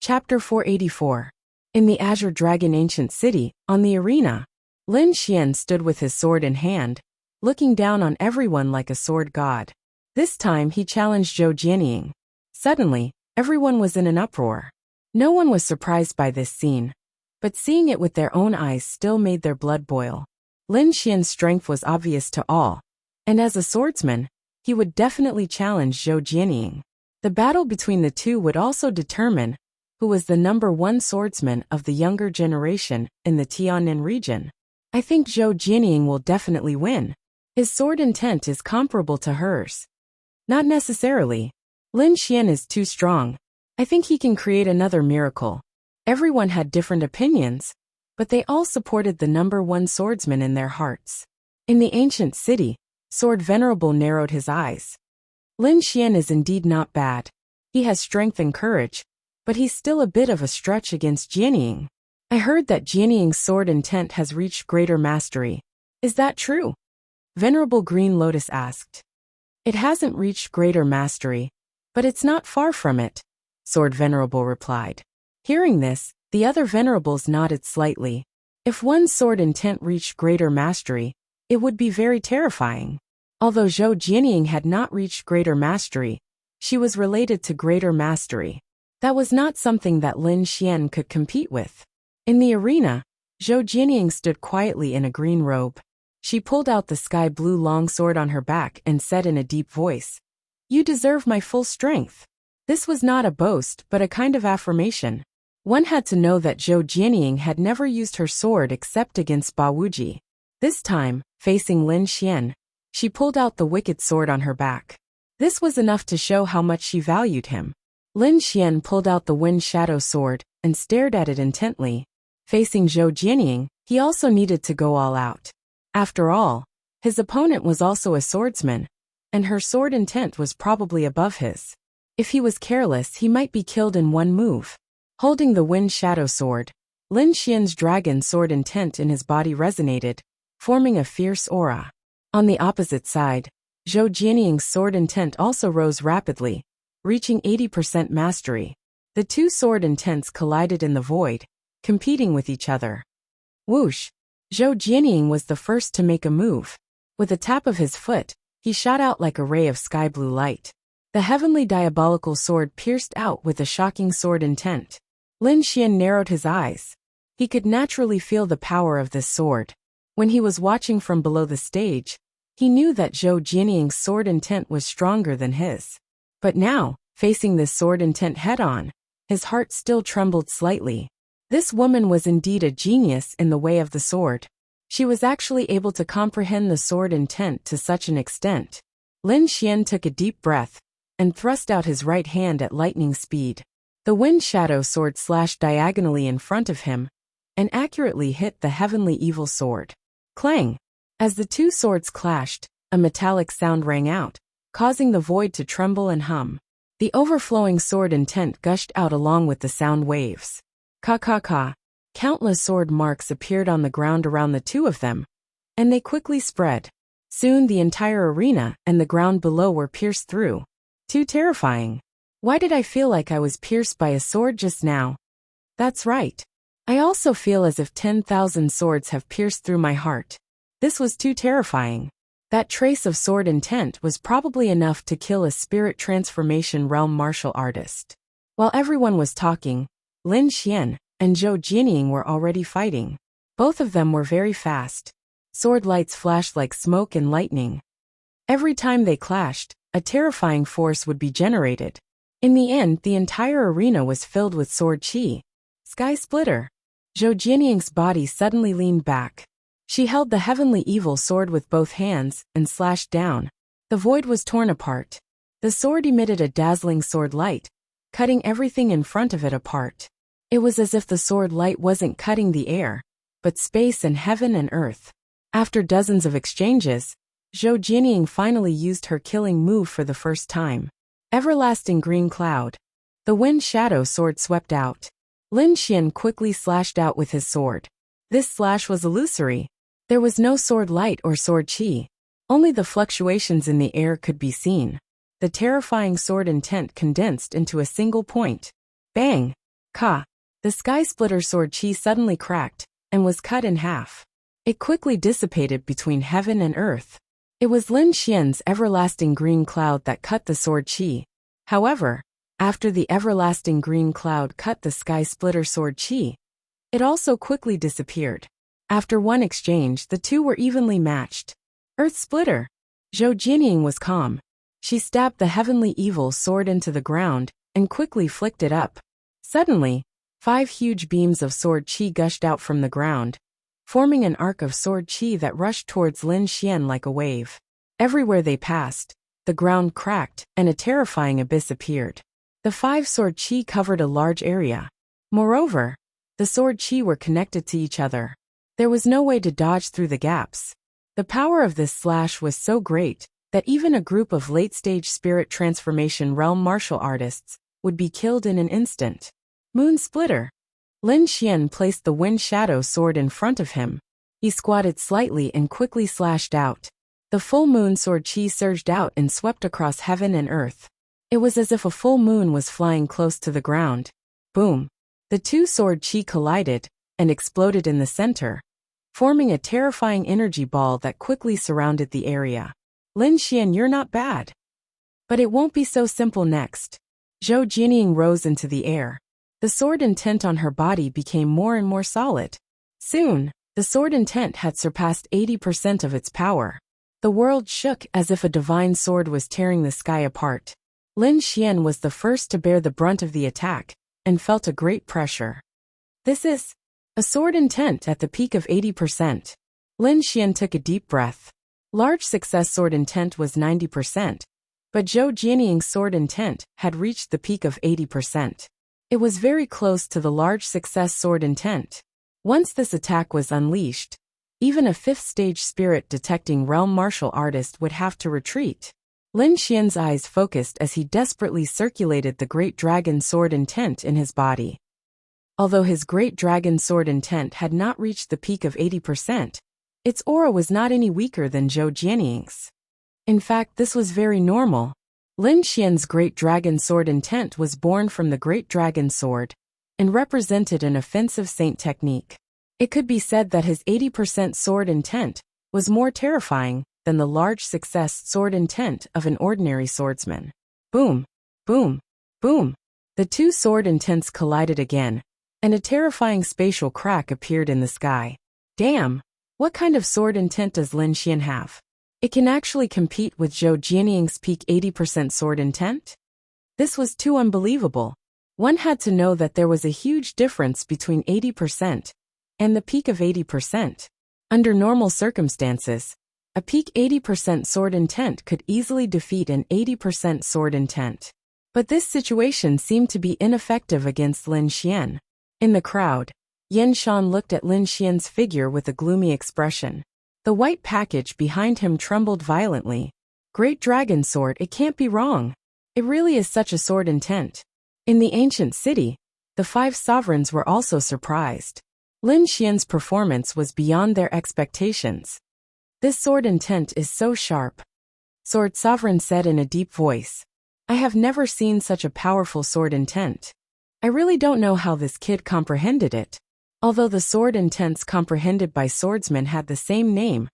Chapter 484. In the Azure Dragon Ancient City, on the arena, Lin Xian stood with his sword in hand, looking down on everyone like a sword god. This time he challenged Zhou Jianying. Suddenly, everyone was in an uproar. No one was surprised by this scene, but seeing it with their own eyes still made their blood boil. Lin Xian's strength was obvious to all, and as a swordsman, he would definitely challenge Zhou Jianying. The battle between the two would also determine who was the #1 swordsman of the younger generation in the Tiannan region. I think Zhou Jianying will definitely win. His sword intent is comparable to hers. Not necessarily. Lin Xian is too strong. I think he can create another miracle. Everyone had different opinions, but they all supported the #1 swordsman in their hearts. In the ancient city, Sword Venerable narrowed his eyes. Lin Xian is indeed not bad. He has strength and courage, but he's still a bit of a stretch against Jianying. I heard that Jianying's sword intent has reached greater mastery. Is that true? Venerable Green Lotus asked. It hasn't reached greater mastery, but it's not far from it, Sword Venerable replied. Hearing this, the other venerables nodded slightly. If one's sword intent reached greater mastery, it would be very terrifying. Although Zhou Jianying had not reached greater mastery, she was related to greater mastery. That was not something that Lin Xian could compete with. In the arena, Zhou Jianying stood quietly in a green robe. She pulled out the sky blue longsword on her back and said in a deep voice, "You deserve my full strength." This was not a boast but a kind of affirmation. One had to know that Zhou Jianying had never used her sword except against Bawuji. This time, facing Lin Xian, she pulled out the wicked sword on her back. This was enough to show how much she valued him. Lin Xian pulled out the Wind Shadow sword and stared at it intently. Facing Zhou Jianying, he also needed to go all out. After all, his opponent was also a swordsman, and her sword intent was probably above his. If he was careless, he might be killed in one move. Holding the Wind Shadow sword, Lin Xian's dragon sword intent in his body resonated, forming a fierce aura. On the opposite side, Zhou Jianying's sword intent also rose rapidly, reaching 80% mastery. The two sword intents collided in the void, competing with each other. Whoosh! Zhou Jianying was the first to make a move. With a tap of his foot, he shot out like a ray of sky blue light. The heavenly diabolical sword pierced out with a shocking sword intent. Lin Xian narrowed his eyes. He could naturally feel the power of this sword. When he was watching from below the stage, he knew that Zhou Jianying's sword intent was stronger than his. But now, facing this sword intent head-on, his heart still trembled slightly. This woman was indeed a genius in the way of the sword. She was actually able to comprehend the sword intent to such an extent. Lin Xian took a deep breath and thrust out his right hand at lightning speed. The Wind Shadow sword slashed diagonally in front of him and accurately hit the heavenly evil sword. Clang! As the two swords clashed, a metallic sound rang out, causing the void to tremble and hum. The overflowing sword intent gushed out along with the sound waves. Ka-ka-ka. Countless sword marks appeared on the ground around the two of them, and they quickly spread. Soon the entire arena and the ground below were pierced through. Too terrifying. Why did I feel like I was pierced by a sword just now? That's right. I also feel as if 10,000 swords have pierced through my heart. This was too terrifying. That trace of sword intent was probably enough to kill a spirit transformation realm martial artist. While everyone was talking, Lin Xian and Zhou Jianying were already fighting. Both of them were very fast. Sword lights flashed like smoke and lightning. Every time they clashed, a terrifying force would be generated. In the end, the entire arena was filled with sword chi. Sky Splitter. Zhou Jianying's body suddenly leaned back. She held the heavenly evil sword with both hands and slashed down. The void was torn apart. The sword emitted a dazzling sword light, cutting everything in front of it apart. It was as if the sword light wasn't cutting the air, but space and heaven and earth. After dozens of exchanges, Zhou Jianying finally used her killing move for the first time. Everlasting Green Cloud. The Wind Shadow sword swept out. Lin Xian quickly slashed out with his sword. This slash was illusory. There was no sword light or sword chi. Only the fluctuations in the air could be seen. The terrifying sword intent condensed into a single point. Bang! Ka! The sky splitter sword chi suddenly cracked and was cut in half. It quickly dissipated between heaven and earth. It was Lin Xian's everlasting green cloud that cut the sword chi. However, after the everlasting green cloud cut the sky splitter sword chi, it also quickly disappeared. After one exchange, the two were evenly matched. Earth splitter. Zhou Jianying was calm. She stabbed the heavenly evil sword into the ground and quickly flicked it up. Suddenly, 5 huge beams of sword chi gushed out from the ground, forming an arc of sword chi that rushed towards Lin Xian like a wave. Everywhere they passed, the ground cracked and a terrifying abyss appeared. The 5 sword chi covered a large area. Moreover, the sword chi were connected to each other. There was no way to dodge through the gaps. The power of this slash was so great that even a group of late-stage spirit transformation realm martial artists would be killed in an instant. Moon splitter. Lin Xian placed the wind shadow sword in front of him. He squatted slightly and quickly slashed out. The full moon sword chi surged out and swept across heaven and earth. It was as if a full moon was flying close to the ground. Boom! The 2 sword chi collided and exploded in the center, forming a terrifying energy ball that quickly surrounded the area. Lin Xian, you're not bad. But it won't be so simple next. Zhou Jianying rose into the air. The sword intent on her body became more and more solid. Soon, the sword intent had surpassed 80% of its power. The world shook as if a divine sword was tearing the sky apart. Lin Xian was the first to bear the brunt of the attack and felt a great pressure. This is a sword intent at the peak of 80%. Lin Xian took a deep breath. Large success sword intent was 90%, but Zhou Jianying's sword intent had reached the peak of 80%. It was very close to the large success sword intent. Once this attack was unleashed, even a 5th stage spirit detecting realm martial artist would have to retreat. Lin Xian's eyes focused as he desperately circulated the great dragon sword intent in his body. Although his great dragon sword intent had not reached the peak of 80%, its aura was not any weaker than Zhou Jianying's. In fact, this was very normal. Lin Xian's great dragon sword intent was born from the great dragon sword and represented an offensive saint technique. It could be said that his 80% sword intent was more terrifying than the large success sword intent of an ordinary swordsman. Boom, boom, boom. The 2 sword intents collided again, and a terrifying spatial crack appeared in the sky. Damn! What kind of sword intent does Lin Xian have? It can actually compete with Zhou Jianying's peak 80% sword intent? This was too unbelievable. One had to know that there was a huge difference between 80% and the peak of 80%. Under normal circumstances, a peak 80% sword intent could easily defeat an 80% sword intent. But this situation seemed to be ineffective against Lin Xian. In the crowd, Yan Shan looked at Lin Xian's figure with a gloomy expression. The white package behind him trembled violently. Great dragon sword, it can't be wrong. It really is such a sword intent. In the ancient city, the 5 sovereigns were also surprised. Lin Xian's performance was beyond their expectations. This sword intent is so sharp. Sword Sovereign said in a deep voice. I have never seen such a powerful sword intent. I really don't know how this kid comprehended it. Although the sword intents comprehended by swordsmen had the same name,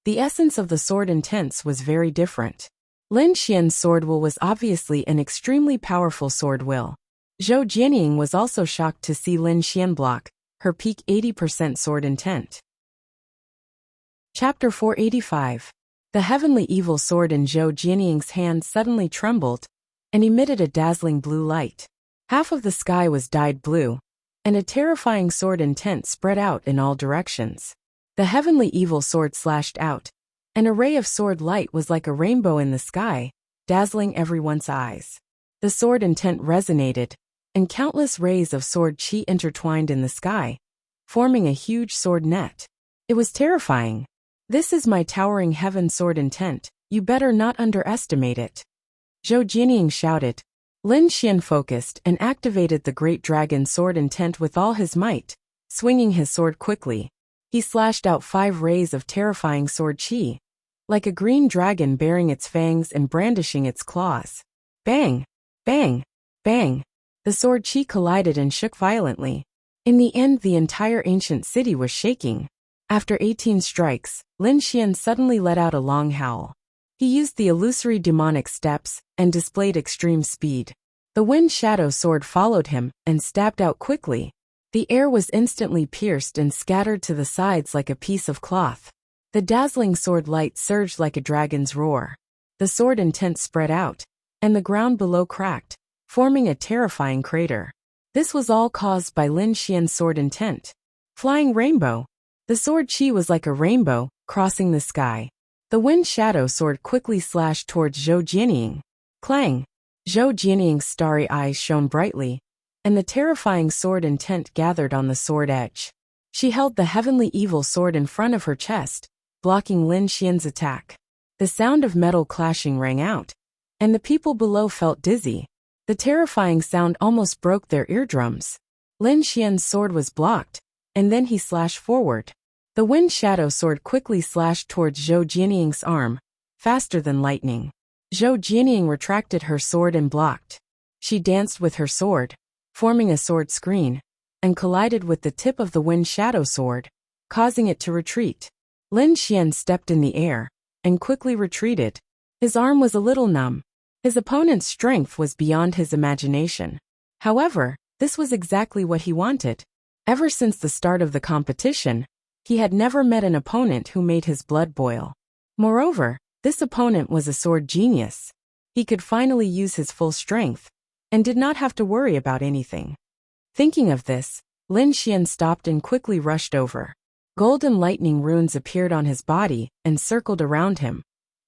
the essence of the sword intents was very different. Lin Xian's sword will was obviously an extremely powerful sword will. Zhou Jianying was also shocked to see Lin Xian block her peak 80% sword intent. Chapter 485. The heavenly evil sword in Zhou Jianying's hand suddenly trembled and emitted a dazzling blue light. Half of the sky was dyed blue, and a terrifying sword intent spread out in all directions. The heavenly evil sword slashed out. An array of sword light was like a rainbow in the sky, dazzling everyone's eyes. The sword intent resonated, and countless rays of sword chi intertwined in the sky, forming a huge sword net. It was terrifying. This is my towering heaven sword intent, you better not underestimate it. Zhou Jianying shouted. Lin Xian focused and activated the great dragon sword intent with all his might, swinging his sword quickly. He slashed out 5 rays of terrifying sword chi, like a green dragon bearing its fangs and brandishing its claws. Bang! Bang! Bang! The sword chi collided and shook violently. In the end, the entire ancient city was shaking. After 18 strikes, Lin Xian suddenly let out a long howl. He used the illusory demonic steps and displayed extreme speed. The wind shadow sword followed him and stabbed out quickly. The air was instantly pierced and scattered to the sides like a piece of cloth. The dazzling sword light surged like a dragon's roar. The sword intent spread out, and the ground below cracked, forming a terrifying crater. This was all caused by Lin Xian's sword intent. Flying rainbow. The sword chi was like a rainbow, crossing the sky. The wind shadow sword quickly slashed towards Zhou Jianying. Clang! Zhou Jianying's starry eyes shone brightly, and the terrifying sword intent gathered on the sword edge. She held the heavenly evil sword in front of her chest, blocking Lin Xian's attack. The sound of metal clashing rang out, and the people below felt dizzy. The terrifying sound almost broke their eardrums. Lin Xian's sword was blocked, and then he slashed forward. The wind shadow sword quickly slashed towards Zhou Jianying's arm, faster than lightning. Zhou Jianying retracted her sword and blocked. She danced with her sword, forming a sword screen, and collided with the tip of the wind shadow sword, causing it to retreat. Lin Xian stepped in the air, and quickly retreated. His arm was a little numb. His opponent's strength was beyond his imagination. However, this was exactly what he wanted. Ever since the start of the competition, he had never met an opponent who made his blood boil. Moreover, this opponent was a sword genius. He could finally use his full strength, and did not have to worry about anything. Thinking of this, Lin Xian stopped and quickly rushed over. Golden lightning runes appeared on his body and circled around him,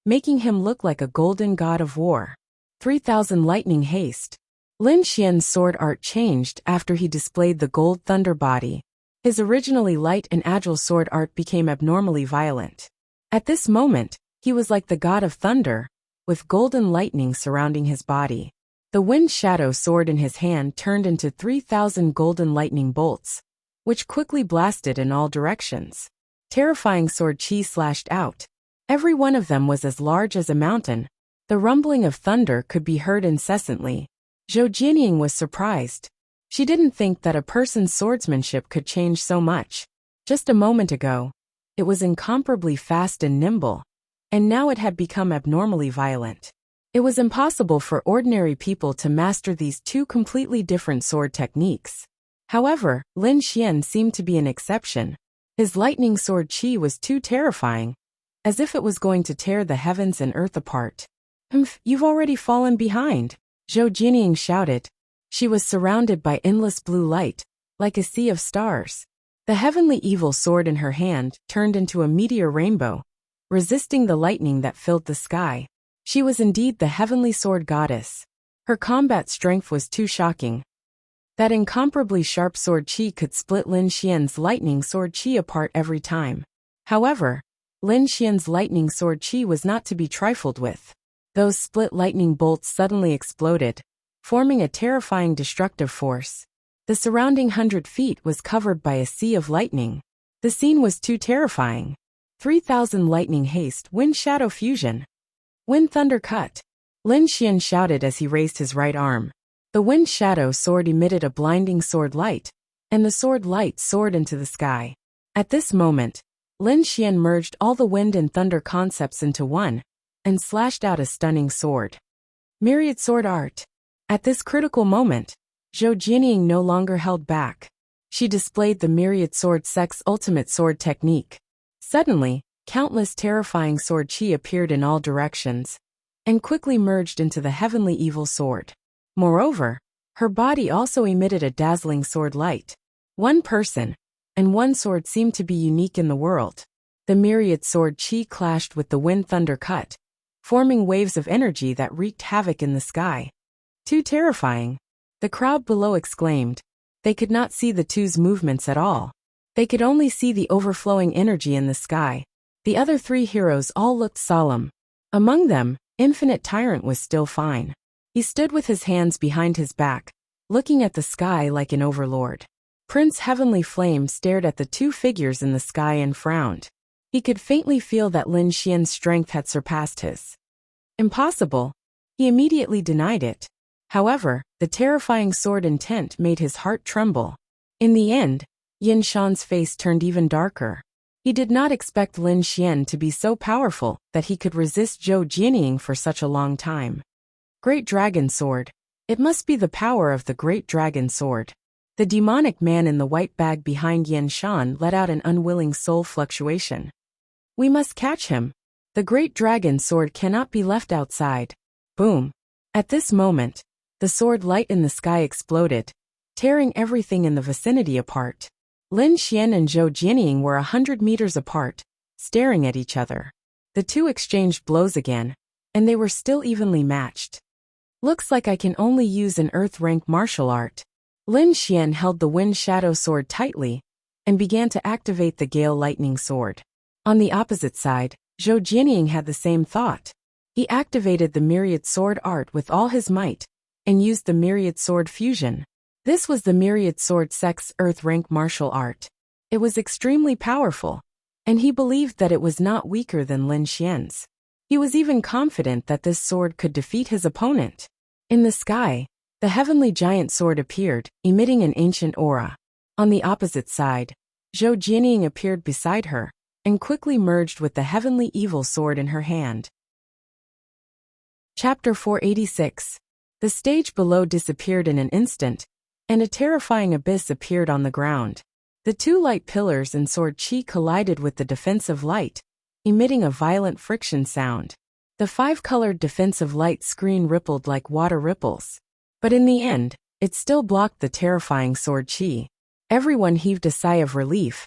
making him look like a golden god of war. 3,000 lightning haste. Lin Xian's sword art changed after he displayed the gold thunder body. His originally light and agile sword art became abnormally violent. At this moment, he was like the god of thunder, with golden lightning surrounding his body. The wind shadow sword in his hand turned into 3,000 golden lightning bolts, which quickly blasted in all directions. Terrifying sword chi slashed out. Every one of them was as large as a mountain. The rumbling of thunder could be heard incessantly. Zhou Jianying was surprised. She didn't think that a person's swordsmanship could change so much. Just a moment ago, it was incomparably fast and nimble, and now it had become abnormally violent. It was impossible for ordinary people to master these two completely different sword techniques. However, Lin Xian seemed to be an exception. His lightning sword chi was too terrifying, as if it was going to tear the heavens and earth apart. You've already fallen behind, Zhou Jianying shouted. She was surrounded by endless blue light, like a sea of stars. The heavenly evil sword in her hand turned into a meteor rainbow, resisting the lightning that filled the sky. She was indeed the heavenly sword goddess. Her combat strength was too shocking. That incomparably sharp sword chi could split Lin Xian's lightning sword chi apart every time. However, Lin Xian's lightning sword chi was not to be trifled with. Those split lightning bolts suddenly exploded, forming a terrifying destructive force. The surrounding 100 feet was covered by a sea of lightning. The scene was too terrifying. 3,000 lightning haste, wind shadow fusion. Wind thunder cut. Lin Xian shouted as he raised his right arm. The wind shadow sword emitted a blinding sword light, and the sword light soared into the sky. At this moment, Lin Xian merged all the wind and thunder concepts into one, and slashed out a stunning sword. Myriad sword art. At this critical moment, Zhou Jianying no longer held back. She displayed the myriad sword sex ultimate sword technique. Suddenly, countless terrifying sword chi appeared in all directions, and quickly merged into the heavenly evil sword. Moreover, her body also emitted a dazzling sword light. One person, and one sword seemed to be unique in the world. The myriad sword chi clashed with the wind thunder cut, forming waves of energy that wreaked havoc in the sky. Too terrifying. The crowd below exclaimed. They could not see the two's movements at all. They could only see the overflowing energy in the sky. The other three heroes all looked solemn. Among them, Infinite Tyrant was still fine. He stood with his hands behind his back, looking at the sky like an overlord. Prince Heavenly Flame stared at the two figures in the sky and frowned. He could faintly feel that Lin Xian's strength had surpassed his. Impossible. He immediately denied it. However, the terrifying sword intent made his heart tremble. In the end, Yin Shan's face turned even darker. He did not expect Lin Xian to be so powerful that he could resist Zhou Jianying for such a long time. Great Dragon Sword. It must be the power of the Great Dragon Sword. The demonic man in the white bag behind Yin Shan let out an unwilling soul fluctuation. We must catch him. The Great Dragon Sword cannot be left outside. Boom. At this moment, the sword light in the sky exploded, tearing everything in the vicinity apart. Lin Xian and Zhou Jianying were 100 meters apart, staring at each other. The two exchanged blows again, and they were still evenly matched. Looks like I can only use an earth-rank martial art. Lin Xian held the Wind Shadow Sword tightly and began to activate the Gale Lightning Sword. On the opposite side, Zhou Jianying had the same thought. He activated the Myriad Sword art with all his might and used the Myriad Sword Fusion. This was the Myriad Sword Sect's earth-rank martial art. It was extremely powerful, and he believed that it was not weaker than Lin Xian's. He was even confident that this sword could defeat his opponent. In the sky, the heavenly giant sword appeared, emitting an ancient aura. On the opposite side, Zhou Jianying appeared beside her and quickly merged with the heavenly evil sword in her hand. Chapter 486. The stage below disappeared in an instant, and a terrifying abyss appeared on the ground. The two light pillars and sword chi collided with the defensive light, emitting a violent friction sound. The five-colored defensive light screen rippled like water ripples. But in the end, it still blocked the terrifying sword chi. Everyone heaved a sigh of relief,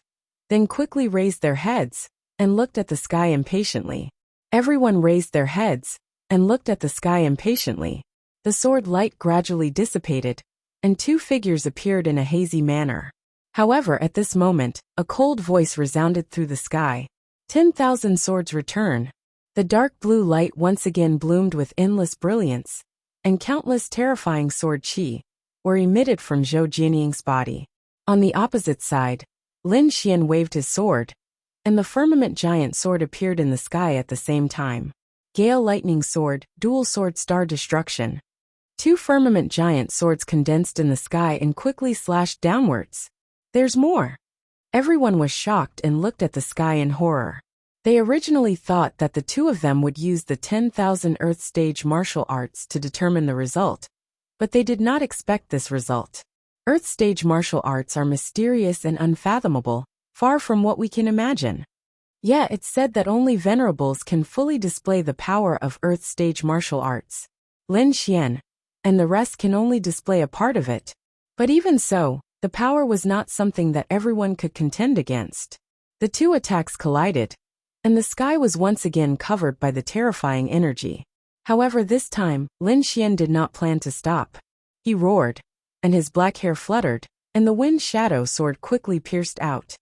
then quickly raised their heads and looked at the sky impatiently. Everyone raised their heads and looked at the sky impatiently. The sword light gradually dissipated, and two figures appeared in a hazy manner. However, at this moment, a cold voice resounded through the sky. 10,000 swords return. The dark blue light once again bloomed with endless brilliance, and countless terrifying sword chi were emitted from Zhou Jianying's body. On the opposite side, Lin Xian waved his sword, and the firmament giant sword appeared in the sky at the same time. Gale Lightning Sword, Dual Sword Star Destruction. Two firmament giant swords condensed in the sky and quickly slashed downwards. There's more. Everyone was shocked and looked at the sky in horror. They originally thought that the two of them would use the 10,000 Earth Stage martial arts to determine the result, but they did not expect this result. Earth Stage martial arts are mysterious and unfathomable, far from what we can imagine. Yet it's said that only venerables can fully display the power of Earth Stage martial arts. Lin Xian and the rest can only display a part of it. But even so, the power was not something that everyone could contend against. The two attacks collided, and the sky was once again covered by the terrifying energy. However, this time, Lin Xian did not plan to stop. He roared, and his black hair fluttered, and the Wind Shadow Sword quickly pierced out.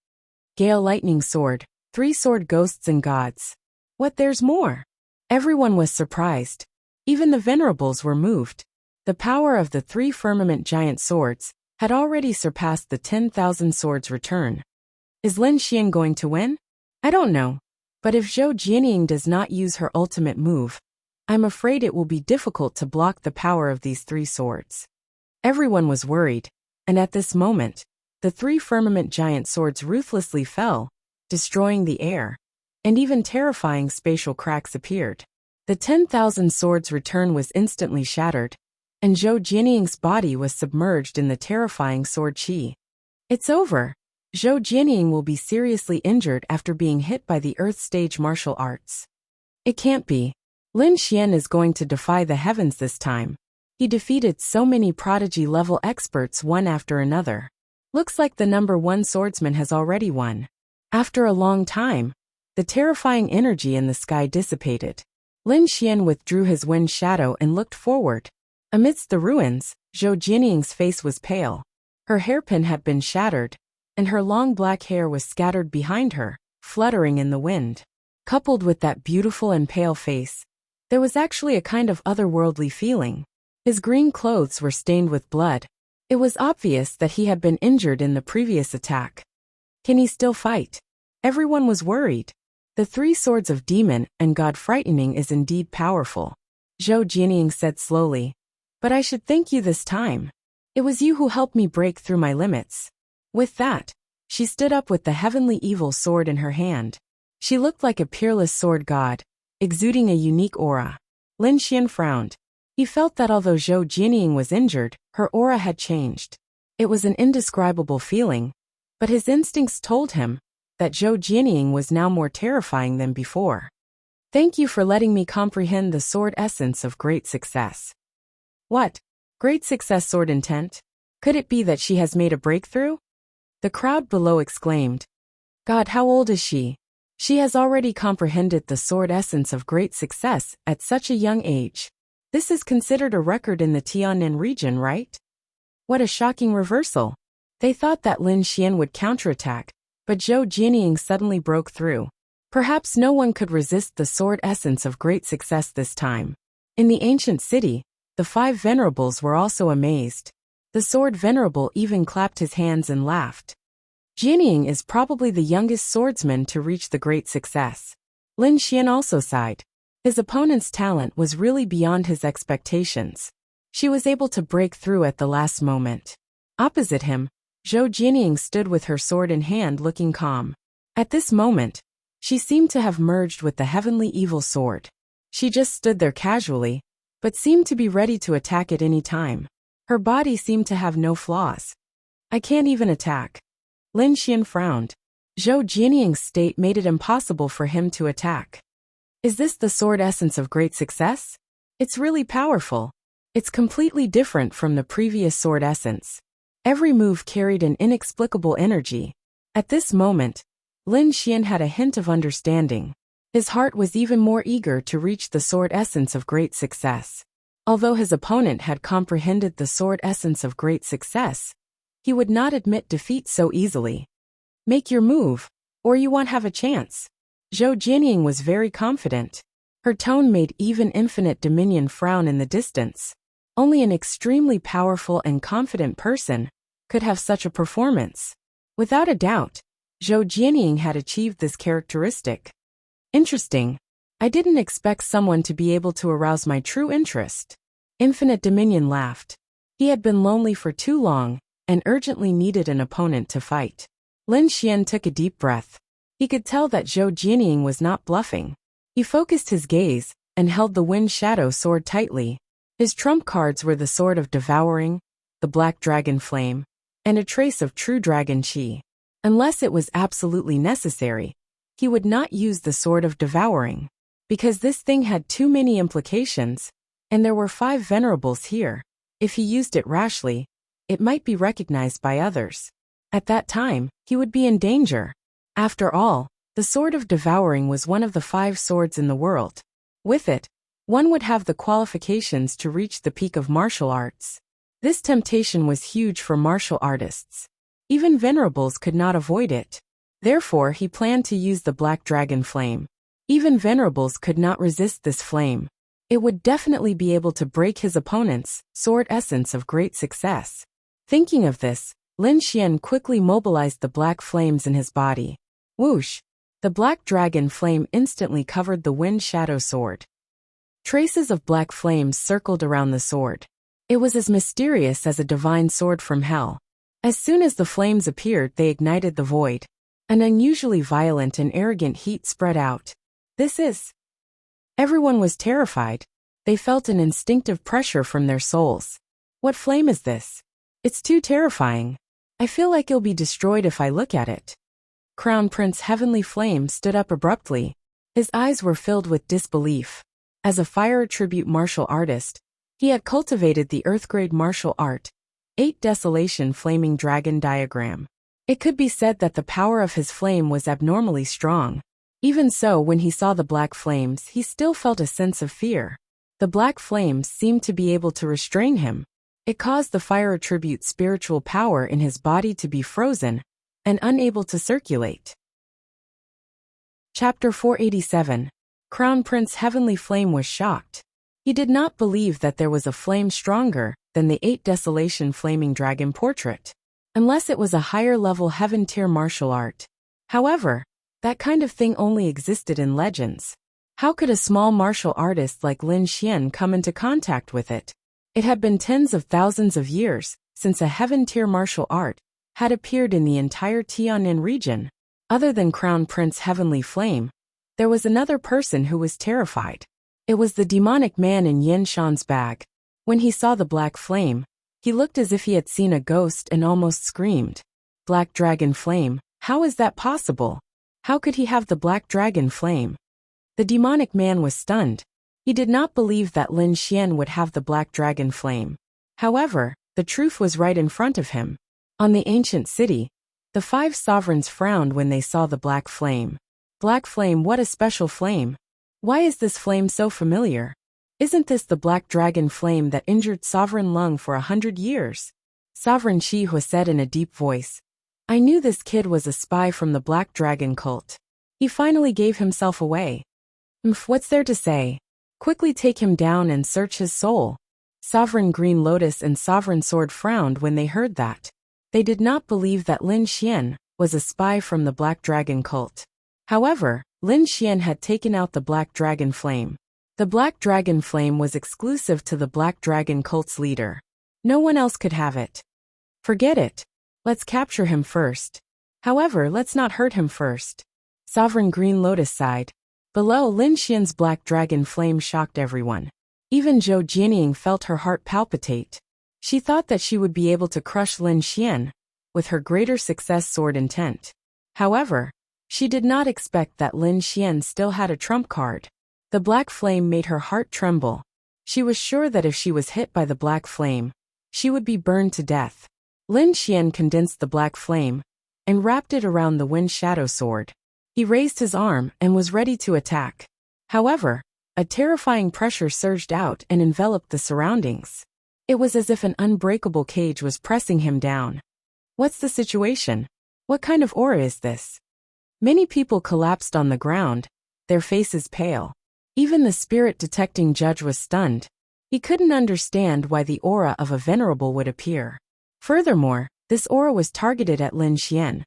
Gale Lightning Sword, Three Sword Ghosts and Gods. What, there's more? Everyone was surprised. Even the venerables were moved. The power of the three firmament giant swords had already surpassed the 10,000 swords return. Is Lin Xian going to win? I don't know. But if Zhou Jianying does not use her ultimate move, I'm afraid it will be difficult to block the power of these three swords. Everyone was worried, and at this moment, the three firmament giant swords ruthlessly fell, destroying the air, and even terrifying spatial cracks appeared. The 10,000 swords return was instantly shattered, and Zhou Jianying's body was submerged in the terrifying sword chi. It's over. Zhou Jianying will be seriously injured after being hit by the Earth Stage martial arts. It can't be. Lin Xian is going to defy the heavens this time. He defeated so many prodigy-level experts one after another. Looks like the #1 swordsman has already won. After a long time, the terrifying energy in the sky dissipated. Lin Xian withdrew his wind shadow and looked forward. Amidst the ruins, Zhou Jianying's face was pale. Her hairpin had been shattered, and her long black hair was scattered behind her, fluttering in the wind. Coupled with that beautiful and pale face, there was actually a kind of otherworldly feeling. His green clothes were stained with blood. It was obvious that he had been injured in the previous attack. Can he still fight? Everyone was worried. The three swords of demon and god frightening is indeed powerful. Zhou Jianying said slowly. But I should thank you this time. It was you who helped me break through my limits. With that, she stood up with the heavenly evil sword in her hand. She looked like a peerless sword god, exuding a unique aura. Lin Xian frowned. He felt that although Zhou Jianying was injured, her aura had changed. It was an indescribable feeling, but his instincts told him that Zhou Jianying was now more terrifying than before. Thank you for letting me comprehend the sword essence of great success. What? Great success sword intent? Could it be that she has made a breakthrough? The crowd below exclaimed. God, how old is she? She has already comprehended the sword essence of great success at such a young age. This is considered a record in the Tiannan region, right? What a shocking reversal. They thought that Lin Xian would counterattack, but Zhou Jianying suddenly broke through. Perhaps no one could resist the sword essence of great success this time. In the ancient city, the 5 venerables were also amazed. The sword venerable even clapped his hands and laughed. Jianying is probably the youngest swordsman to reach the great success. Lin Xian also sighed. His opponent's talent was really beyond his expectations. She was able to break through at the last moment. Opposite him, Zhou Jianying stood with her sword in hand looking calm. At this moment, she seemed to have merged with the heavenly evil sword. She just stood there casually, but seemed to be ready to attack at any time. Her body seemed to have no flaws. I can't even attack. Lin Xian frowned. Zhou Jianying's state made it impossible for him to attack. Is this the sword essence of great success? It's really powerful. It's completely different from the previous sword essence. Every move carried an inexplicable energy. At this moment, Lin Xian had a hint of understanding. His heart was even more eager to reach the sword essence of great success. Although his opponent had comprehended the sword essence of great success, he would not admit defeat so easily. Make your move, or you won't have a chance. Zhou Jianying was very confident. Her tone made even Infinite Dominion frown in the distance. Only an extremely powerful and confident person could have such a performance. Without a doubt, Zhou Jianying had achieved this characteristic. Interesting. I didn't expect someone to be able to arouse my true interest. Infinite Dominion laughed. He had been lonely for too long and urgently needed an opponent to fight. Lin Xian took a deep breath. He could tell that Zhou Jianying was not bluffing. He focused his gaze and held the Wind Shadow sword tightly. His trump cards were the Sword of Devouring, the Black Dragon Flame, and a trace of true dragon chi. Unless it was absolutely necessary, he would not use the Sword of Devouring. Because this thing had too many implications, and there were 5 venerables here. If he used it rashly, it might be recognized by others. At that time, he would be in danger. After all, the Sword of Devouring was one of the 5 swords in the world. With it, one would have the qualifications to reach the peak of martial arts. This temptation was huge for martial artists. Even venerables could not avoid it. Therefore, he planned to use the Black Dragon Flame. Even venerables could not resist this flame. It would definitely be able to break his opponent's sword essence of great success. Thinking of this, Lin Xian quickly mobilized the black flames in his body. Whoosh! The Black Dragon Flame instantly covered the Wind Shadow sword. Traces of black flames circled around the sword. It was as mysterious as a divine sword from hell. As soon as the flames appeared, they ignited the void. An unusually violent and arrogant heat spread out. This is... Everyone was terrified. They felt an instinctive pressure from their souls. What flame is this? It's too terrifying. I feel like it'll be destroyed if I look at it. Crown Prince Heavenly Flame stood up abruptly. His eyes were filled with disbelief. As a fire attribute martial artist, he had cultivated the Earthgrade martial art, 8 Desolation Flaming Dragon Diagram. It could be said that the power of his flame was abnormally strong. Even so, when he saw the black flames, he still felt a sense of fear. The black flames seemed to be able to restrain him. It caused the fire attribute's spiritual power in his body to be frozen and unable to circulate. Chapter 487. Crown Prince Heavenly Flame was shocked. He did not believe that there was a flame stronger than the 8 Desolation Flaming Dragon portrait, unless it was a higher-level heaven-tier martial art. However, that kind of thing only existed in legends. How could a small martial artist like Lin Xian come into contact with it? It had been tens of thousands of years since a heaven-tier martial art had appeared in the entire Tianan region. Other than Crown Prince Heavenly Flame, there was another person who was terrified. It was the demonic man in Yin Shan's bag. When he saw the black flame, he looked as if he had seen a ghost and almost screamed. Black dragon flame, how is that possible? How could he have the black dragon flame? The demonic man was stunned. He did not believe that Lin Xian would have the black dragon flame. However, the truth was right in front of him. On the ancient city, the 5 sovereigns frowned when they saw the black flame. Black flame, what a special flame! Why is this flame so familiar? Isn't this the black dragon flame that injured Sovereign Lung for 100 years? Sovereign Shihua said in a deep voice. I knew this kid was a spy from the Black Dragon cult. He finally gave himself away. What's there to say? Quickly take him down and search his soul. Sovereign Green Lotus and Sovereign Sword frowned when they heard that. They did not believe that Lin Xian was a spy from the Black Dragon cult. However, Lin Xian had taken out the Black Dragon flame. The Black Dragon flame was exclusive to the Black Dragon cult's leader. No one else could have it. Forget it. Let's capture him first. However, let's not hurt him first. Sovereign Green Lotus sighed. Below, Lin Xian's Black Dragon flame shocked everyone. Even Zhou Jianying felt her heart palpitate. She thought that she would be able to crush Lin Xian with her greater success sword intent. However, she did not expect that Lin Xian still had a trump card. The black flame made her heart tremble. She was sure that if she was hit by the black flame, she would be burned to death. Lin Xian condensed the black flame and wrapped it around the Wind Shadow sword. He raised his arm and was ready to attack. However, a terrifying pressure surged out and enveloped the surroundings. It was as if an unbreakable cage was pressing him down. What's the situation? What kind of aura is this? Many people collapsed on the ground, their faces pale. Even the spirit-detecting judge was stunned. He couldn't understand why the aura of a venerable would appear. Furthermore, this aura was targeted at Lin Xian.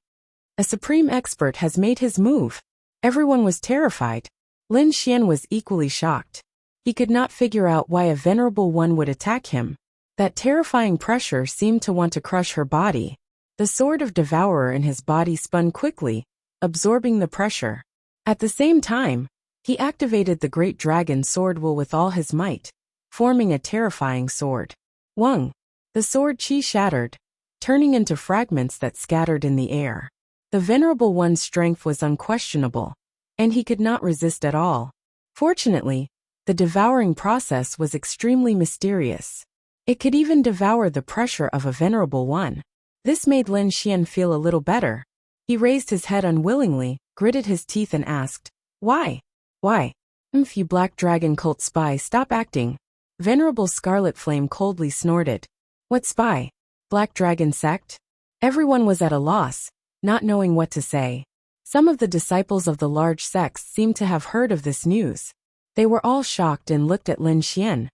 A supreme expert has made his move. Everyone was terrified. Lin Xian was equally shocked. He could not figure out why a venerable one would attack him. That terrifying pressure seemed to want to crush her body. The sword of Devourer in his body spun quickly, absorbing the pressure. At the same time, he activated the Great Dragon Sword Will with all his might, forming a terrifying sword. Wang! The sword chi shattered, turning into fragments that scattered in the air. The Venerable One's strength was unquestionable, and he could not resist at all. Fortunately, the devouring process was extremely mysterious. It could even devour the pressure of a Venerable One. This made Lin Xian feel a little better. He raised his head unwillingly, gritted his teeth and asked, Why? Why? You Black Dragon cult spy, stop acting. Venerable Scarlet Flame coldly snorted. What spy? Black Dragon sect? Everyone was at a loss, not knowing what to say. Some of the disciples of the large sects seemed to have heard of this news. They were all shocked and looked at Lin Xian.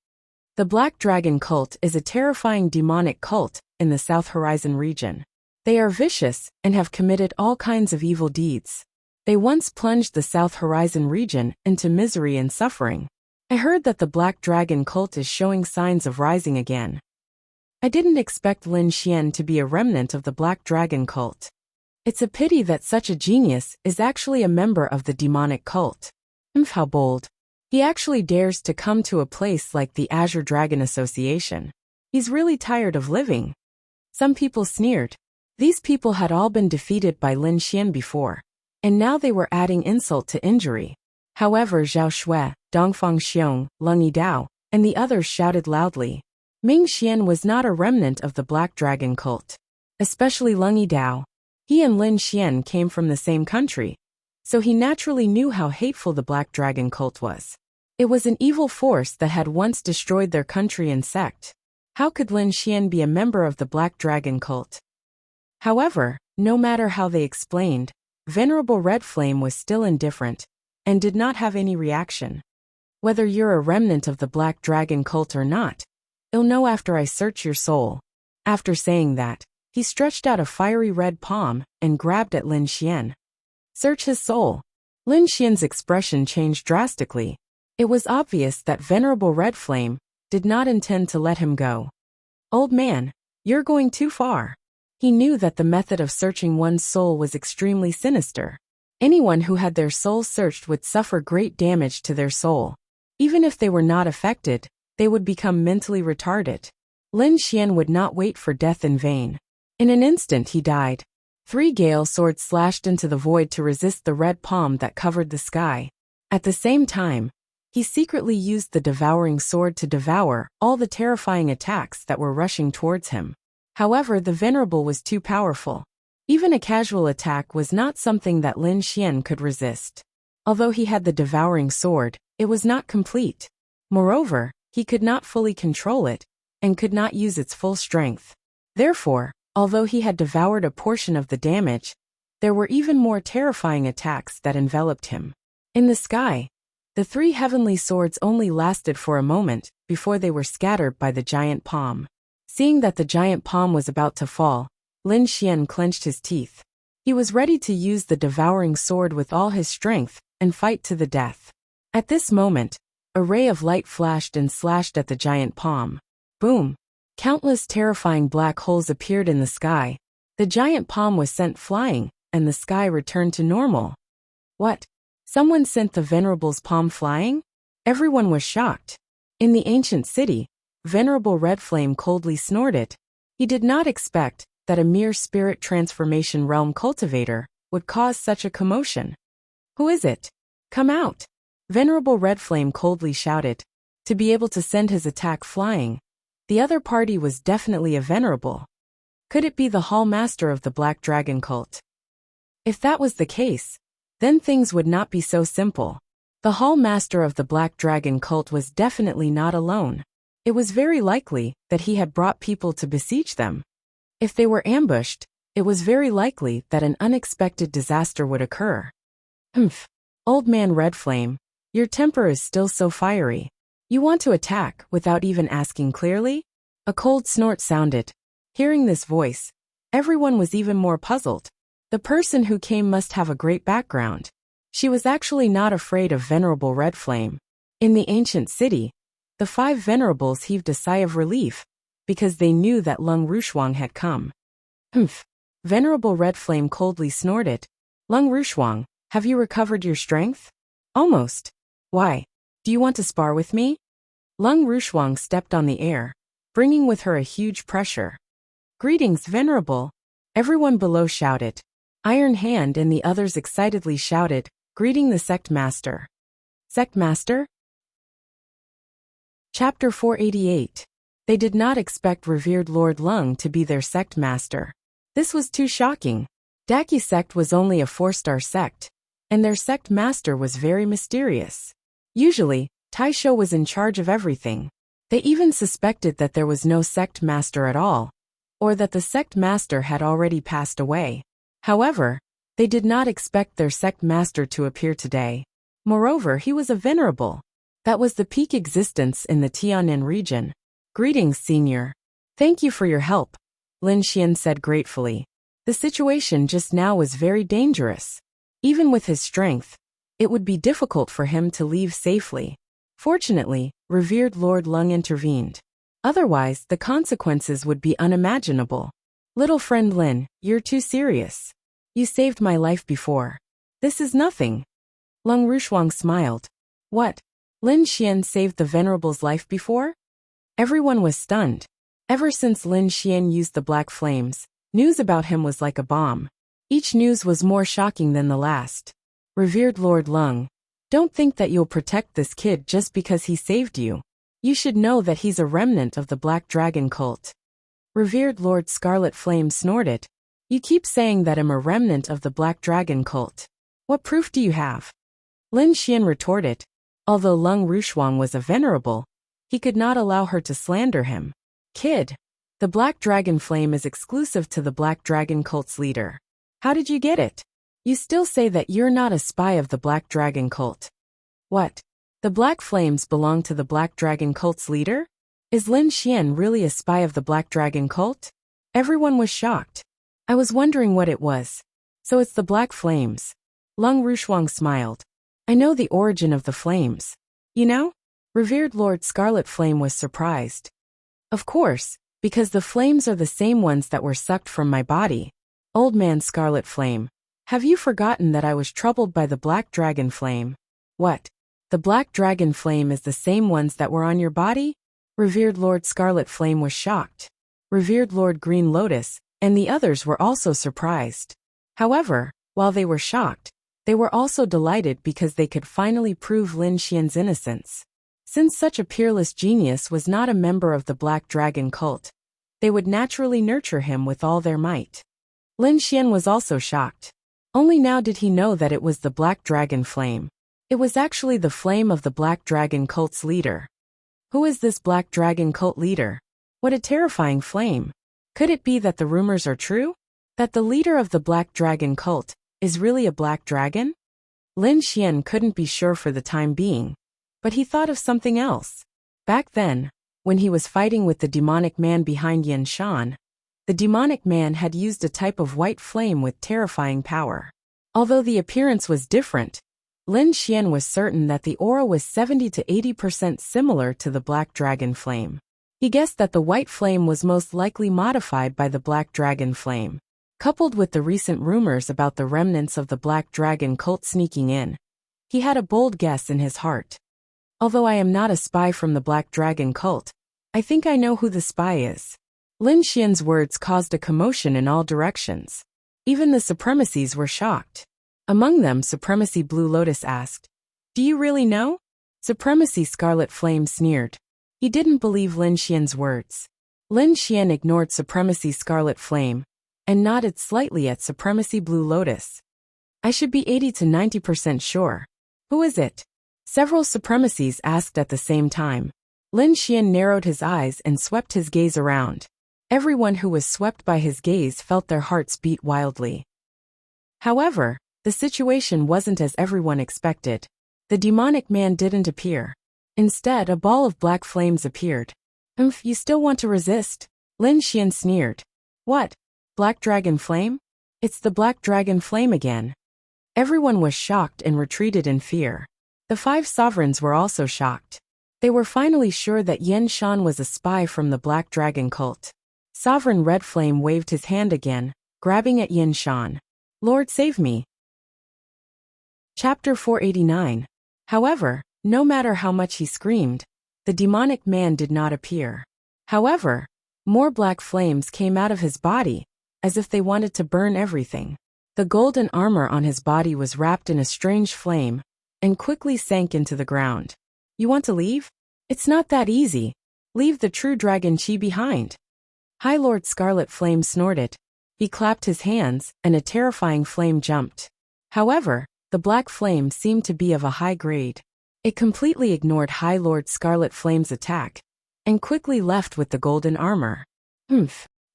The Black Dragon cult is a terrifying demonic cult in the South Horizon region. They are vicious and have committed all kinds of evil deeds. They once plunged the South Horizon region into misery and suffering. I heard that the Black Dragon cult is showing signs of rising again. I didn't expect Lin Xian to be a remnant of the Black Dragon cult. It's a pity that such a genius is actually a member of the demonic cult. How bold. He actually dares to come to a place like the Azure Dragon Association. He's really tired of living. Some people sneered. These people had all been defeated by Lin Xian before, and now they were adding insult to injury. However, Zhao Shui, Dongfang Xiong, Lung Yidao, and the others shouted loudly. Ming Xian was not a remnant of the Black Dragon cult, especially Lung Yidao. He and Lin Xian came from the same country, so he naturally knew how hateful the Black Dragon cult was. It was an evil force that had once destroyed their country and sect. How could Lin Xian be a member of the Black Dragon cult? However, no matter how they explained, Venerable Red Flame was still indifferent and did not have any reaction. Whether you're a remnant of the Black Dragon cult or not, you'll know after I search your soul. After saying that, he stretched out a fiery red palm and grabbed at Lin Xian. Search his soul. Lin Xian's expression changed drastically. It was obvious that Venerable Red Flame did not intend to let him go. Old man, you're going too far. He knew that the method of searching one's soul was extremely sinister. Anyone who had their soul searched would suffer great damage to their soul. Even if they were not affected, they would become mentally retarded. Lin Xian would not wait for death in vain. In an instant he died. 3 gale swords slashed into the void to resist the red palm that covered the sky. At the same time, he secretly used the devouring sword to devour all the terrifying attacks that were rushing towards him. However, the Venerable was too powerful. Even a casual attack was not something that Lin Xian could resist. Although he had the devouring sword, it was not complete. Moreover, he could not fully control it, and could not use its full strength. Therefore, although he had devoured a portion of the damage, there were even more terrifying attacks that enveloped him. In the sky, the 3 heavenly swords only lasted for a moment before they were scattered by the giant palm. Seeing that the giant palm was about to fall, Lin Xian clenched his teeth. He was ready to use the devouring sword with all his strength and fight to the death. At this moment, a ray of light flashed and slashed at the giant palm. Boom! Countless terrifying black holes appeared in the sky. The giant palm was sent flying, and the sky returned to normal. What? Someone sent the Venerable's palm flying? Everyone was shocked. In the ancient city, Venerable Red Flame coldly snorted. He did not expect that a mere spirit transformation realm cultivator would cause such a commotion. Who is it? Come out! Venerable Red Flame coldly shouted. To be able to send his attack flying, the other party was definitely a venerable. Could it be the Hall Master of the Black Dragon cult? If that was the case, then things would not be so simple. The Hall Master of the Black Dragon cult was definitely not alone. It was very likely that he had brought people to besiege them. If they were ambushed, it was very likely that an unexpected disaster would occur. Humph! Old man Red Flame, your temper is still so fiery. You want to attack without even asking clearly? A cold snort sounded. Hearing this voice, everyone was even more puzzled. The person who came must have a great background. She was actually not afraid of Venerable Red Flame. In the ancient city, the 5 venerables heaved a sigh of relief, because they knew that Lung Rushuang had come. Humph! Venerable Red Flame coldly snorted. Lung Rushuang, have you recovered your strength? Almost. Why? Do you want to spar with me? Lung Rushuang stepped on the air, bringing with her a huge pressure. Greetings, Venerable! Everyone below shouted. Iron Hand and the others excitedly shouted, greeting the Sect Master. Sect Master? Chapter 488. They did not expect revered Lord Lung to be their sect master. This was too shocking. Daki sect was only a 4-star sect, and their sect master was very mysterious. Usually, Taisho was in charge of everything. They even suspected that there was no sect master at all, or that the sect master had already passed away. However, they did not expect their sect master to appear today. Moreover, he was a venerable. That was the peak existence in the Tianan region. Greetings, senior. Thank you for your help, Lin Xian said gratefully. The situation just now was very dangerous. Even with his strength, it would be difficult for him to leave safely. Fortunately, revered Lord Lung intervened. Otherwise, the consequences would be unimaginable. Little friend Lin, you're too serious. You saved my life before. This is nothing. Lung Rushuang smiled. What? Lin Xian saved the Venerable's life before? Everyone was stunned. Ever since Lin Xian used the black flames, news about him was like a bomb. Each news was more shocking than the last. Revered Lord Lung, don't think that you'll protect this kid just because he saved you. You should know that he's a remnant of the Black Dragon cult. Revered Lord Scarlet Flame snorted. You keep saying that I'm a remnant of the Black Dragon cult. What proof do you have? Lin Xian retorted. Although Lung Rushuang was a venerable, he could not allow her to slander him. Kid, the Black Dragon Flame is exclusive to the Black Dragon cult's leader. How did you get it? You still say that you're not a spy of the Black Dragon cult. What? The Black Flames belong to the Black Dragon cult's leader? Is Lin Xian really a spy of the Black Dragon cult? Everyone was shocked. I was wondering what it was. So it's the Black Flames. Lung Rushuang smiled. I know the origin of the flames. You know? Revered Lord Scarlet Flame was surprised. Of course, because the flames are the same ones that were sucked from my body. Old Man Scarlet Flame, have you forgotten that I was troubled by the Black Dragon Flame? What? The Black Dragon Flame is the same ones that were on your body? Revered Lord Scarlet Flame was shocked. Revered Lord Green Lotus and the others were also surprised. However, while they were shocked, they were also delighted because they could finally prove Lin Xian's innocence. Since such a peerless genius was not a member of the Black Dragon cult, they would naturally nurture him with all their might. Lin Xian was also shocked. Only now did he know that it was the Black Dragon Flame. It was actually the flame of the Black Dragon cult's leader. Who is this Black Dragon cult leader? What a terrifying flame. Could it be that the rumors are true? That the leader of the Black Dragon cult is really a black dragon? Lin Xian couldn't be sure for the time being, but he thought of something else. Back then, when he was fighting with the demonic man behind Yin Shan, the demonic man had used a type of white flame with terrifying power. Although the appearance was different, Lin Xian was certain that the aura was 70 to 80% similar to the Black Dragon Flame. He guessed that the white flame was most likely modified by the Black Dragon Flame. Coupled with the recent rumors about the remnants of the Black Dragon cult sneaking in, he had a bold guess in his heart. Although I am not a spy from the Black Dragon cult, I think I know who the spy is. Lin Xian's words caused a commotion in all directions. Even the Supremacies were shocked. Among them, Supremacy Blue Lotus asked, "Do you really know?" Supremacy Scarlet Flame sneered. He didn't believe Lin Xian's words. Lin Xian ignored Supremacy Scarlet Flame and nodded slightly at Supremacy Blue Lotus. "I should be 80 to 90% sure. Who is it?" Several Supremacies asked at the same time. Lin Xian narrowed his eyes and swept his gaze around. Everyone who was swept by his gaze felt their hearts beat wildly. However, the situation wasn't as everyone expected. The demonic man didn't appear. Instead, a ball of black flames appeared. You still want to resist?" Lin Xian sneered. "What? Black Dragon Flame? It's the Black Dragon Flame again." Everyone was shocked and retreated in fear. The 5 sovereigns were also shocked. They were finally sure that Yin Shan was a spy from the Black Dragon cult. Sovereign Red Flame waved his hand again, grabbing at Yin Shan. "Lord, save me." Chapter 489. However, no matter how much he screamed, the demonic man did not appear. However, more black flames came out of his body, as if they wanted to burn everything. The golden armor on his body was wrapped in a strange flame, and quickly sank into the ground. "You want to leave? It's not that easy. Leave the true dragon chi behind." High Lord Scarlet Flame snorted. He clapped his hands, and a terrifying flame jumped. However, the black flame seemed to be of a high grade. It completely ignored High Lord Scarlet Flame's attack, and quickly left with the golden armor.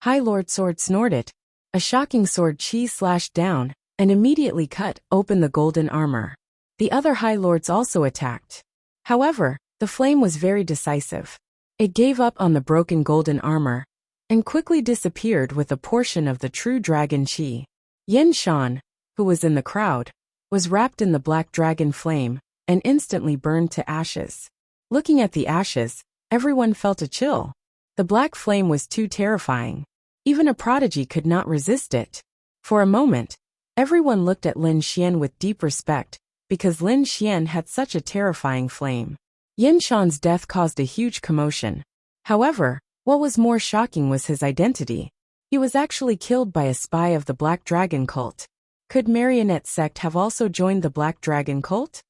High Lord Sword snorted. A shocking sword chi slashed down, and immediately cut open the golden armor. The other High Lords also attacked. However, the flame was very decisive. It gave up on the broken golden armor, and quickly disappeared with a portion of the true dragon chi. Yin Shan, who was in the crowd, was wrapped in the Black Dragon Flame, and instantly burned to ashes. Looking at the ashes, everyone felt a chill. The black flame was too terrifying. Even a prodigy could not resist it. For a moment, everyone looked at Lin Xian with deep respect, because Lin Xian had such a terrifying flame. Yin Shan's death caused a huge commotion. However, what was more shocking was his identity. He was actually killed by a spy of the Black Dragon cult. Could Marionette Sect have also joined the Black Dragon cult?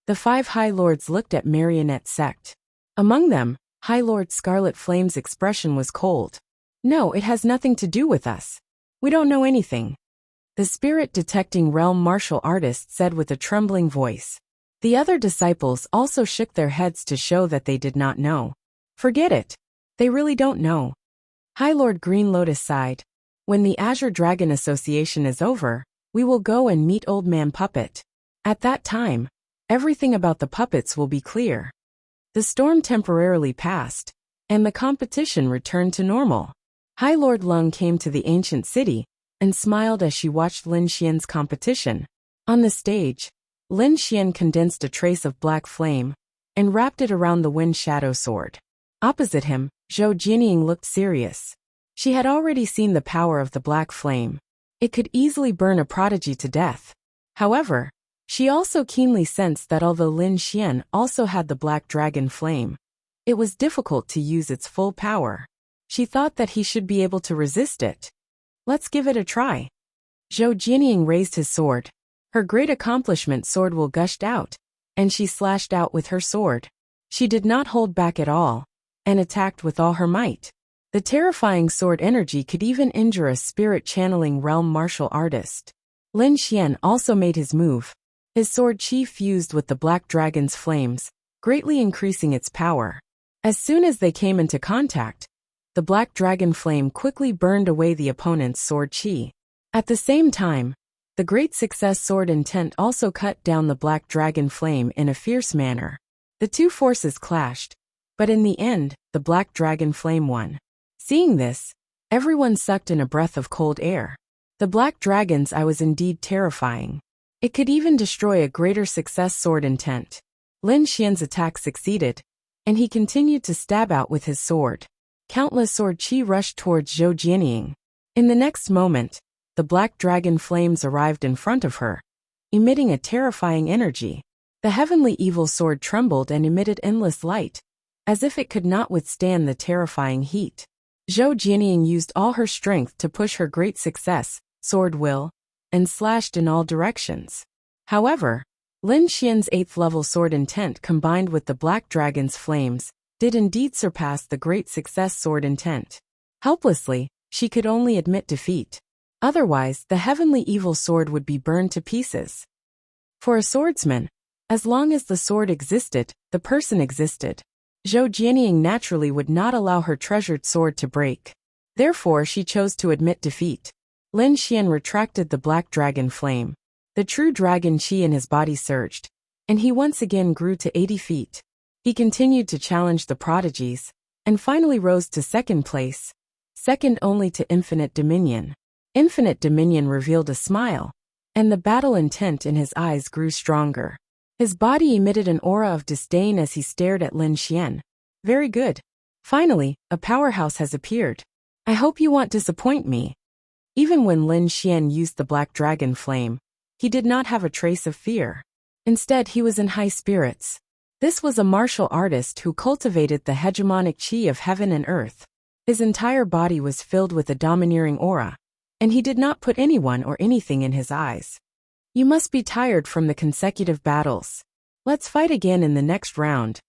The 5 High Lords looked at Marionette Sect. Among them, High Lord Scarlet Flame's expression was cold. "No, it has nothing to do with us. We don't know anything." The spirit-detecting realm martial artist said with a trembling voice. The other disciples also shook their heads to show that they did not know. "Forget it. They really don't know." High Lord Green Lotus sighed. "When the Azure Dragon Association is over, we will go and meet Old Man Puppet. At that time, everything about the puppets will be clear." The storm temporarily passed, and the competition returned to normal. High Lord Lung came to the ancient city, and smiled as she watched Lin Xian's competition. On the stage, Lin Xian condensed a trace of black flame, and wrapped it around the wind shadow sword. Opposite him, Zhou Jianying looked serious. She had already seen the power of the black flame. It could easily burn a prodigy to death. However, she also keenly sensed that although Lin Xian also had the black dragon flame, it was difficult to use its full power. She thought that he should be able to resist it. Let's give it a try. Zhou Jianying raised his sword. Her great accomplishment sword will gushed out, and she slashed out with her sword. She did not hold back at all, and attacked with all her might. The terrifying sword energy could even injure a spirit-channeling realm martial artist. Lin Xian also made his move. His sword chi fused with the black dragon's flames, greatly increasing its power. As soon as they came into contact, the black dragon flame quickly burned away the opponent's sword chi. At the same time, the great success sword intent also cut down the black dragon flame in a fierce manner. The two forces clashed, but in the end, the black dragon flame won. Seeing this, everyone sucked in a breath of cold air. The black dragon's eye was indeed terrifying. It could even destroy a greater success sword intent. Lin Xian's attack succeeded, and he continued to stab out with his sword. Countless sword chi rushed towards Zhou Jianying. In the next moment, the black dragon flames arrived in front of her, emitting a terrifying energy. The heavenly evil sword trembled and emitted endless light, as if it could not withstand the terrifying heat. Zhou Jianying used all her strength to push her great success, sword will, and slashed in all directions. However, Lin Xian's 8th level sword intent combined with the black dragon's flames did indeed surpass the great success sword intent. Helplessly, she could only admit defeat. Otherwise, the heavenly evil sword would be burned to pieces. For a swordsman, as long as the sword existed, the person existed. Zhou Jianying naturally would not allow her treasured sword to break. Therefore, she chose to admit defeat. Lin Xian retracted the black dragon flame. The true dragon chi in his body surged, and he once again grew to 80 feet. He continued to challenge the prodigies, and finally rose to second place, second only to Infinite Dominion. Infinite Dominion revealed a smile, and the battle intent in his eyes grew stronger. His body emitted an aura of disdain as he stared at Lin Xian. Very good. Finally, a powerhouse has appeared. I hope you won't disappoint me. Even when Lin Xian used the black dragon flame, he did not have a trace of fear. Instead, he was in high spirits. This was a martial artist who cultivated the hegemonic chi of heaven and earth. His entire body was filled with a domineering aura, and he did not put anyone or anything in his eyes. You must be tired from the consecutive battles. Let's fight again in the next round.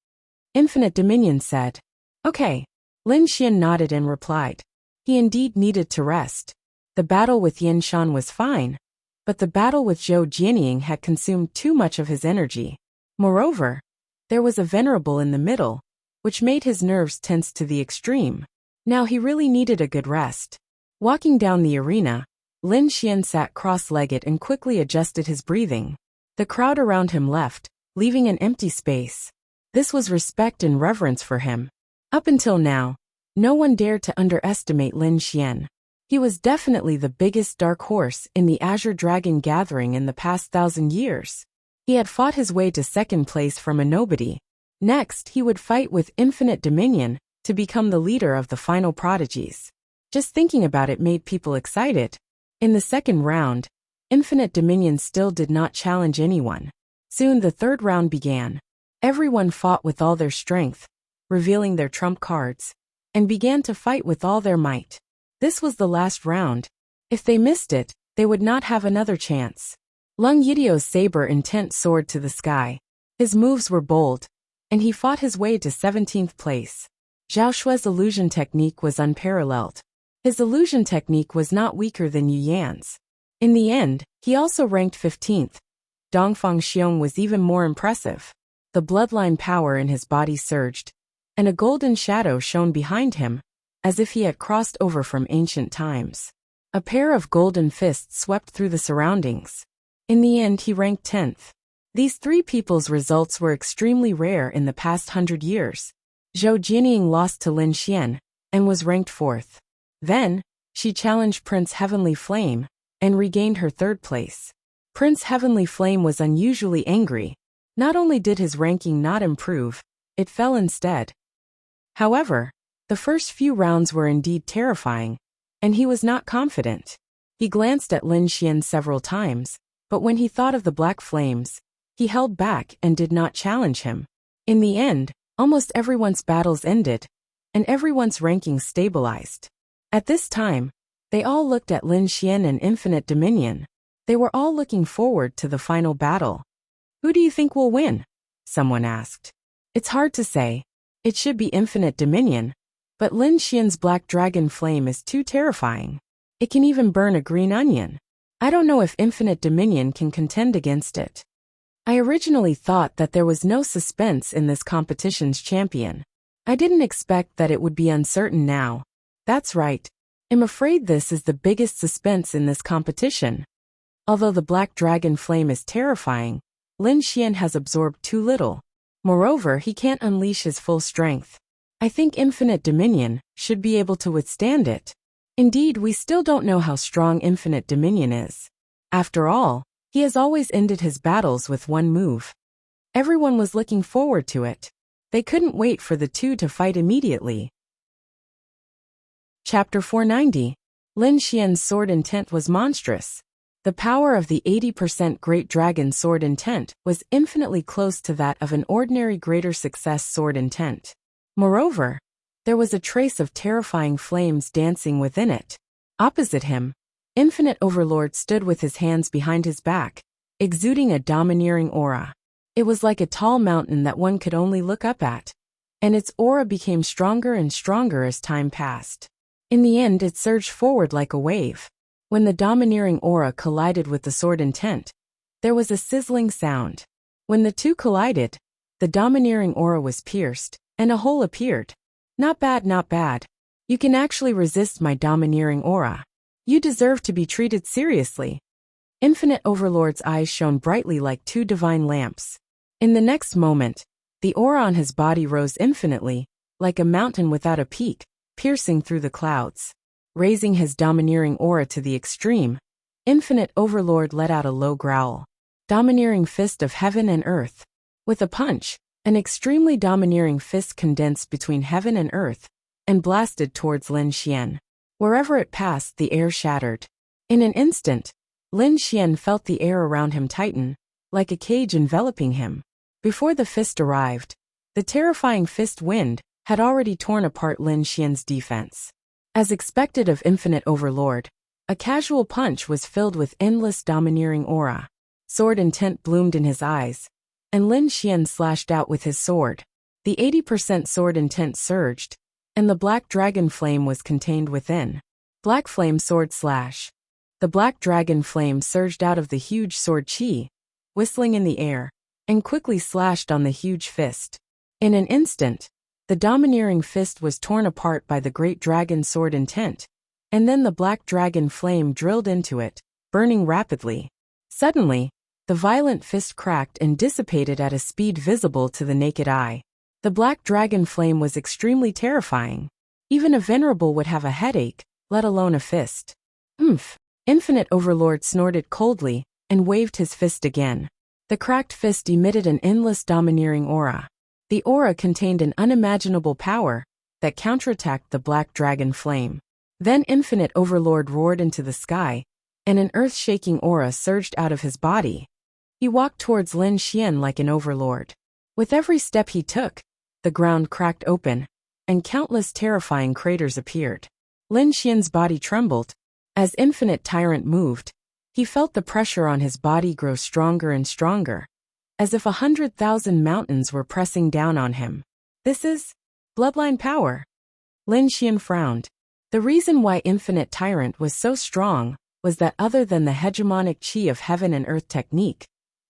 Infinite Dominion said. Okay. Lin Xian nodded and replied. He indeed needed to rest. The battle with Yin Shan was fine, but the battle with Zhou Jianying had consumed too much of his energy. Moreover, there was a venerable in the middle, which made his nerves tense to the extreme. Now he really needed a good rest. Walking down the arena, Lin Xian sat cross-legged and quickly adjusted his breathing. The crowd around him left, leaving an empty space. This was respect and reverence for him. Up until now, no one dared to underestimate Lin Xian. He was definitely the biggest dark horse in the Azure Dragon gathering in the past 1,000 years. He had fought his way to second place from a nobody. Next, he would fight with Infinite Dominion to become the leader of the final prodigies. Just thinking about it made people excited. In the second round, Infinite Dominion still did not challenge anyone. Soon the third round began. Everyone fought with all their strength, revealing their trump cards, and began to fight with all their might. This was the last round. If they missed it, they would not have another chance. Lung Yidio's saber intent soared to the sky. His moves were bold, and he fought his way to 17th place. Zhao Shui's illusion technique was unparalleled. His illusion technique was not weaker than Yu Yan's. In the end, he also ranked 15th. Dongfang Xiong was even more impressive. The bloodline power in his body surged, and a golden shadow shone behind him, as if he had crossed over from ancient times. A pair of golden fists swept through the surroundings. In the end, he ranked 10th. These three people's results were extremely rare in the past 100 years. Zhou Jianying lost to Lin Xian, and was ranked 4th. Then, she challenged Prince Heavenly Flame, and regained her 3rd place. Prince Heavenly Flame was unusually angry, Not only did his ranking not improve, it fell instead. However, the first few rounds were indeed terrifying, and he was not confident. He glanced at Lin Xian several times, but when he thought of the black flames, he held back and did not challenge him. In the end, almost everyone's battles ended, and everyone's rankings stabilized. At this time, they all looked at Lin Xian and Infinite Dominion. They were all looking forward to the final battle. Who do you think will win? Someone asked. It's hard to say. It should be Infinite Dominion, but Lin Xian's black dragon flame is too terrifying. It can even burn a green onion. I don't know if Infinite Dominion can contend against it. I originally thought that there was no suspense in this competition's champion. I didn't expect that it would be uncertain now. That's right. I'm afraid this is the biggest suspense in this competition. Although the black dragon flame is terrifying, Lin Xian has absorbed too little. Moreover, he can't unleash his full strength. I think Infinite Dominion should be able to withstand it. Indeed, we still don't know how strong Infinite Dominion is. After all, he has always ended his battles with one move. Everyone was looking forward to it. They couldn't wait for the two to fight immediately. Chapter 490. Lin Xian's sword intent was monstrous. The power of the 80% Great Dragon sword intent was infinitely close to that of an ordinary greater success sword intent. Moreover, there was a trace of terrifying flames dancing within it. Opposite him, Infinite Overlord stood with his hands behind his back, exuding a domineering aura. It was like a tall mountain that one could only look up at, and its aura became stronger and stronger as time passed. In the end, it surged forward like a wave. When the domineering aura collided with the sword intent, there was a sizzling sound. When the two collided, the domineering aura was pierced, and a hole appeared. Not bad, not bad. You can actually resist my domineering aura. You deserve to be treated seriously. Infinite Overlord's eyes shone brightly like two divine lamps. In the next moment, the aura on his body rose infinitely, like a mountain without a peak, piercing through the clouds. Raising his domineering aura to the extreme, Infinite Overlord let out a low growl. Domineering fist of heaven and earth. With a punch, an extremely domineering fist condensed between heaven and earth, and blasted towards Lin Xian. Wherever it passed, the air shattered. In an instant, Lin Xian felt the air around him tighten, like a cage enveloping him. Before the fist arrived, the terrifying fist wind had already torn apart Lin Xian's defense. As expected of Infinite Overlord, a casual punch was filled with endless domineering aura. Sword intent bloomed in his eyes, and Lin Xian slashed out with his sword. The 80% sword intent surged, and the black dragon flame was contained within. Black flame sword slash. The black dragon flame surged out of the huge sword chi, whistling in the air, and quickly slashed on the huge fist. In an instant, the domineering fist was torn apart by the great dragon sword intent, and then the black dragon flame drilled into it, burning rapidly. Suddenly, the violent fist cracked and dissipated at a speed visible to the naked eye. The black dragon flame was extremely terrifying. Even a venerable would have a headache, let alone a fist. Oomph! Infinite Overlord snorted coldly and waved his fist again. The cracked fist emitted an endless domineering aura. The aura contained an unimaginable power that counterattacked the black dragon flame. Then Infinite Overlord roared into the sky, and an earth-shaking aura surged out of his body. He walked towards Lin Xian like an overlord. With every step he took, the ground cracked open, and countless terrifying craters appeared. Lin Xian's body trembled. As Infinite Tyrant moved, he felt the pressure on his body grow stronger and stronger, as if 100,000 mountains were pressing down on him. This is bloodline power. Lin Xian frowned. The reason why Infinite Tyrant was so strong was that other than the hegemonic chi of heaven and earth technique,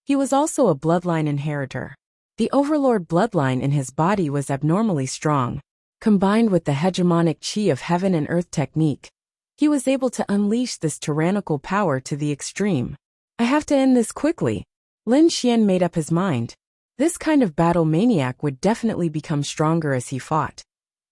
he was also a bloodline inheritor. The Overlord bloodline in his body was abnormally strong. Combined with the hegemonic chi of heaven and earth technique, he was able to unleash this tyrannical power to the extreme. I have to end this quickly. Lin Xian made up his mind. This kind of battle maniac would definitely become stronger as he fought.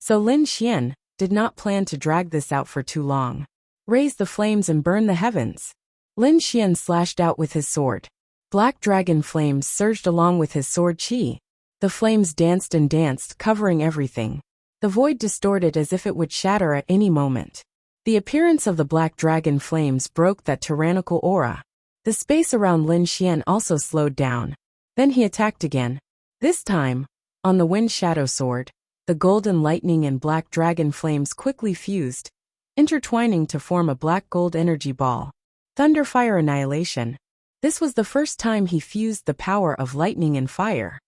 So Lin Xian did not plan to drag this out for too long. Raise the flames and burn the heavens. Lin Xian slashed out with his sword. Black dragon flames surged along with his sword qi. The flames danced and danced, covering everything. The void distorted as if it would shatter at any moment. The appearance of the black dragon flames broke that tyrannical aura. The space around Lin Xian also slowed down. Then he attacked again. This time, on the wind shadow sword, the golden lightning and black dragon flames quickly fused, intertwining to form a black-gold energy ball. Thunderfire annihilation. This was the first time he fused the power of lightning and fire.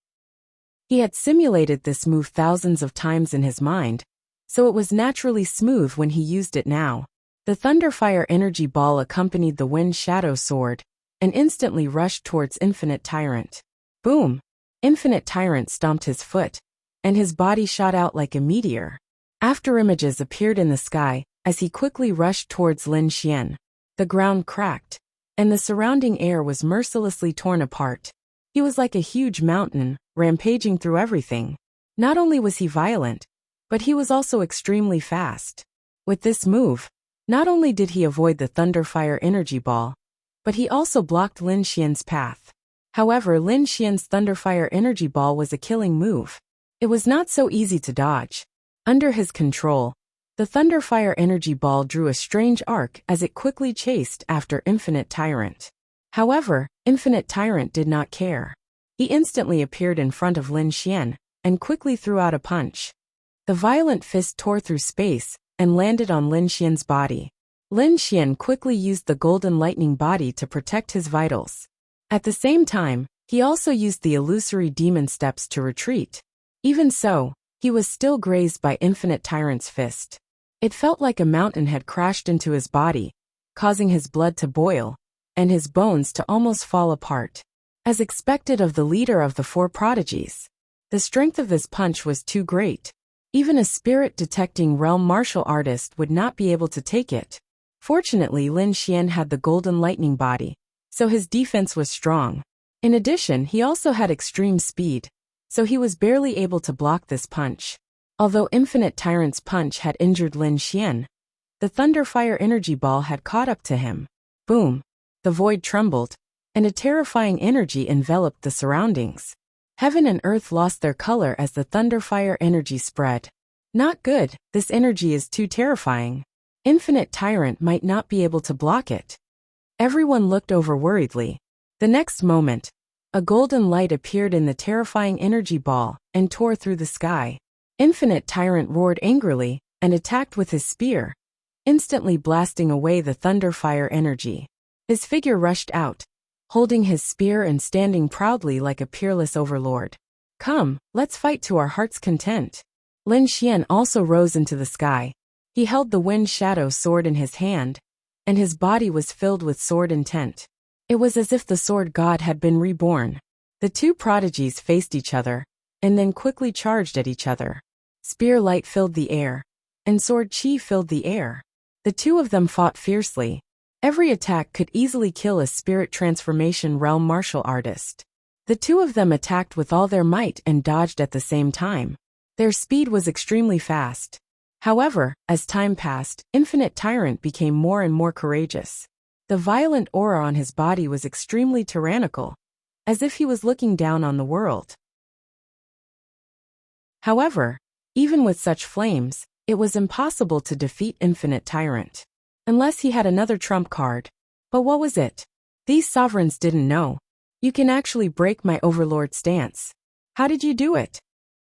He had simulated this move thousands of times in his mind, so it was naturally smooth when he used it now. The Thunderfire energy ball accompanied the wind shadow sword and instantly rushed towards Infinite Tyrant. Boom! Infinite Tyrant stomped his foot, and his body shot out like a meteor. Afterimages appeared in the sky as he quickly rushed towards Lin Xian. The ground cracked, and the surrounding air was mercilessly torn apart. He was like a huge mountain, rampaging through everything. Not only was he violent, but he was also extremely fast. With this move, not only did he avoid the Thunderfire energy ball, but he also blocked Lin Xian's path. However, Lin Xian's Thunderfire energy ball was a killing move. It was not so easy to dodge. Under his control, the Thunderfire energy ball drew a strange arc as it quickly chased after Infinite Tyrant. However, Infinite Tyrant did not care. He instantly appeared in front of Lin Xian and quickly threw out a punch. The violent fist tore through space and landed on Lin Xian's body. Lin Xian quickly used the golden lightning body to protect his vitals. At the same time, he also used the illusory demon steps to retreat. Even so, he was still grazed by Infinite Tyrant's fist. It felt like a mountain had crashed into his body, causing his blood to boil, and his bones to almost fall apart. As expected of the leader of the four prodigies, the strength of this punch was too great. Even a spirit-detecting realm martial artist would not be able to take it. Fortunately, Lin Xian had the golden lightning body, so his defense was strong. In addition, he also had extreme speed, so he was barely able to block this punch. Although Infinite Tyrant's punch had injured Lin Xian, the Thunderfire energy ball had caught up to him. Boom! The void trembled, and a terrifying energy enveloped the surroundings. Heaven and earth lost their color as the Thunderfire energy spread. Not good, this energy is too terrifying. Infinite Tyrant might not be able to block it. Everyone looked over worriedly. The next moment, a golden light appeared in the terrifying energy ball and tore through the sky. Infinite Tyrant roared angrily and attacked with his spear, instantly blasting away the Thunderfire energy. His figure rushed out, holding his spear and standing proudly like a peerless overlord. Come, let's fight to our heart's content. Lin Xian also rose into the sky. He held the wind shadow sword in his hand, and his body was filled with sword intent. It was as if the sword god had been reborn. The two prodigies faced each other, and then quickly charged at each other. Spear light filled the air, and sword qi filled the air. The two of them fought fiercely. Every attack could easily kill a spirit transformation realm martial artist. The two of them attacked with all their might and dodged at the same time. Their speed was extremely fast. However, as time passed, Infinite Tyrant became more and more courageous. The violent aura on his body was extremely tyrannical, as if he was looking down on the world. However, even with such flames, it was impossible to defeat Infinite Tyrant. Unless he had another trump card. But what was it? These sovereigns didn't know. You can actually break my overlord stance. How did you do it?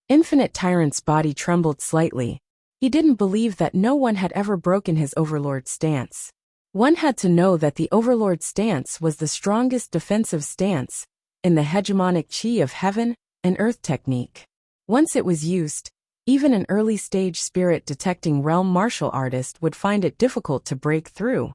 Infinite Tyrant's body trembled slightly. He didn't believe that no one had ever broken his overlord stance. One had to know that the overlord stance was the strongest defensive stance in the hegemonic chi of heaven and earth technique. Once it was used, even an early-stage spirit-detecting realm martial artist would find it difficult to break through.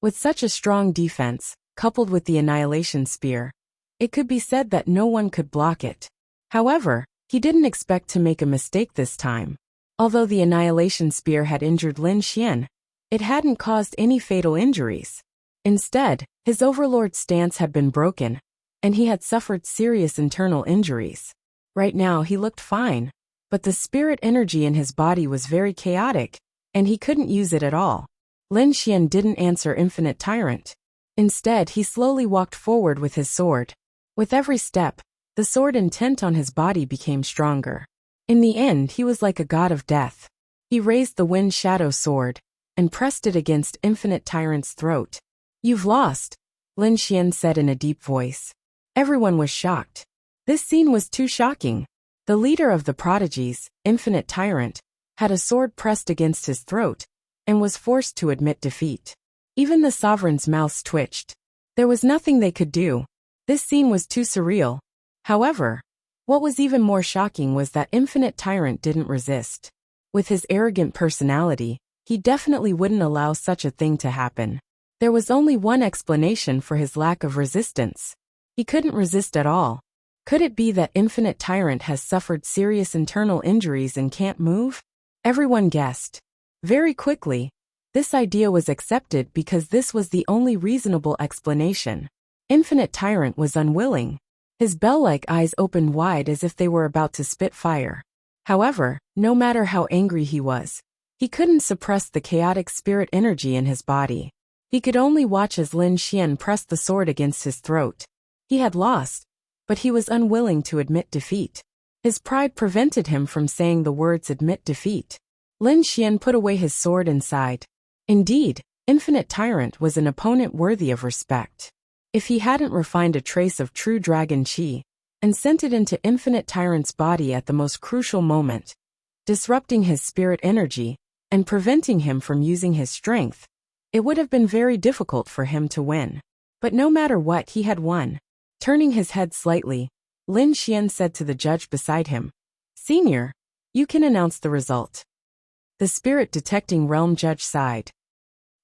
With such a strong defense, coupled with the annihilation spear, it could be said that no one could block it. However, he didn't expect to make a mistake this time. Although the annihilation spear had injured Lin Xian, it hadn't caused any fatal injuries. Instead, his overlord stance had been broken, and he had suffered serious internal injuries. Right now he looked fine, but the spirit energy in his body was very chaotic, and he couldn't use it at all. Lin Xian didn't answer Infinite Tyrant. Instead, he slowly walked forward with his sword. With every step, the sword intent on his body became stronger. In the end, he was like a god of death. He raised the wind shadow sword and pressed it against Infinite Tyrant's throat. "You've lost," Lin Xian said in a deep voice. Everyone was shocked. This scene was too shocking. The leader of the prodigies, Infinite Tyrant, had a sword pressed against his throat and was forced to admit defeat. Even the sovereign's mouths twitched. There was nothing they could do. This scene was too surreal. However, what was even more shocking was that Infinite Tyrant didn't resist. With his arrogant personality, he definitely wouldn't allow such a thing to happen. There was only one explanation for his lack of resistance. He couldn't resist at all. Could it be that Infinite Tyrant has suffered serious internal injuries and can't move? Everyone guessed. Very quickly, this idea was accepted because this was the only reasonable explanation. Infinite Tyrant was unwilling. His bell-like eyes opened wide as if they were about to spit fire. However, no matter how angry he was, he couldn't suppress the chaotic spirit energy in his body. He could only watch as Lin Xian pressed the sword against his throat. He had lost, but he was unwilling to admit defeat. His pride prevented him from saying the words "admit defeat." Lin Xian put away his sword and sighed. Indeed, Infinite Tyrant was an opponent worthy of respect. If he hadn't refined a trace of true dragon qi and sent it into Infinite Tyrant's body at the most crucial moment, disrupting his spirit energy and preventing him from using his strength, it would have been very difficult for him to win. But no matter what, he had won. Turning his head slightly, Lin Xian said to the judge beside him, "Senior, you can announce the result." The spirit-detecting realm judge sighed.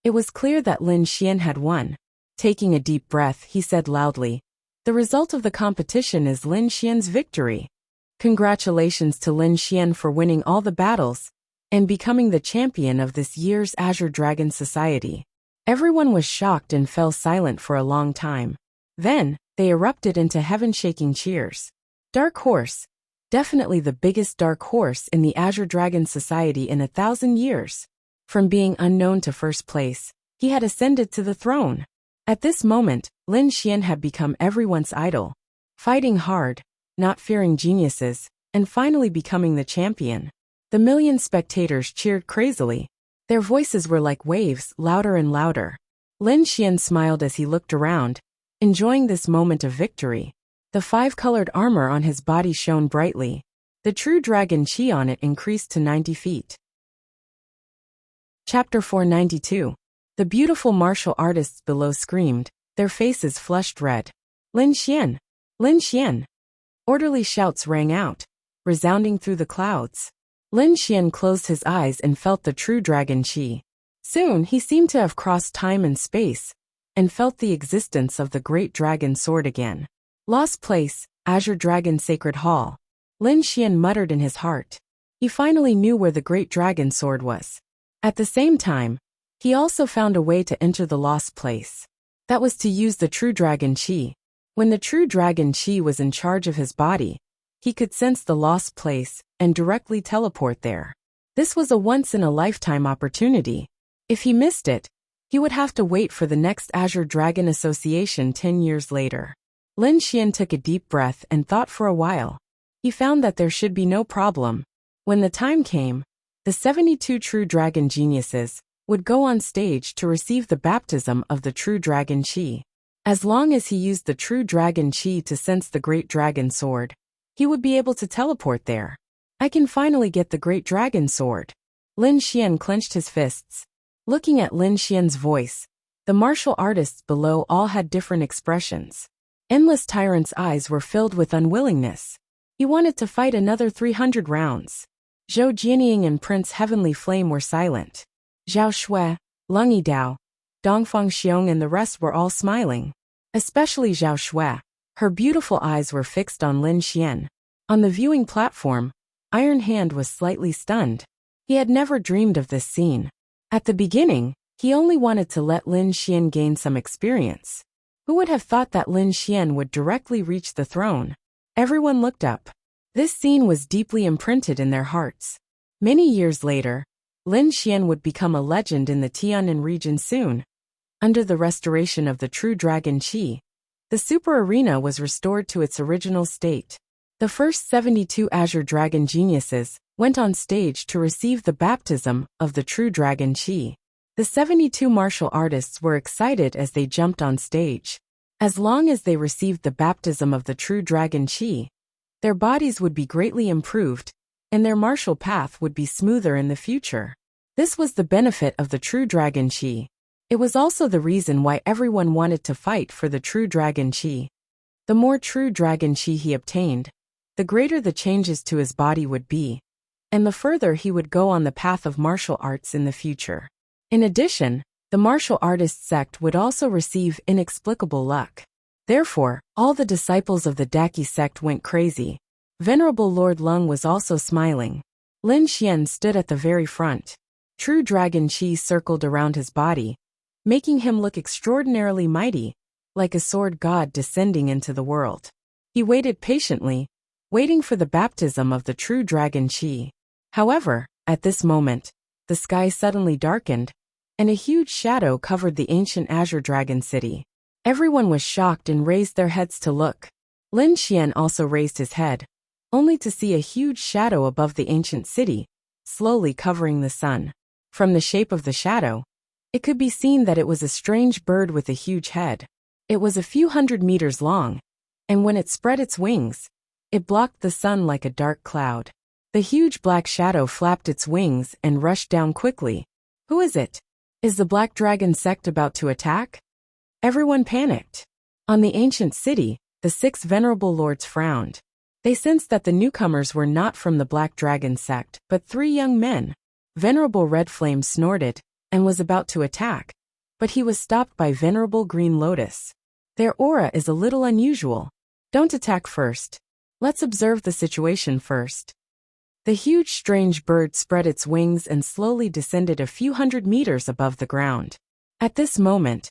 It was clear that Lin Xian had won. Taking a deep breath, he said loudly, "The result of the competition is Lin Xian's victory. Congratulations to Lin Xian for winning all the battles and becoming the champion of this year's Azure Dragon Society." Everyone was shocked and fell silent for a long time. Then, they erupted into heaven-shaking cheers. Dark Horse. Definitely the biggest dark horse in the Azure Dragon Society in 1,000 years. From being unknown to first place, he had ascended to the throne. At this moment, Lin Xian had become everyone's idol. Fighting hard, not fearing geniuses, and finally becoming the champion. The million spectators cheered crazily. Their voices were like waves, louder and louder. Lin Xian smiled as he looked around, enjoying this moment of victory. The 5-colored armor on his body shone brightly. The true dragon qi on it increased to 90 feet. Chapter 492. The beautiful martial artists below screamed, their faces flushed red. "Lin Xian! Lin Xian!" Orderly shouts rang out, resounding through the clouds. Lin Xian closed his eyes and felt the true dragon qi. Soon he seemed to have crossed time and space, and felt the existence of the great dragon sword again. Lost place, Azure Dragon Sacred Hall. Lin Xian muttered in his heart. He finally knew where the great dragon sword was. At the same time, he also found a way to enter the lost place. That was to use the true dragon qi. When the true dragon qi was in charge of his body, he could sense the lost place and directly teleport there. This was a once-in-a-lifetime opportunity. If he missed it, he would have to wait for the next Azure Dragon Association 10 years later. Lin Xian took a deep breath and thought for a while. He found that there should be no problem. When the time came, the 72 true dragon geniuses would go on stage to receive the baptism of the true dragon qi. As long as he used the true dragon qi to sense the great dragon sword, he would be able to teleport there. I can finally get the great dragon sword. Lin Xian clenched his fists. Looking at Lin Xian's voice, the martial artists below all had different expressions. Endless Tyrant's eyes were filled with unwillingness. He wanted to fight another 300 rounds. Zhou Jianying and Prince Heavenly Flame were silent. Zhao Shui, Lung Yidao, Dongfang Xiong and the rest were all smiling. Especially Zhao Shui. Her beautiful eyes were fixed on Lin Xian. On the viewing platform, Iron Hand was slightly stunned. He had never dreamed of this scene. At the beginning, he only wanted to let Lin Xian gain some experience. Who would have thought that Lin Xian would directly reach the throne? Everyone looked up. This scene was deeply imprinted in their hearts. Many years later, Lin Xian would become a legend in the Tianan region soon. Under the restoration of the true dragon Qi, the super arena was restored to its original state. The first 72 Azure Dragon geniuses went on stage to receive the baptism of the true dragon Qi. The 72 martial artists were excited as they jumped on stage. As long as they received the baptism of the true dragon Qi, their bodies would be greatly improved, and their martial path would be smoother in the future. This was the benefit of the true dragon Qi. It was also the reason why everyone wanted to fight for the true dragon Qi. The more true dragon Qi he obtained, the greater the changes to his body would be, and the further he would go on the path of martial arts in the future. In addition, the martial artist sect would also receive inexplicable luck. Therefore, all the disciples of the Daki sect went crazy. Venerable Lord Lung was also smiling. Lin Xian stood at the very front. True dragon Qi circled around his body, making him look extraordinarily mighty, like a sword god descending into the world. He waited patiently, waiting for the baptism of the true dragon Qi. However, at this moment, the sky suddenly darkened, and a huge shadow covered the ancient Azure Dragon city. Everyone was shocked and raised their heads to look. Lin Xian also raised his head, only to see a huge shadow above the ancient city, slowly covering the sun. From the shape of the shadow, it could be seen that it was a strange bird with a huge head. It was a few hundred meters long, and when it spread its wings, it blocked the sun like a dark cloud. The huge black shadow flapped its wings and rushed down quickly. Who is it? Is the Black Dragon sect about to attack? Everyone panicked. On the ancient city, the 6 venerable lords frowned. They sensed that the newcomers were not from the Black Dragon sect, but 3 young men. Venerable Red Flame snorted and was about to attack, but he was stopped by Venerable Green Lotus. Their aura is a little unusual. Don't attack first. Let's observe the situation first. The huge strange bird spread its wings and slowly descended a few hundred meters above the ground. At this moment,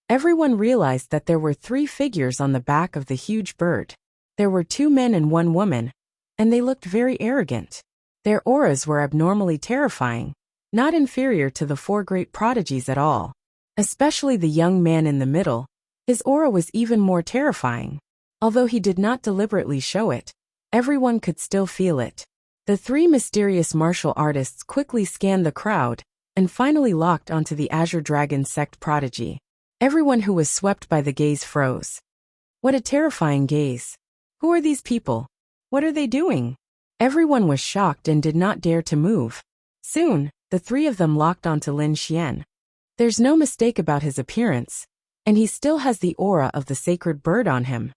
everyone realized that there were 3 figures on the back of the huge bird. There were 2 men and 1 woman, and they looked very arrogant. Their auras were abnormally terrifying, not inferior to the 4 great prodigies at all. Especially the young man in the middle, his aura was even more terrifying. Although he did not deliberately show it, everyone could still feel it. The 3 mysterious martial artists quickly scanned the crowd and finally locked onto the Azure Dragon sect prodigy. Everyone who was swept by the gaze froze. What a terrifying gaze. Who are these people? What are they doing? Everyone was shocked and did not dare to move. Soon, the 3 of them locked onto Lin Xian. There's no mistake about his appearance, and he still has the aura of the sacred bird on him.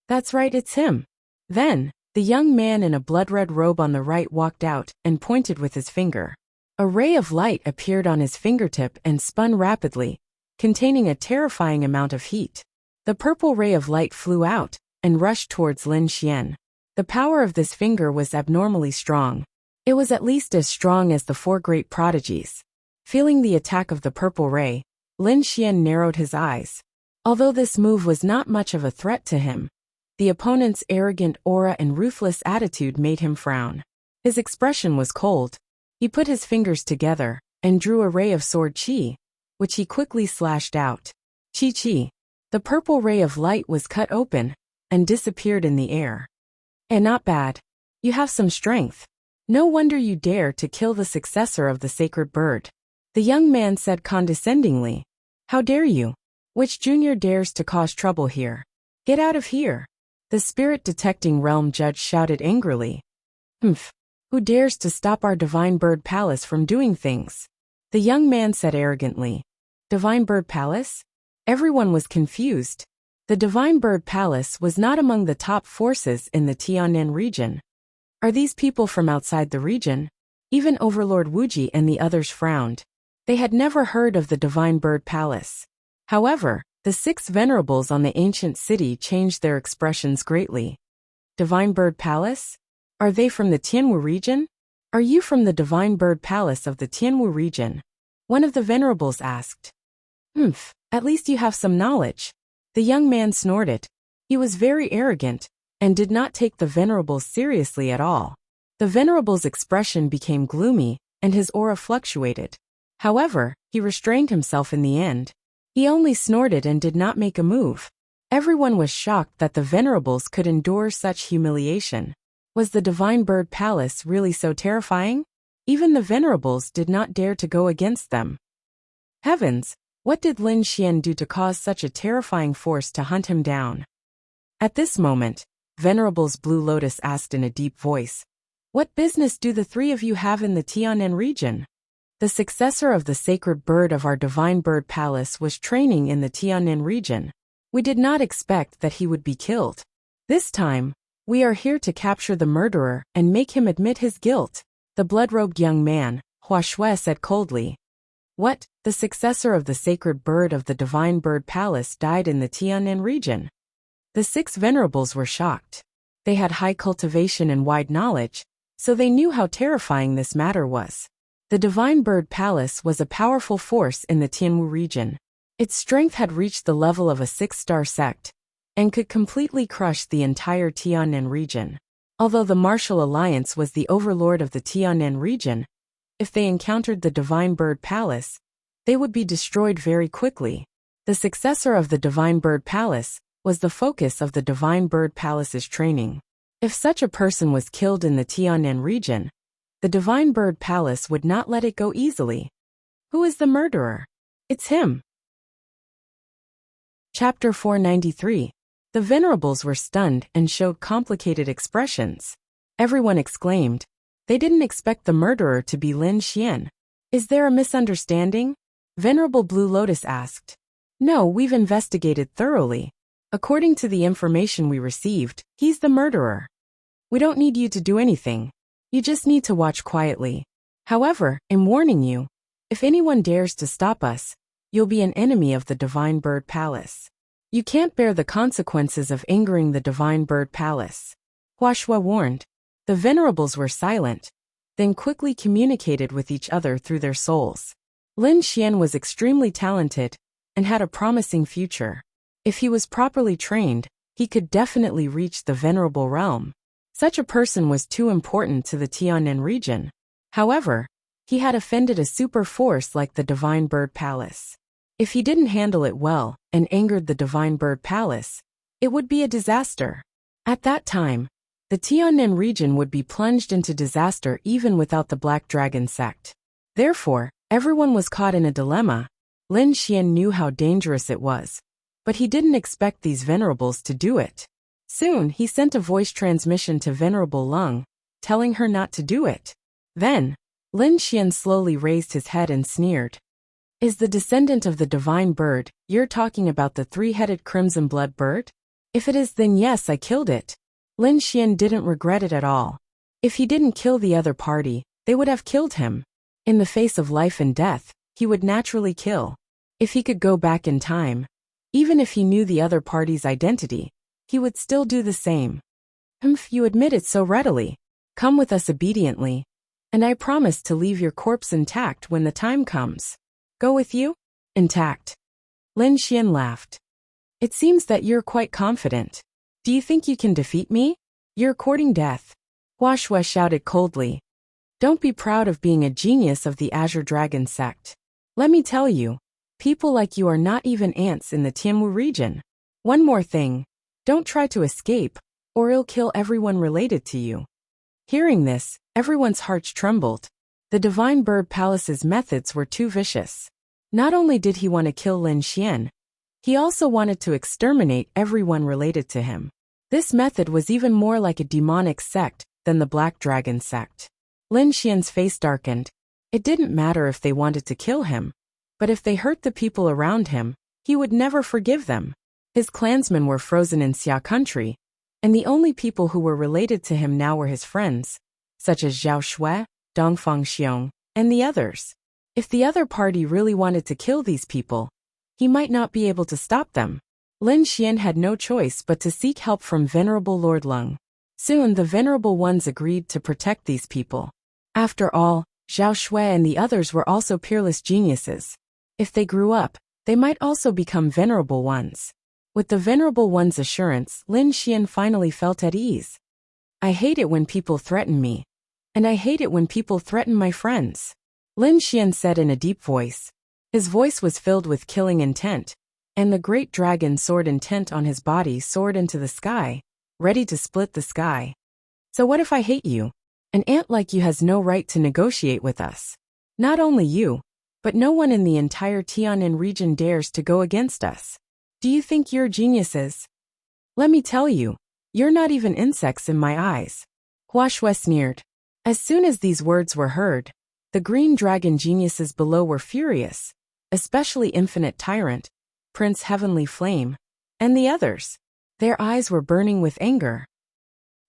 That's right, it's him. Then, the young man in a blood-red robe on the right walked out and pointed with his finger. A ray of light appeared on his fingertip and spun rapidly, containing a terrifying amount of heat. The purple ray of light flew out and rushed towards Lin Xian. The power of this finger was abnormally strong. It was at least as strong as the 4 great prodigies. Feeling the attack of the purple ray, Lin Xian narrowed his eyes. Although this move was not much of a threat to him, the opponent's arrogant aura and ruthless attitude made him frown. His expression was cold. He put his fingers together and drew a ray of sword Qi, which he quickly slashed out. Qi Qi. The purple ray of light was cut open and disappeared in the air. And not bad. You have some strength. No wonder you dare to kill the successor of the sacred bird. The young man said condescendingly. How dare you? Which junior dares to cause trouble here? Get out of here. The spirit detecting realm judge shouted angrily. Humph. Who dares to stop our divine bird palace from doing things? The young man said arrogantly. Divine bird palace? Everyone was confused. The divine bird palace was not among the top forces in the Tiannan region. Are these people from outside the region? Even Overlord Wuji and the others frowned. They had never heard of the divine bird palace. However, the 6 venerables on the ancient city changed their expressions greatly. Divine Bird Palace? Are they from the Tianwu region? Are you from the Divine Bird Palace of the Tianwu region? One of the venerables asked. Humph, at least you have some knowledge. The young man snorted. He was very arrogant and did not take the venerables seriously at all. The venerable's expression became gloomy and his aura fluctuated. However, he restrained himself in the end. He only snorted and did not make a move. Everyone was shocked that the venerables could endure such humiliation. Was the Divine Bird Palace really so terrifying? Even the venerables did not dare to go against them. Heavens! What did Lin Xian do to cause such a terrifying force to hunt him down? At this moment, Venerable's Blue Lotus asked in a deep voice, "What business do the three of you have in the Tianan region?" The successor of the sacred bird of our Divine Bird Palace was training in the Tianan region. We did not expect that he would be killed. This time, we are here to capture the murderer and make him admit his guilt, the blood-robed young man, Hua Shui, said coldly. What? The successor of the sacred bird of the Divine Bird Palace died in the Tianan region? The 6 venerables were shocked. They had high cultivation and wide knowledge, so they knew how terrifying this matter was. The Divine Bird Palace was a powerful force in the Tianwu region. Its strength had reached the level of a 6-star sect, and could completely crush the entire Tianan region. Although the Martial Alliance was the overlord of the Tianan region, if they encountered the Divine Bird Palace, they would be destroyed very quickly. The successor of the Divine Bird Palace was the focus of the Divine Bird Palace's training. If such a person was killed in the Tianan region, the Divine Bird Palace would not let it go easily. Who is the murderer? It's him. Chapter 493. The venerables were stunned and showed complicated expressions. Everyone exclaimed. They didn't expect the murderer to be Lin Xian. Is there a misunderstanding? Venerable Blue Lotus asked. No, we've investigated thoroughly. According to the information we received, he's the murderer. We don't need you to do anything. You just need to watch quietly. However, I'm warning you, if anyone dares to stop us, you'll be an enemy of the Divine Bird Palace. You can't bear the consequences of angering the Divine Bird Palace. Hua Shui warned. The venerables were silent, then quickly communicated with each other through their souls. Lin Xian was extremely talented and had a promising future. If he was properly trained, he could definitely reach the venerable realm. Such a person was too important to the Tianan region. However, he had offended a super force like the Divine Bird Palace. If he didn't handle it well and angered the Divine Bird Palace, it would be a disaster. At that time, the Tianan region would be plunged into disaster even without the Black Dragon sect. Therefore, everyone was caught in a dilemma. Lin Xian knew how dangerous it was, but he didn't expect these venerables to do it. Soon, he sent a voice transmission to Venerable Lung, telling her not to do it. Then, Lin Xian slowly raised his head and sneered. Is the descendant of the Divine Bird, you're talking about the 3-headed Crimson Blood Bird? If it is, then yes, I killed it. Lin Xian didn't regret it at all. If he didn't kill the other party, they would have killed him. In the face of life and death, he would naturally kill. If he could go back in time, even if he knew the other party's identity, he would still do the same. You admit it so readily. Come with us obediently, and I promise to leave your corpse intact when the time comes. Go with you? Intact. Lin Xian laughed. It seems that you're quite confident. Do you think you can defeat me? You're courting death. Hua Shui shouted coldly. Don't be proud of being a genius of the Azure Dragon sect. Let me tell you, people like you are not even ants in the Tianwu region. One more thing, don't try to escape, or it'll kill everyone related to you. Hearing this, everyone's hearts trembled. The Divine Bird Palace's methods were too vicious. Not only did he want to kill Lin Xian, he also wanted to exterminate everyone related to him. This method was even more like a demonic sect than the Black Dragon sect. Lin Xian's face darkened. It didn't matter if they wanted to kill him, but if they hurt the people around him, he would never forgive them. His clansmen were frozen in Xia country, and the only people who were related to him now were his friends, such as Zhao Shui, Dongfang Xiong, and the others. If the other party really wanted to kill these people, he might not be able to stop them. Lin Xian had no choice but to seek help from Venerable Lord Lung. Soon the Venerable Ones agreed to protect these people. After all, Zhao Shui and the others were also peerless geniuses. If they grew up, they might also become Venerable Ones. With the Venerable One's assurance, Lin Xian finally felt at ease. I hate it when people threaten me. And I hate it when people threaten my friends. Lin Xian said in a deep voice. His voice was filled with killing intent, and the great dragon sword intent on his body soared into the sky, ready to split the sky. So what if I hate you? An ant like you has no right to negotiate with us. Not only you, but no one in the entire Tianan region dares to go against us. Do you think you're geniuses? Let me tell you, you're not even insects in my eyes. Hua Shui sneered. As soon as these words were heard, the green dragon geniuses below were furious, especially Infinite Tyrant, Prince Heavenly Flame, and the others. Their eyes were burning with anger.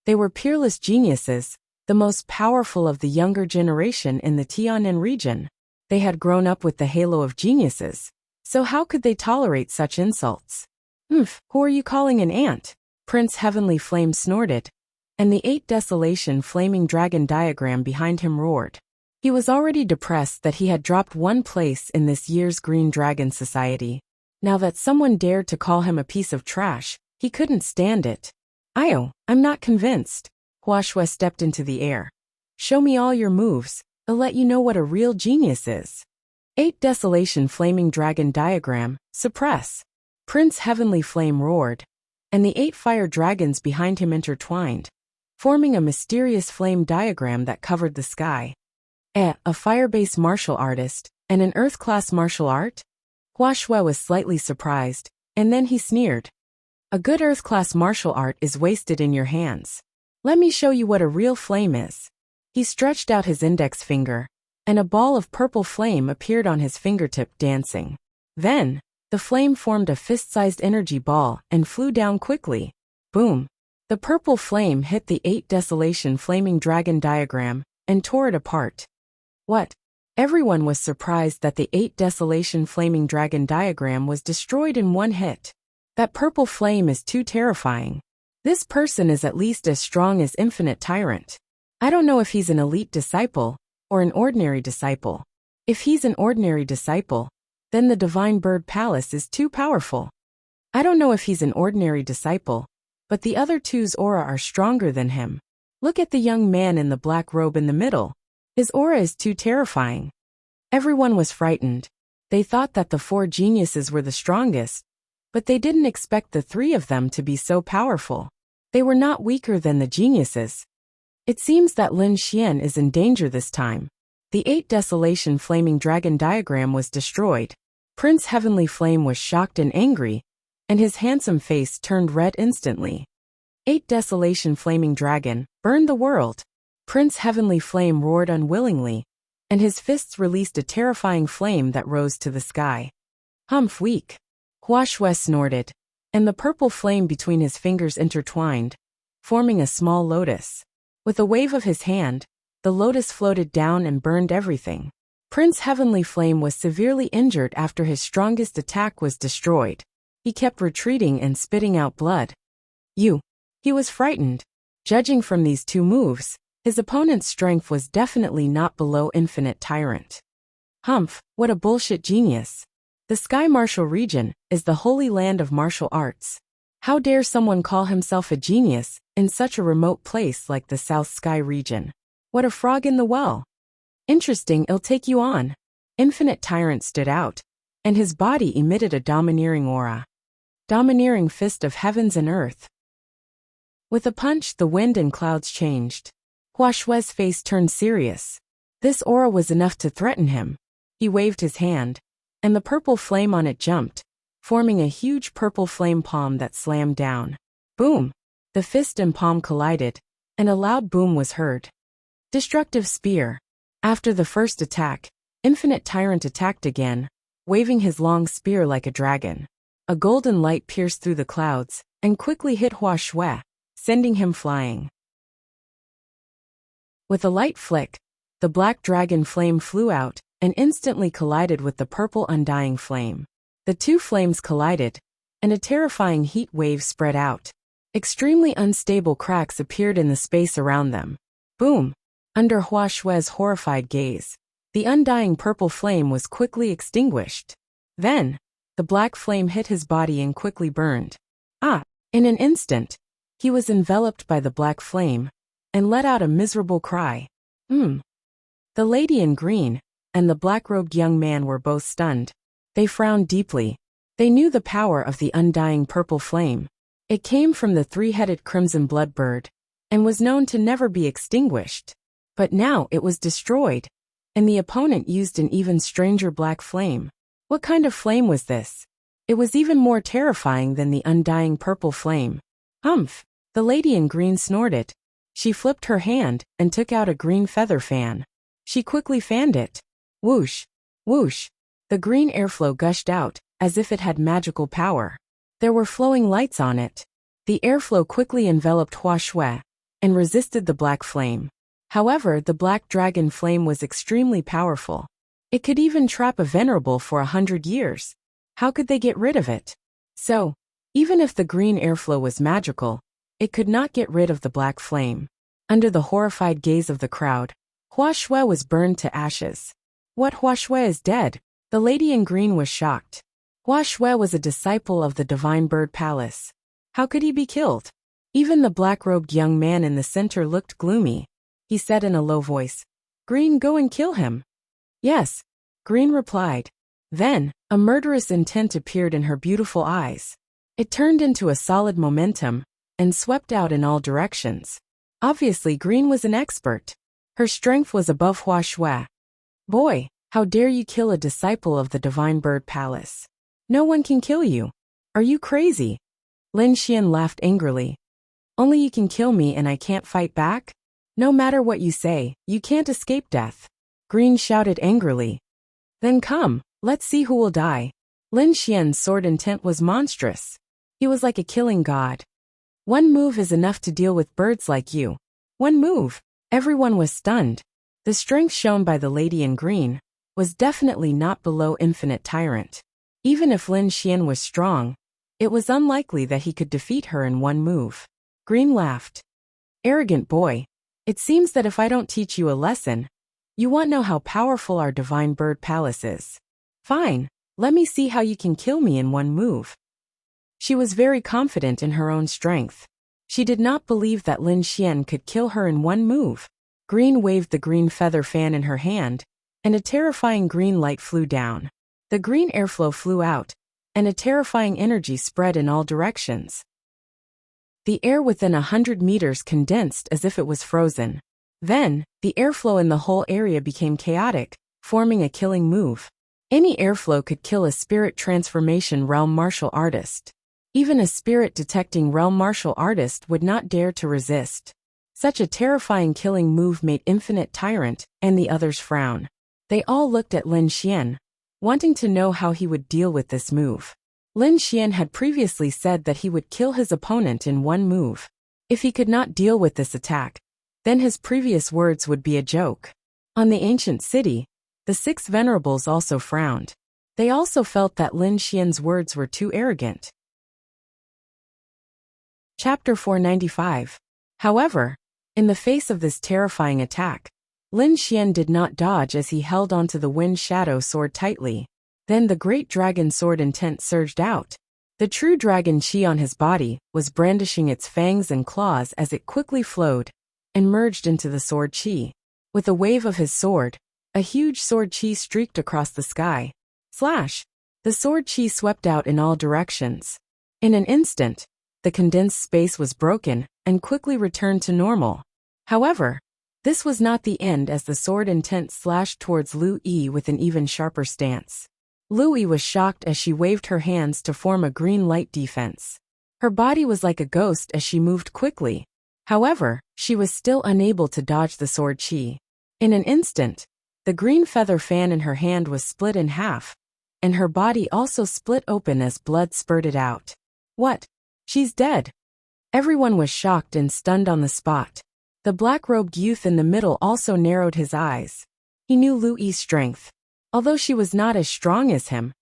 They were peerless geniuses, the most powerful of the younger generation in the Tianan region. They had grown up with the halo of geniuses, so how could they tolerate such insults? Who are you calling an ant? Prince Heavenly Flame snorted, and the 8 Desolation Flaming Dragon diagram behind him roared. He was already depressed that he had dropped 1 place in this year's Green Dragon Society. Now that someone dared to call him a piece of trash, he couldn't stand it. I'm not convinced. Hua Shui stepped into the air. Show me all your moves, I'll let you know what a real genius is. 8 Desolation Flaming Dragon diagram, suppress. Prince Heavenly Flame roared, and the 8 fire dragons behind him intertwined, forming a mysterious flame diagram that covered the sky. A fire-based martial artist, and an earth-class martial art? Hua Shui was slightly surprised, and then he sneered. A good earth-class martial art is wasted in your hands. Let me show you what a real flame is. He stretched out his index finger, and a ball of purple flame appeared on his fingertip dancing. Then, the flame formed a fist-sized energy ball and flew down quickly. Boom! The purple flame hit the 8 Desolation Flaming Dragon diagram and tore it apart. What? Everyone was surprised that the 8 Desolation Flaming Dragon diagram was destroyed in one hit. That purple flame is too terrifying. This person is at least as strong as Infinite Tyrant. I don't know if he's an elite disciple or an ordinary disciple. If he's an ordinary disciple, then the Divine Bird Palace is too powerful. I don't know if he's an ordinary disciple, but the other two's aura are stronger than him. Look at the young man in the black robe in the middle. His aura is too terrifying. Everyone was frightened. They thought that the 4 geniuses were the strongest, but they didn't expect the 3 of them to be so powerful. They were not weaker than the geniuses. It seems that Lin Xian is in danger this time. The 8 Desolation Flaming Dragon diagram was destroyed. Prince Heavenly Flame was shocked and angry, and his handsome face turned red instantly. 8 Desolation Flaming Dragon, burn the world! Prince Heavenly Flame roared unwillingly, and his fists released a terrifying flame that rose to the sky. Weak! Hua Shui snorted, and the purple flame between his fingers intertwined, forming a small lotus. With a wave of his hand, the lotus floated down and burned everything. Prince Heavenly Flame was severely injured after his strongest attack was destroyed. He kept retreating and spitting out blood. He was frightened. Judging from these 2 moves, his opponent's strength was definitely not below Infinite Tyrant. What a bullshit genius. The Sky Martial Region is the holy land of martial arts. How dare someone call himself a genius in such a remote place like the South Sky region? What a frog in the well. Interesting, it'll take you on. Infinite Tyrant stood out, and his body emitted a domineering aura. Domineering fist of heavens and earth. With a punch, the wind and clouds changed. Hua Shui's face turned serious. This aura was enough to threaten him. He waved his hand, and the purple flame on it jumped, forming a huge purple flame palm that slammed down. Boom! The fist and palm collided, and a loud boom was heard. Destructive Spear. After the first attack, Infinite Tyrant attacked again, waving his long spear like a dragon. A golden light pierced through the clouds, and quickly hit Hua Shui, sending him flying. With a light flick, the black dragon flame flew out, and instantly collided with the purple undying flame. The 2 flames collided, and a terrifying heat wave spread out. Extremely unstable cracks appeared in the space around them. Boom! Under Hua Shui's horrified gaze, the undying purple flame was quickly extinguished. Then, the black flame hit his body and quickly burned. In an instant, he was enveloped by the black flame, and let out a miserable cry. The lady in green, and the black-robed young man were both stunned. They frowned deeply. They knew the power of the undying purple flame. It came from the three-headed crimson blood bird, and was known to never be extinguished. But now it was destroyed, and the opponent used an even stranger black flame. What kind of flame was this? It was even more terrifying than the undying purple flame. Humph! The lady in green snorted. She flipped her hand and took out a green feather fan. She quickly fanned it. Whoosh! Whoosh! The green airflow gushed out, as if it had magical power. There were flowing lights on it. The airflow quickly enveloped Hua Shui, and resisted the black flame. However, the black dragon flame was extremely powerful. It could even trap a venerable for 100 years. How could they get rid of it? So, even if the green airflow was magical, it could not get rid of the black flame. Under the horrified gaze of the crowd, Hua Shui was burned to ashes. What, Hua Shui is dead? The lady in green was shocked. Hua Shui was a disciple of the Divine Bird Palace. How could he be killed? Even the black-robed young man in the center looked gloomy. He said in a low voice, "Green, go and kill him." "Yes," Green replied. Then, a murderous intent appeared in her beautiful eyes. It turned into a solid momentum, and swept out in all directions. Obviously, Green was an expert. Her strength was above Hua Shui. "Boy, how dare you kill a disciple of the Divine Bird Palace? No one can kill you. Are you crazy?" Lin Xian laughed angrily. "Only you can kill me and I can't fight back? No matter what you say, you can't escape death." Green shouted angrily. "Then come, let's see who will die." Lin Xian's sword intent was monstrous. He was like a killing god. "One move is enough to deal with birds like you." One move. Everyone was stunned. The strength shown by the lady in green was definitely not below Infinite Tyrant. Even if Lin Xian was strong, it was unlikely that he could defeat her in one move. Green laughed. "Arrogant boy. It seems that if I don't teach you a lesson, you won't know how powerful our Divine Bird Palace is. Fine, let me see how you can kill me in one move." She was very confident in her own strength. She did not believe that Lin Xian could kill her in one move. Green waved the green feather fan in her hand, and a terrifying green light flew down. The green airflow flew out, and a terrifying energy spread in all directions. The air within 100 meters condensed as if it was frozen. Then, the airflow in the whole area became chaotic, forming a killing move. Any airflow could kill a spirit transformation realm martial artist. Even a spirit-detecting realm martial artist would not dare to resist. Such a terrifying killing move made Infinite Tyrant and the others frown. They all looked at Lin Xian, wanting to know how he would deal with this move. Lin Xian had previously said that he would kill his opponent in one move. If he could not deal with this attack, then his previous words would be a joke. On the ancient city, the 6 venerables also frowned. They also felt that Lin Xian's words were too arrogant. Chapter 495. However, in the face of this terrifying attack, Lin Xian did not dodge as he held onto the wind shadow sword tightly. Then the great dragon sword intent surged out. The true dragon chi on his body was brandishing its fangs and claws as it quickly flowed and merged into the sword chi. With a wave of his sword, a huge sword chi streaked across the sky. Slash! The sword chi swept out in all directions. In an instant, the condensed space was broken and quickly returned to normal. However, this was not the end as the sword intent slashed towards Lu Yi with an even sharper stance. Lu Yi was shocked as she waved her hands to form a green light defense. Her body was like a ghost as she moved quickly. However, she was still unable to dodge the sword chi. In an instant, the green feather fan in her hand was split in half, and her body also split open as blood spurted out. What? She's dead. Everyone was shocked and stunned on the spot. The black-robed youth in the middle also narrowed his eyes. He knew Lu Yi's strength. Although she was not as strong as him,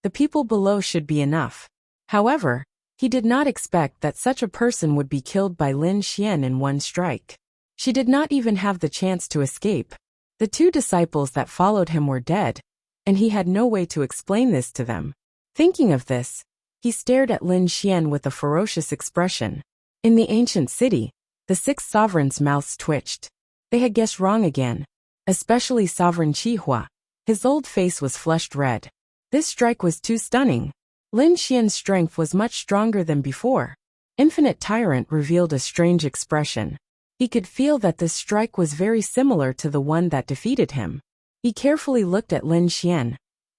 the people below should be enough. However, he did not expect that such a person would be killed by Lin Xian in one strike. She did not even have the chance to escape. The 2 disciples that followed him were dead, and he had no way to explain this to them. Thinking of this, he stared at Lin Xian with a ferocious expression. In the ancient city, the 6 sovereigns' mouths twitched. They had guessed wrong again, especially Sovereign Qihua. His old face was flushed red. This strike was too stunning. Lin Xian's strength was much stronger than before. Infinite Tyrant revealed a strange expression. He could feel that this strike was very similar to the one that defeated him. He carefully looked at Lin Xian,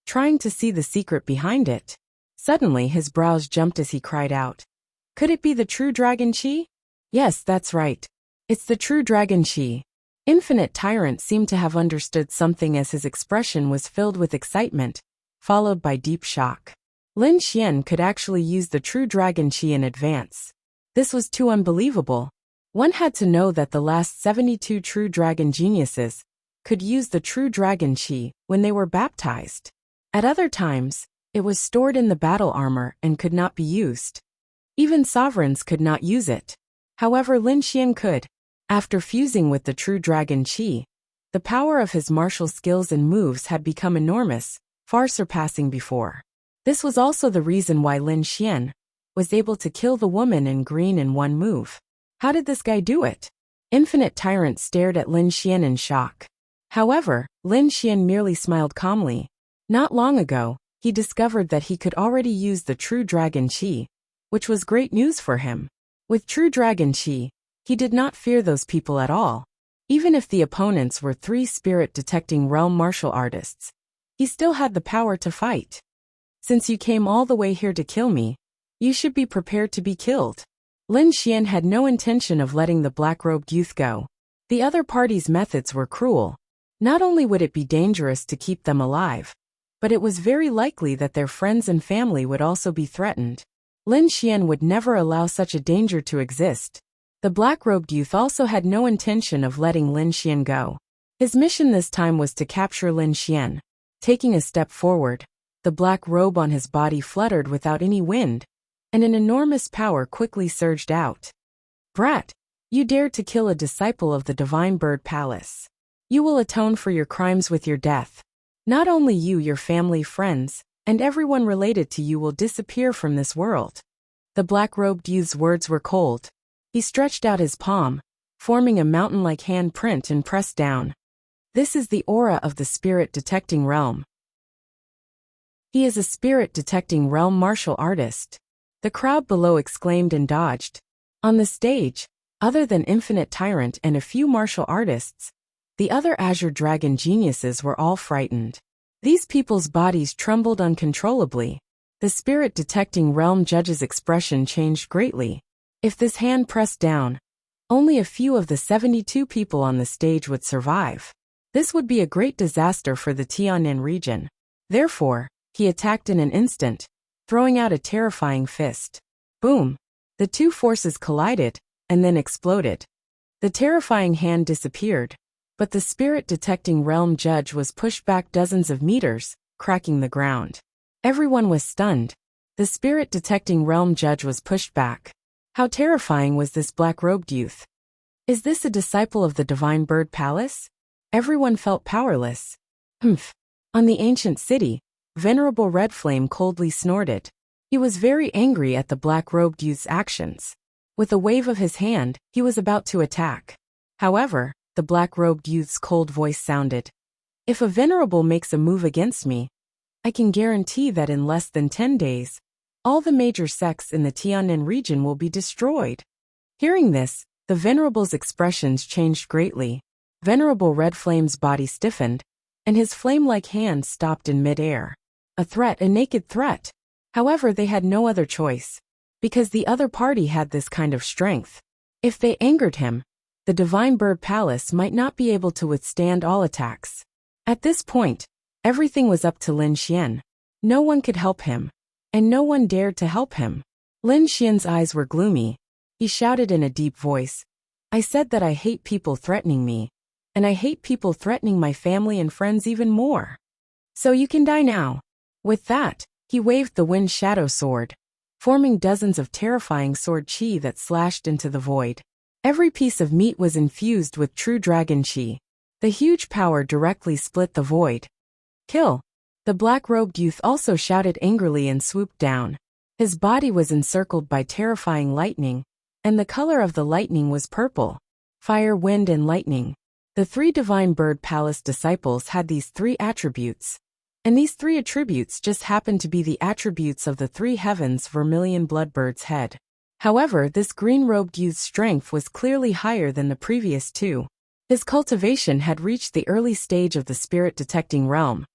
trying to see the secret behind it. Suddenly his brows jumped as he cried out. Could it be the true Dragon Qi? Yes, that's right. It's the true Dragon Qi. Infinite Tyrant seemed to have understood something as his expression was filled with excitement, followed by deep shock. Lin Xian could actually use the true Dragon Qi in advance. This was too unbelievable. One had to know that the last 72 true dragon geniuses could use the true Dragon Qi when they were baptized. At other times, it was stored in the battle armor and could not be used. Even sovereigns could not use it. However, Lin Xian could. After fusing with the true Dragon Qi, the power of his martial skills and moves had become enormous, far surpassing before. This was also the reason why Lin Xian was able to kill the woman in green in one move. How did this guy do it? Infinite Tyrant stared at Lin Xian in shock. However, Lin Xian merely smiled calmly. Not long ago, he discovered that he could already use the true Dragon Qi, which was great news for him. With true Dragon Qi, he did not fear those people at all. Even if the opponents were 3 spirit-detecting realm martial artists, he still had the power to fight. Since you came all the way here to kill me, you should be prepared to be killed. Lin Xian had no intention of letting the black-robed youth go. The other party's methods were cruel. Not only would it be dangerous to keep them alive, but it was very likely that their friends and family would also be threatened. Lin Xian would never allow such a danger to exist. The black-robed youth also had no intention of letting Lin Xian go. His mission this time was to capture Lin Xian. Taking a step forward, the black robe on his body fluttered without any wind, and an enormous power quickly surged out. Brat, you dared to kill a disciple of the Divine Bird Palace. You will atone for your crimes with your death. Not only you, your family, friends, and everyone related to you will disappear from this world. The black-robed youth's words were cold. He stretched out his palm, forming a mountain-like handprint and pressed down. This is the aura of the spirit-detecting realm. He is a spirit-detecting realm martial artist. The crowd below exclaimed and dodged. On the stage, other than Infinite Tyrant and a few martial artists, the other Azure Dragon geniuses were all frightened. These people's bodies trembled uncontrollably. The spirit-detecting realm judge's expression changed greatly. If this hand pressed down, only a few of the 72 people on the stage would survive. This would be a great disaster for the Tiannan region. Therefore, he attacked in an instant, throwing out a terrifying fist. Boom! The two forces collided, and then exploded. The terrifying hand disappeared, but the spirit-detecting realm judge was pushed back dozens of meters, cracking the ground. Everyone was stunned. The spirit-detecting realm judge was pushed back. How terrifying was this black-robed youth? Is this a disciple of the Divine Bird Palace? Everyone felt powerless. Humph! On the ancient city, Venerable Red Flame coldly snorted. He was very angry at the black-robed youth's actions. With a wave of his hand, he was about to attack. However, the black-robed youth's cold voice sounded. If a venerable makes a move against me, I can guarantee that in less than 10 days, all the major sects in the Tiannan region will be destroyed. Hearing this, the venerable's expressions changed greatly. Venerable Red Flame's body stiffened, and his flame-like hand stopped in mid-air. A threat, a naked threat. However, they had no other choice, because the other party had this kind of strength. If they angered him, the Divine Bird Palace might not be able to withstand all attacks. At this point, everything was up to Lin Xian. No one could help him, and no one dared to help him. Lin Xian's eyes were gloomy. He shouted in a deep voice, I said that I hate people threatening me, and I hate people threatening my family and friends even more. So you can die now. With that, he waved the wind shadow sword, forming dozens of terrifying sword qi that slashed into the void. Every piece of meat was infused with true dragon qi. The huge power directly split the void. Kill! The black-robed youth also shouted angrily and swooped down. His body was encircled by terrifying lightning, and the color of the lightning was purple. Fire, wind, and lightning. The three Divine Bird Palace disciples had these three attributes, and these three attributes just happened to be the attributes of the three heavens vermilion bloodbird's head. However, this green-robed youth's strength was clearly higher than the previous two. His cultivation had reached the early stage of the spirit-detecting realm,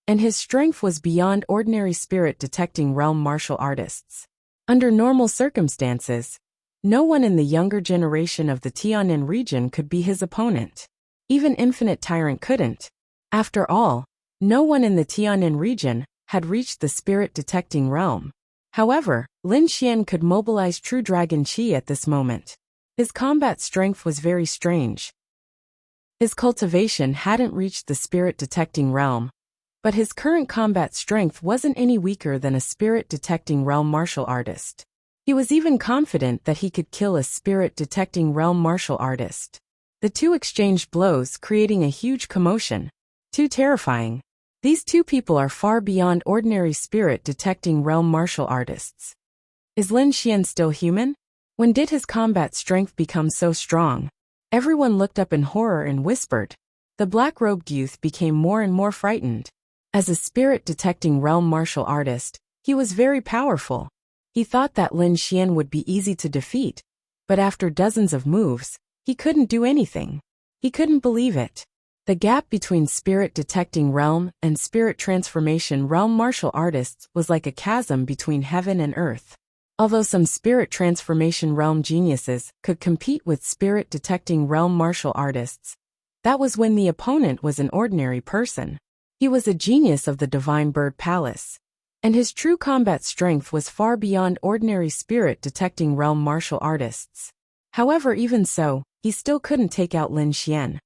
and his strength was beyond ordinary spirit-detecting realm martial artists. Under normal circumstances, no one in the younger generation of the Tianan region could be his opponent. Even Infinite Tyrant couldn't. After all, no one in the Tianan region had reached the spirit-detecting realm. However, Lin Xian could mobilize True Dragon Qi at this moment. His combat strength was very strange. His cultivation hadn't reached the spirit-detecting realm, but his current combat strength wasn't any weaker than a spirit-detecting realm martial artist. He was even confident that he could kill a spirit-detecting realm martial artist. The two exchanged blows, creating a huge commotion. Too terrifying. These two people are far beyond ordinary spirit-detecting realm martial artists. Is Lin Xian still human? When did his combat strength become so strong? Everyone looked up in horror and whispered. The black-robed youth became more and more frightened. As a spirit-detecting realm martial artist, he was very powerful. He thought that Lin Xian would be easy to defeat, but after dozens of moves, he couldn't do anything. He couldn't believe it. The gap between spirit-detecting realm and spirit transformation realm martial artists was like a chasm between heaven and earth. Although some spirit transformation realm geniuses could compete with spirit-detecting realm martial artists, that was when the opponent was an ordinary person. He was a genius of the Divine Bird Palace, and his true combat strength was far beyond ordinary spirit-detecting realm martial artists. However, even so, he still couldn't take out Lin Xian.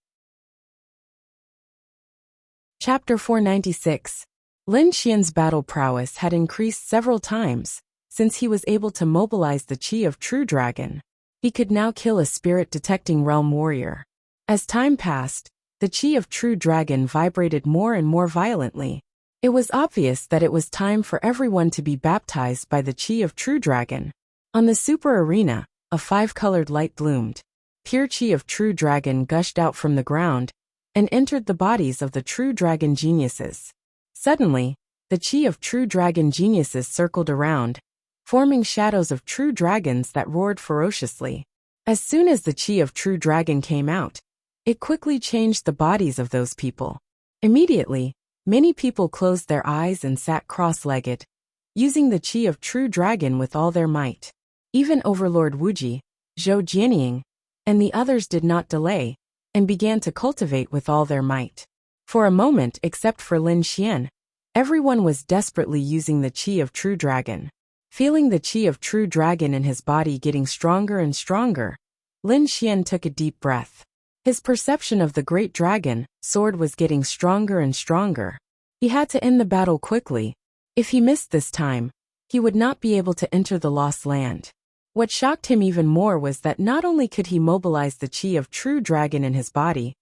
Chapter 496. Lin Xian's battle prowess had increased several times, since he was able to mobilize the Qi of True Dragon. He could now kill a spirit-detecting realm warrior. As time passed, the Qi of True Dragon vibrated more and more violently. It was obvious that it was time for everyone to be baptized by the Qi of True Dragon. On the super arena, a five-colored light bloomed. Pure Qi of True Dragon gushed out from the ground and entered the bodies of the True Dragon geniuses. Suddenly, the Qi of True Dragon geniuses circled around, forming shadows of true dragons that roared ferociously. As soon as the Qi of True Dragon came out, it quickly changed the bodies of those people. Immediately, many people closed their eyes and sat cross-legged, using the Qi of True Dragon with all their might. Even Overlord Wuji, Zhou Jianying, and the others did not delay, and began to cultivate with all their might. For a moment, except for Lin Xian, everyone was desperately using the Qi of True Dragon. Feeling the Qi of True Dragon in his body getting stronger and stronger, Lin Xian took a deep breath. His perception of the great dragon sword was getting stronger and stronger. He had to end the battle quickly. If he missed this time, he would not be able to enter the Lost Land. What shocked him even more was that not only could he mobilize the Qi of True Dragon in his body,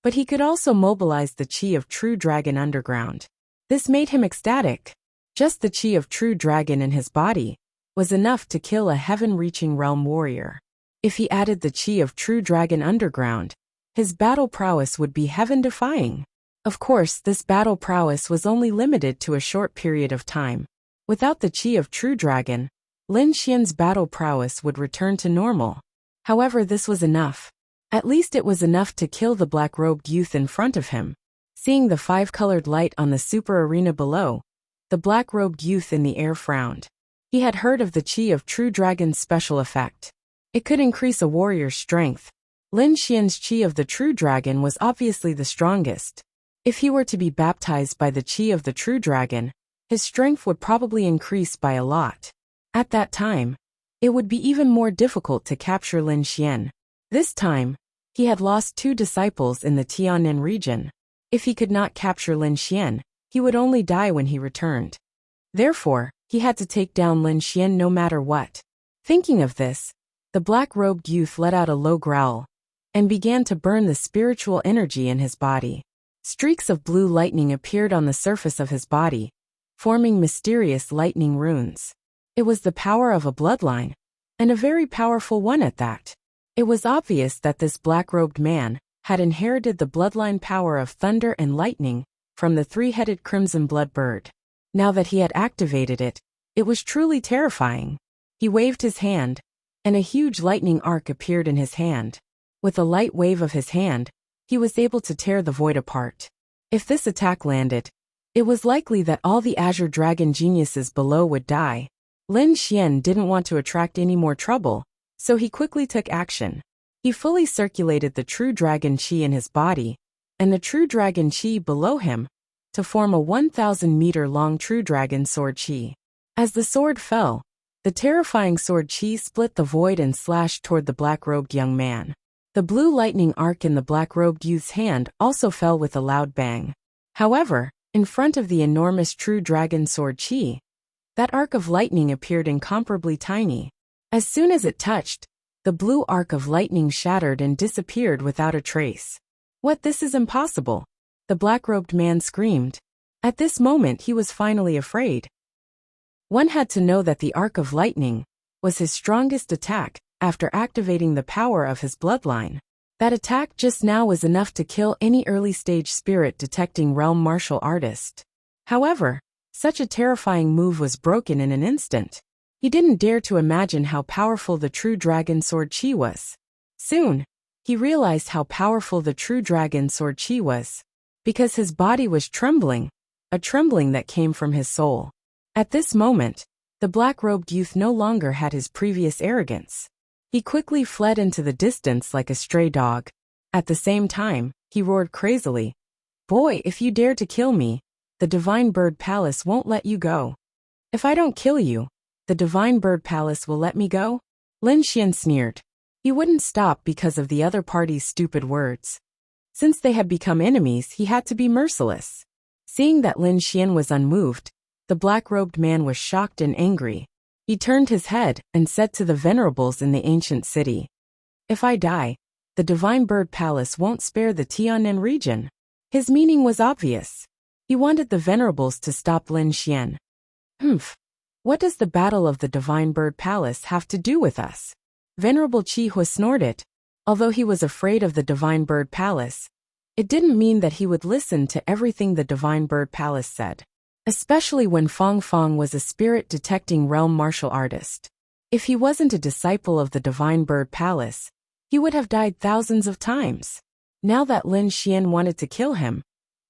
but he could also mobilize the Qi of True Dragon underground. This made him ecstatic. Just the Qi of True Dragon in his body was enough to kill a heaven-reaching realm warrior. If he added the Qi of True Dragon underground, his battle prowess would be heaven-defying. Of course, this battle prowess was only limited to a short period of time. Without the Qi of True Dragon, Lin Xian's battle prowess would return to normal. However, this was enough. At least it was enough to kill the black-robed youth in front of him. Seeing the five-colored light on the super arena below, the black-robed youth in the air frowned. He had heard of the Qi of True Dragon's special effect. It could increase a warrior's strength. Lin Xian's Qi of the True Dragon was obviously the strongest. If he were to be baptized by the Qi of the True Dragon, his strength would probably increase by a lot. At that time, it would be even more difficult to capture Lin Xian. This time, he had lost two disciples in the Tianan region. If he could not capture Lin Xian, he would only die when he returned. Therefore, he had to take down Lin Xian no matter what. Thinking of this, the black-robed youth let out a low growl and began to burn the spiritual energy in his body. Streaks of blue lightning appeared on the surface of his body, forming mysterious lightning runes. It was the power of a bloodline, and a very powerful one at that. It was obvious that this black-robed man had inherited the bloodline power of thunder and lightning from the three-headed crimson blood bird. Now that he had activated it, it was truly terrifying. He waved his hand, and a huge lightning arc appeared in his hand. With a light wave of his hand, he was able to tear the void apart. If this attack landed, it was likely that all the Azure Dragon geniuses below would die. Lin Xian didn't want to attract any more trouble, so he quickly took action. He fully circulated the true dragon chi in his body, and the true dragon chi below him, to form a 1,000-meter-long true dragon sword chi. As the sword fell, the terrifying sword chi split the void and slashed toward the black-robed young man. The blue lightning arc in the black-robed youth's hand also fell with a loud bang. However, in front of the enormous true dragon sword chi, that arc of lightning appeared incomparably tiny. As soon as it touched, the blue arc of lightning shattered and disappeared without a trace. "What, this is impossible!" the black-robed man screamed. At this moment he was finally afraid. One had to know that the arc of lightning was his strongest attack after activating the power of his bloodline. That attack just now was enough to kill any early-stage spirit-detecting realm martial artist. However, such a terrifying move was broken in an instant. He didn't dare to imagine how powerful the true dragon sword chi was. Soon, he realized how powerful the true dragon sword chi was, because his body was trembling, a trembling that came from his soul. At this moment, the black-robed youth no longer had his previous arrogance. He quickly fled into the distance like a stray dog. At the same time, he roared crazily, "Boy, if you dare to kill me, the Divine Bird Palace won't let you go. If I don't kill you, the Divine Bird Palace will let me go?" Lin Xian sneered. He wouldn't stop because of the other party's stupid words. Since they had become enemies, he had to be merciless. Seeing that Lin Xian was unmoved, the black-robed man was shocked and angry. He turned his head and said to the venerables in the ancient city, "If I die, the Divine Bird Palace won't spare the Tiannan region." His meaning was obvious. He wanted the venerables to stop Lin Xian. What does the battle of the Divine Bird Palace have to do with us?" Venerable Qi Hu snorted. Although he was afraid of the Divine Bird Palace, it didn't mean that he would listen to everything the Divine Bird Palace said. Especially when Fong Fong was a spirit-detecting realm martial artist. If he wasn't a disciple of the Divine Bird Palace, he would have died thousands of times. Now that Lin Xian wanted to kill him,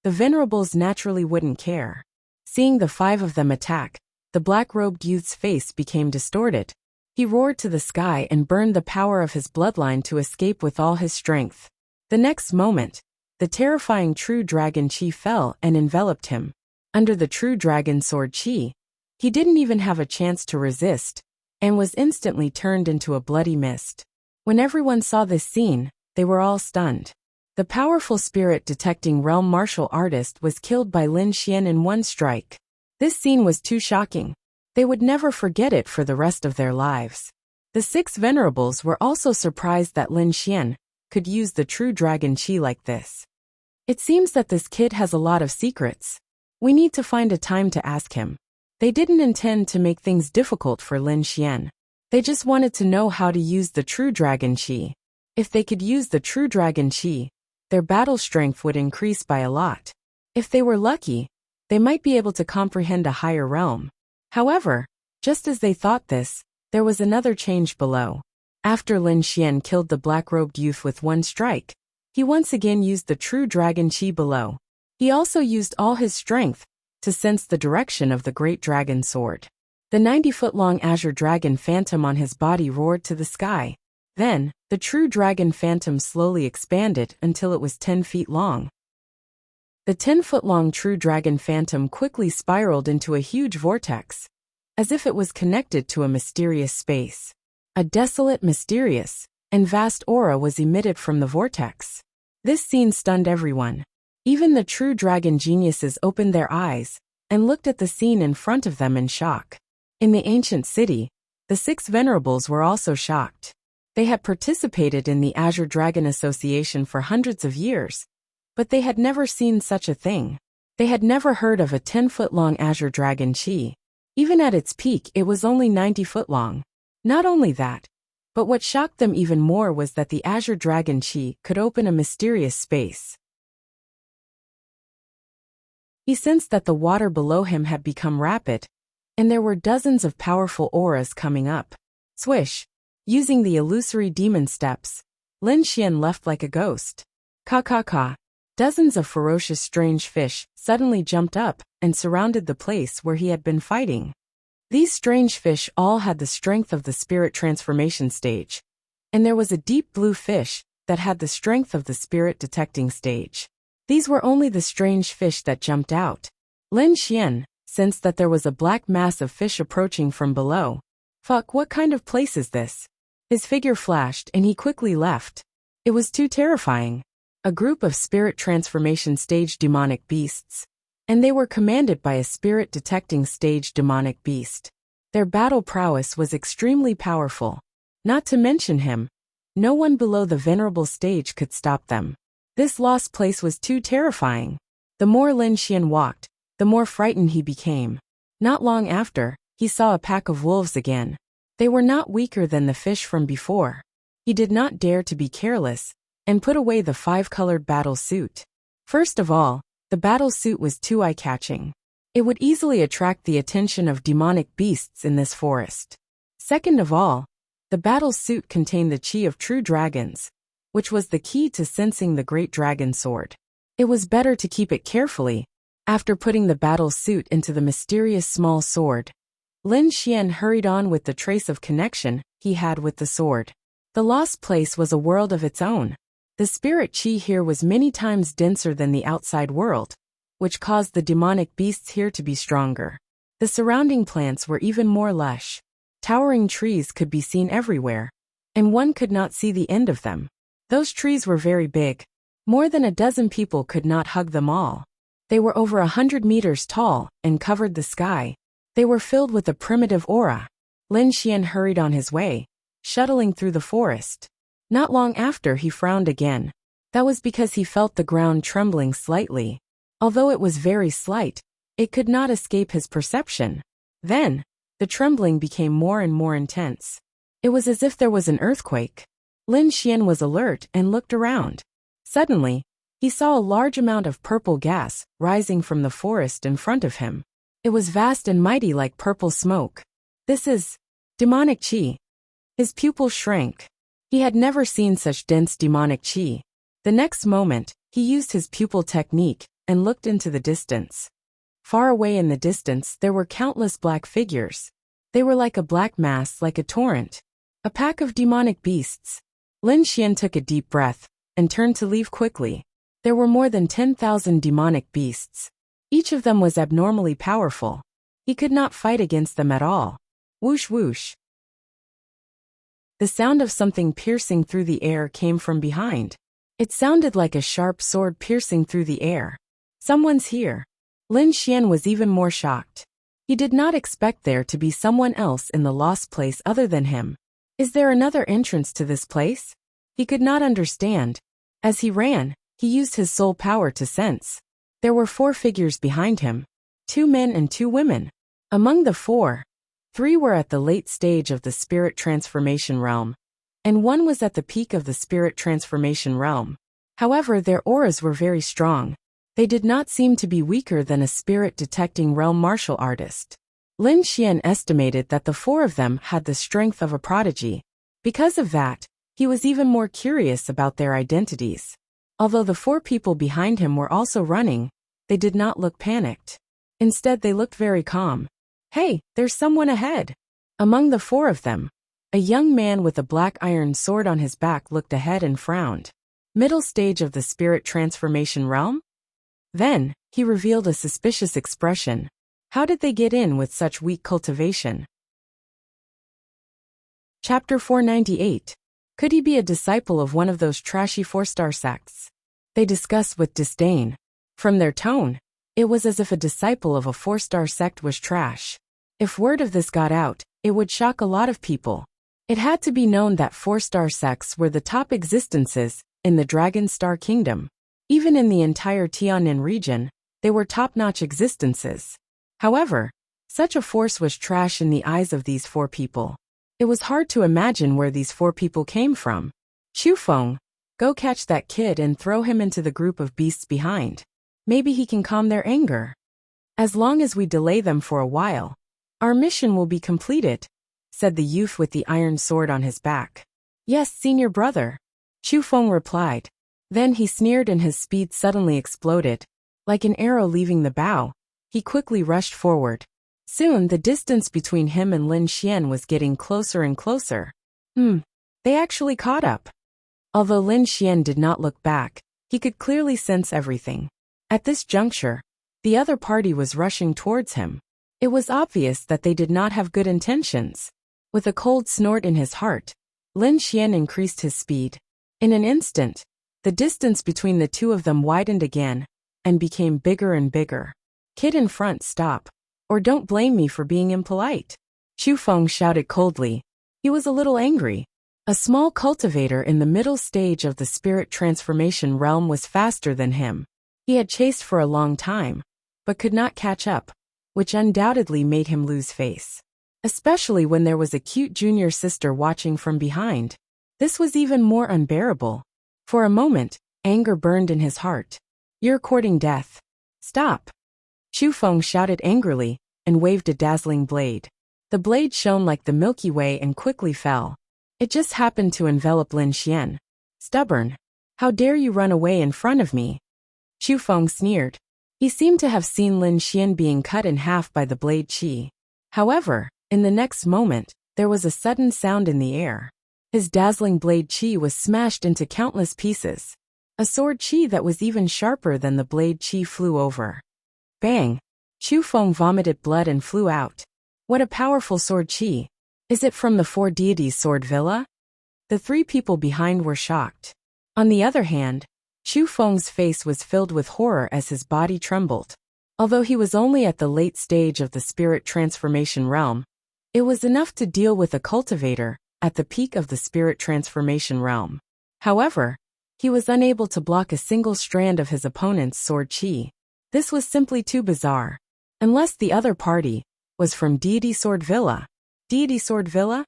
the venerables naturally wouldn't care. Seeing the five of them attack, the black-robed youth's face became distorted. He roared to the sky and burned the power of his bloodline to escape with all his strength. The next moment, the terrifying true dragon chi fell and enveloped him. Under the true dragon sword chi, he didn't even have a chance to resist, and was instantly turned into a bloody mist. When everyone saw this scene, they were all stunned. The powerful spirit-detecting realm martial artist was killed by Lin Xian in one strike. This scene was too shocking. They would never forget it for the rest of their lives. The six venerables were also surprised that Lin Xian could use the true dragon chi like this. "It seems that this kid has a lot of secrets. We need to find a time to ask him." They didn't intend to make things difficult for Lin Xian. They just wanted to know how to use the true dragon chi. If they could use the true dragon chi, their battle strength would increase by a lot. If they were lucky, they might be able to comprehend a higher realm. However, just as they thought this, there was another change below. After Lin Xian killed the black-robed youth with one strike, he once again used the true dragon chi below. He also used all his strength to sense the direction of the great dragon sword. The 90-foot-long azure dragon phantom on his body roared to the sky. Then, the true dragon phantom slowly expanded until it was 10 feet long. The 10-foot-long true dragon phantom quickly spiraled into a huge vortex, as if it was connected to a mysterious space. A desolate, mysterious, and vast aura was emitted from the vortex. This scene stunned everyone. Even the true dragon geniuses opened their eyes and looked at the scene in front of them in shock. In the ancient city, the six venerables were also shocked. They had participated in the Azure Dragon Association for hundreds of years, but they had never seen such a thing. They had never heard of a 10-foot-long Azure Dragon chi. Even at its peak, it was only 90 foot long. Not only that, But what shocked them even more was that the Azure Dragon Chi could open a mysterious space. He sensed that the water below him had become rapid, and there were dozens of powerful auras coming up. Swish! Using the illusory demon steps, Lin Xian left like a ghost. Ka. Dozens of ferocious strange fish suddenly jumped up and surrounded the place where he had been fighting. These strange fish all had the strength of the spirit transformation stage, and there was a deep blue fish that had the strength of the spirit detecting stage. These were only the strange fish that jumped out. Lin Xian sensed that there was a black mass of fish approaching from below. Fuck, what kind of place is this? His figure flashed and he quickly left. It was too terrifying. A group of spirit transformation stage demonic beasts, and they were commanded by a spirit detecting stage demonic beast. Their battle prowess was extremely powerful. Not to mention him, no one below the venerable stage could stop them. This lost place was too terrifying. The more Lin Xian walked, the more frightened he became. Not long after, he saw a pack of wolves again. They were not weaker than the fish from before. He did not dare to be careless, and put away the 5-colored battle suit. First of all, the battle suit was too eye-catching. It would easily attract the attention of demonic beasts in this forest. Second of all, the battle suit contained the chi of true dragons, which was the key to sensing the great dragon sword. It was better to keep it carefully. After putting the battle suit into the mysterious small sword, Lin Xian hurried on with the trace of connection he had with the sword. The lost place was a world of its own. The spirit chi here was many times denser than the outside world, which caused the demonic beasts here to be stronger. The surrounding plants were even more lush. Towering trees could be seen everywhere, and one could not see the end of them. Those trees were very big. More than a dozen people could not hug them all. They were over 100 meters tall and covered the sky. They were filled with a primitive aura. Lin Xian hurried on his way, shuttling through the forest. Not long after, he frowned again. That was because he felt the ground trembling slightly. Although it was very slight, it could not escape his perception. Then, the trembling became more and more intense. It was as if there was an earthquake. Lin Xian was alert and looked around. Suddenly, he saw a large amount of purple gas rising from the forest in front of him. It was vast and mighty like purple smoke. This is demonic chi. His pupils shrank. He had never seen such dense demonic chi. The next moment, he used his pupil technique and looked into the distance. Far away in the distance there were countless black figures. They were like a black mass, like a torrent. A pack of demonic beasts. Lin Xian took a deep breath and turned to leave quickly. There were more than 10,000 demonic beasts. Each of them was abnormally powerful. He could not fight against them at all. Whoosh whoosh. The sound of something piercing through the air came from behind. It sounded like a sharp sword piercing through the air. Someone's here. Lin Xian was even more shocked. He did not expect there to be someone else in the lost place other than him. Is there another entrance to this place? He could not understand. As he ran, he used his soul power to sense. There were 4 figures behind him. 2 men and 2 women. Among the 4, 3 were at the late stage of the spirit transformation realm, and 1 was at the peak of the spirit transformation realm. However, their auras were very strong. They did not seem to be weaker than a spirit-detecting realm martial artist. Lin Xian estimated that the 4 of them had the strength of a prodigy. Because of that, he was even more curious about their identities. Although the 4 people behind him were also running, they did not look panicked. Instead, they looked very calm. Hey, there's someone ahead. Among the 4 of them, a young man with a black iron sword on his back looked ahead and frowned. Middle stage of the spirit transformation realm? Then, he revealed a suspicious expression. How did they get in with such weak cultivation? Chapter 498. Could he be a disciple of one of those trashy 4-star sects? They discussed with disdain. From their tone, it was as if a disciple of a 4-star sect was trash. If word of this got out, it would shock a lot of people. It had to be known that 4-star sects were the top existences in the Dragon Star Kingdom. Even in the entire Tiannan region, they were top-notch existences. However, such a force was trash in the eyes of these 4 people. It was hard to imagine where these 4 people came from. Feng, go catch that kid and throw him into the group of beasts behind. Maybe he can calm their anger. As long as we delay them for a while, our mission will be completed, said the youth with the iron sword on his back. Yes, senior brother, Feng replied. Then he sneered and his speed suddenly exploded. Like an arrow leaving the bow, he quickly rushed forward. Soon the distance between him and Lin Xian was getting closer and closer. They actually caught up. Although Lin Xian did not look back, he could clearly sense everything. At this juncture, the other party was rushing towards him. It was obvious that they did not have good intentions. With a cold snort in his heart, Lin Xian increased his speed. In an instant, the distance between the two of them widened again and became bigger and bigger. Kid in front, stop, or don't blame me for being impolite, Feng shouted coldly. He was a little angry. A small cultivator in the middle stage of the spirit transformation realm was faster than him. He had chased for a long time, but could not catch up, which undoubtedly made him lose face. Especially when there was a cute junior sister watching from behind. This was even more unbearable. For a moment, anger burned in his heart. You're courting death. Stop! Feng shouted angrily and waved a dazzling blade. The blade shone like the Milky Way and quickly fell. It just happened to envelop Lin Xian. Stubborn! How dare you run away in front of me? Feng sneered. He seemed to have seen Lin Xian being cut in half by the blade qi. However, in the next moment, there was a sudden sound in the air. His dazzling blade qi was smashed into countless pieces. A sword qi that was even sharper than the blade qi flew over. Bang! Feng vomited blood and flew out. What a powerful sword qi. Is it from the 4 deities' sword villa? The 3 people behind were shocked. On the other hand, Feng's face was filled with horror as his body trembled. Although he was only at the late stage of the spirit transformation realm, it was enough to deal with a cultivator at the peak of the spirit transformation realm. However, he was unable to block a single strand of his opponent's sword qi. This was simply too bizarre. Unless the other party was from Deity Sword Villa. Deity Sword Villa?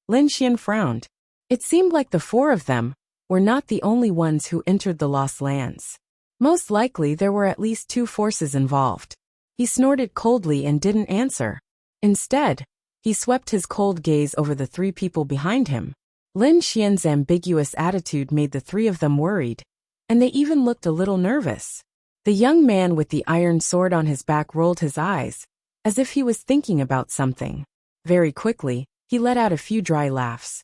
Lin Xian frowned. It seemed like the 4 of them were not the only ones who entered the Lost Lands. Most likely there were at least 2 forces involved. He snorted coldly and didn't answer. Instead, he swept his cold gaze over the 3 people behind him. Lin Xian's ambiguous attitude made the 3 of them worried, and they even looked a little nervous. The young man with the iron sword on his back rolled his eyes, as if he was thinking about something. Very quickly, he let out a few dry laughs.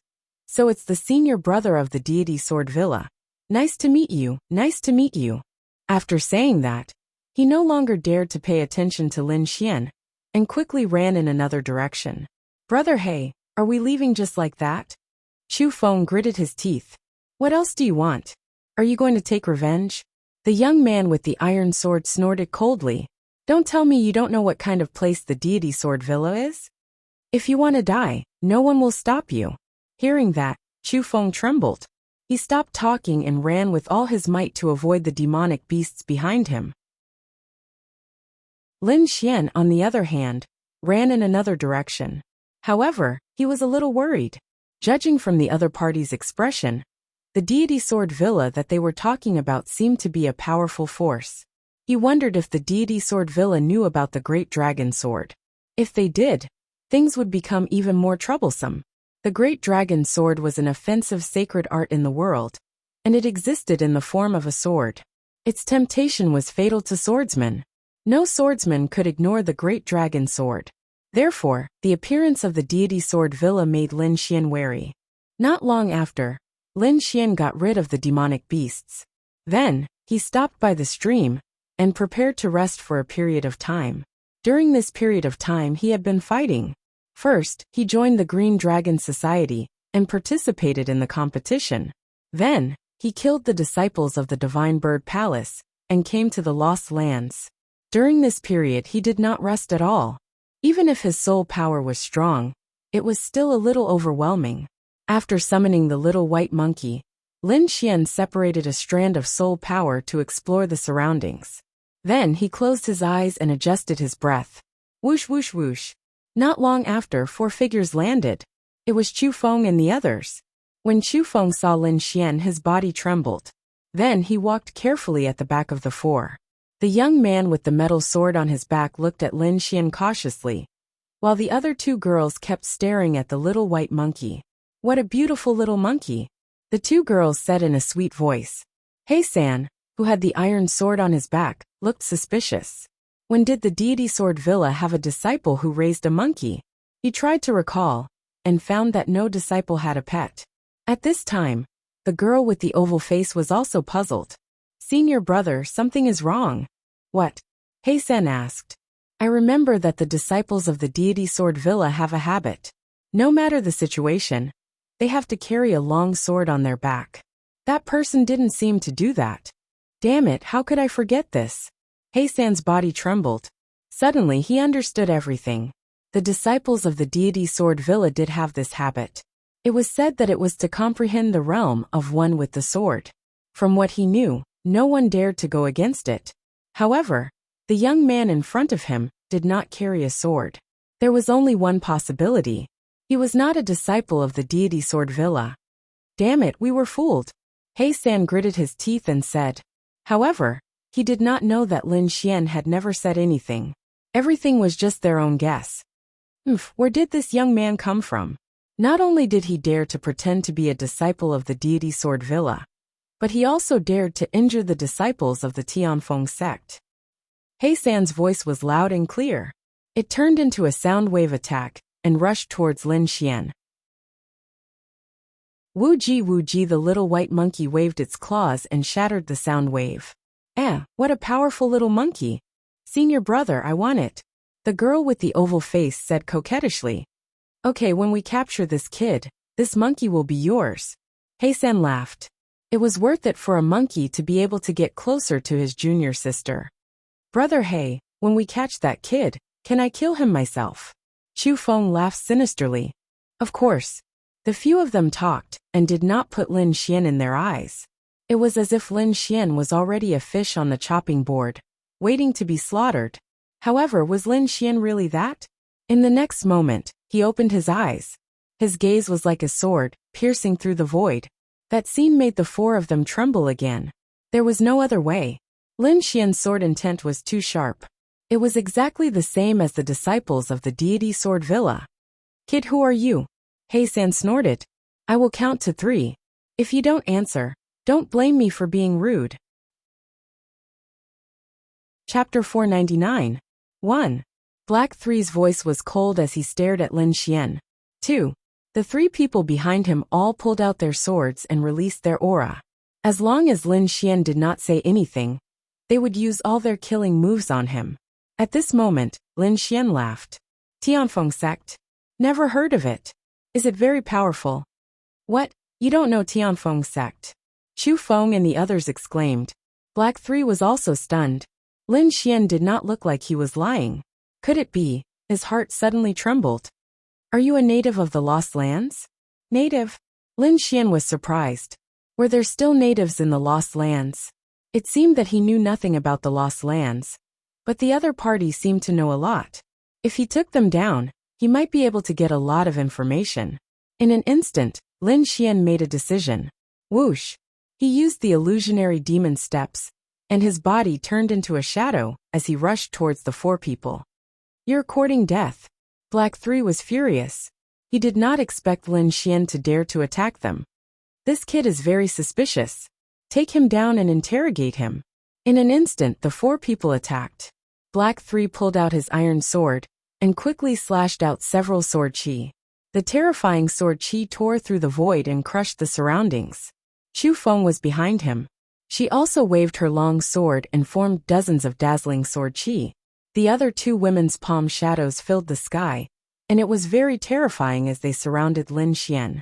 So it's the senior brother of the Deity Sword Villa. Nice to meet you, nice to meet you. After saying that, he no longer dared to pay attention to Lin Xian, and quickly ran in another direction. Brother, hey, are we leaving just like that? Feng gritted his teeth. What else do you want? Are you going to take revenge? The young man with the iron sword snorted coldly. Don't tell me you don't know what kind of place the Deity Sword Villa is? If you want to die, no one will stop you. Hearing that, Feng trembled. He stopped talking and ran with all his might to avoid the demonic beasts behind him. Lin Xian, on the other hand, ran in another direction. However, he was a little worried. Judging from the other party's expression, the Deity Sword Villa that they were talking about seemed to be a powerful force. He wondered if the Deity Sword Villa knew about the Great Dragon Sword. If they did, things would become even more troublesome. The Great Dragon Sword was an offensive sacred art in the world, and it existed in the form of a sword. Its temptation was fatal to swordsmen. No swordsman could ignore the Great Dragon Sword. Therefore, the appearance of the Deity Sword Villa made Lin Xian wary. Not long after, Lin Xian got rid of the demonic beasts. Then, he stopped by the stream and prepared to rest for a period of time. During this period of time he had been fighting. First, he joined the Green Dragon Society and participated in the competition. Then, he killed the disciples of the Divine Bird Palace and came to the Lost Lands. During this period he did not rest at all. Even if his soul power was strong, it was still a little overwhelming. After summoning the little white monkey, Lin Xian separated a strand of soul power to explore the surroundings. Then he closed his eyes and adjusted his breath. Whoosh whoosh whoosh. Not long after, 4 figures landed. It was Chu Feng and the others. When Chu Feng saw Lin Xian, his body trembled. Then he walked carefully at the back of the four. The young man with the metal sword on his back looked at Lin Xian cautiously, while the other two girls kept staring at the little white monkey. What a beautiful little monkey, the two girls said in a sweet voice. He-san, who had the iron sword on his back, looked suspicious. When did the deity sword villa have a disciple who raised a monkey? He tried to recall, and found that no disciple had a pet. At this time, the girl with the oval face was also puzzled. Senior brother, something is wrong. What? He-san asked. I remember that the disciples of the deity sword villa have a habit. No matter the situation, they have to carry a long sword on their back. That person didn't seem to do that. Damn it, how could I forget this? He-san's body trembled. Suddenly he understood everything. The disciples of the deity sword villa did have this habit. It was said that it was to comprehend the realm of one with the sword. From what he knew, no one dared to go against it. However, the young man in front of him did not carry a sword. There was only one possibility. He was not a disciple of the deity sword villa. Damn it, we were fooled. He-san gritted his teeth and said. However, he did not know that Lin Xian had never said anything. Everything was just their own guess. Where did this young man come from? Not only did he dare to pretend to be a disciple of the deity sword villa, but he also dared to injure the disciples of the Tianfeng sect. He-san's voice was loud and clear. It turned into a sound wave attack and rushed towards Lin Xian. Wu-ji, the little white monkey waved its claws and shattered the sound wave. What a powerful little monkey. Senior brother, I want it. The girl with the oval face said coquettishly. Okay, when we capture this kid, this monkey will be yours. He-san laughed. It was worth it for a monkey to be able to get closer to his junior sister. Brother He, when we catch that kid, can I kill him myself? Chu Feng laughed sinisterly. Of course. The few of them talked and did not put Lin Xian in their eyes. It was as if Lin Xian was already a fish on the chopping board, waiting to be slaughtered. However, was Lin Xian really that? In the next moment, he opened his eyes. His gaze was like a sword, piercing through the void. That scene made the four of them tremble again. There was no other way. Lin Xian's sword intent was too sharp. It was exactly the same as the disciples of the deity sword villa. Kid, who are you? He-san snorted. I will count to 3. If you don't answer, don't blame me for being rude. Chapter 499. 1. Black 3's voice was cold as he stared at Lin Xian. 2. The 3 people behind him all pulled out their swords and released their aura. As long as Lin Xian did not say anything, they would use all their killing moves on him. At this moment, Lin Xian laughed. Tianfeng sect? Never heard of it. Is it very powerful? What? You don't know Tianfeng sect? Chu Feng and the others exclaimed. Black 3 was also stunned. Lin Xian did not look like he was lying. Could it be? His heart suddenly trembled. Are you a native of the Lost Lands? Native? Lin Xian was surprised. Were there still natives in the Lost Lands? It seemed that he knew nothing about the Lost Lands, but the other party seemed to know a lot. If he took them down, he might be able to get a lot of information. In an instant, Lin Xian made a decision. Whoosh! He used the illusionary demon steps, and his body turned into a shadow as he rushed towards the 4 people. You're courting death. Black 3 was furious. He did not expect Lin Xian to dare to attack them. This kid is very suspicious. Take him down and interrogate him. In an instant, the 4 people attacked. Black 3 pulled out his iron sword and quickly slashed out several sword chi. The terrifying sword chi tore through the void and crushed the surroundings. Chu Feng was behind him. She also waved her long sword and formed dozens of dazzling sword chi. The other 2 women's palm shadows filled the sky, and it was very terrifying as they surrounded Lin Xian.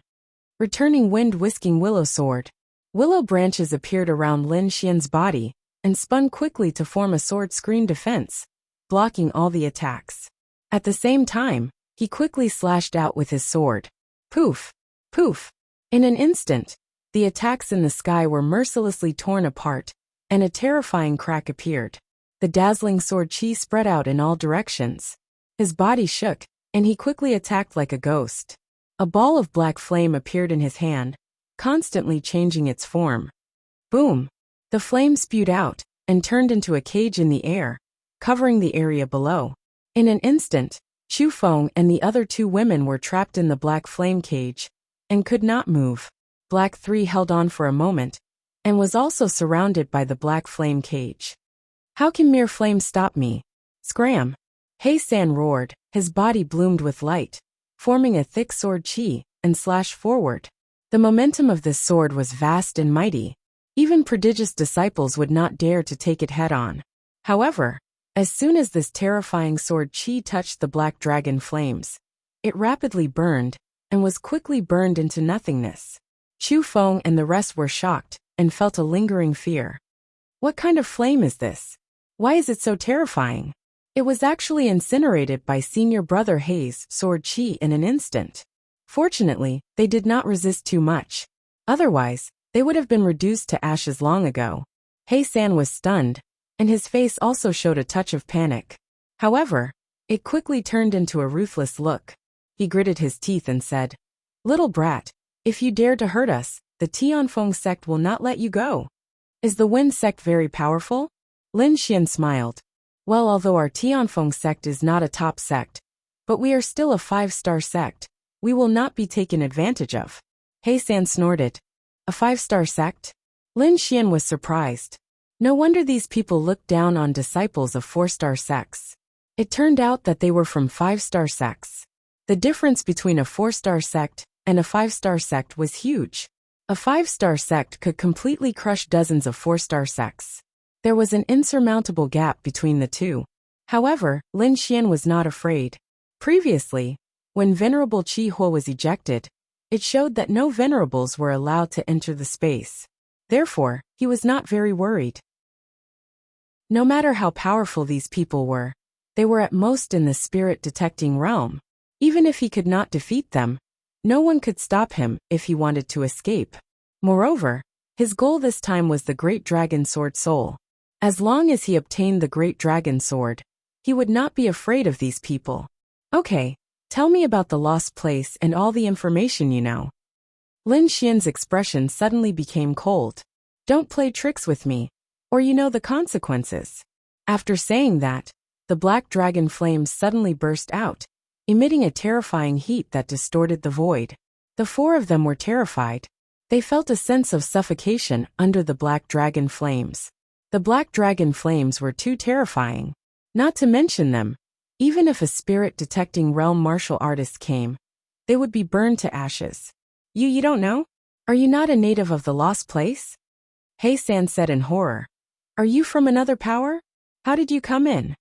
Returning wind-whisking willow sword. Willow branches appeared around Lin Xian's body and spun quickly to form a sword screen defense, blocking all the attacks. At the same time, he quickly slashed out with his sword. Poof! Poof! In an instant, the attacks in the sky were mercilessly torn apart, and a terrifying crack appeared. The dazzling sword chi spread out in all directions. His body shook, and he quickly attacked like a ghost. A ball of black flame appeared in his hand, constantly changing its form. Boom! The flame spewed out and turned into a cage in the air, covering the area below. In an instant, Chu Feng and the other two women were trapped in the black flame cage and could not move. Black 3 held on for a moment and was also surrounded by the black flame cage. How can mere flame stop me? Scram! He San roared, his body bloomed with light, forming a thick sword chi, and slashed forward. The momentum of this sword was vast and mighty. Even prodigious disciples would not dare to take it head-on. However, as soon as this terrifying sword chi touched the black dragon flames, it rapidly burned and was quickly burned into nothingness. Chu Feng and the rest were shocked and felt a lingering fear. What kind of flame is this? Why is it so terrifying? It was actually incinerated by senior brother Hei's sword chi in an instant. Fortunately, they did not resist too much. Otherwise, they would have been reduced to ashes long ago. He San was stunned, and his face also showed a touch of panic. However, it quickly turned into a ruthless look. He gritted his teeth and said, "Little brat, if you dare to hurt us, the Tianfeng sect will not let you go." Is the Wind sect very powerful? Lin Xian smiled. Well, although our Tianfeng sect is not a top sect, but we are still a 5-star sect, we will not be taken advantage of. He San snorted. A 5-star sect? Lin Xian was surprised. No wonder these people looked down on disciples of 4-star sects. It turned out that they were from 5-star sects. The difference between a 4-star sect and a 5-star sect was huge. A 5-star sect could completely crush dozens of 4-star sects. There was an insurmountable gap between the two. However, Lin Xian was not afraid. Previously, when Venerable Qi Huo was ejected, it showed that no venerables were allowed to enter the space. Therefore, he was not very worried. No matter how powerful these people were, they were at most in the spirit-detecting realm. Even if he could not defeat them, no one could stop him if he wanted to escape. Moreover, his goal this time was the Great Dragon Sword Soul. As long as he obtained the Great Dragon Sword, he would not be afraid of these people. Okay, tell me about the lost place and all the information you know. Lin Xian's expression suddenly became cold. Don't play tricks with me, or you know the consequences. After saying that, the black dragon flames suddenly burst out, emitting a terrifying heat that distorted the void. The 4 of them were terrified. They felt a sense of suffocation under the black dragon flames. The black dragon flames were too terrifying. Not to mention them, even if a spirit-detecting realm martial artist came, they would be burned to ashes. You don't know? Are you not a native of the lost place? He San said in horror. Are you from another power? How did you come in?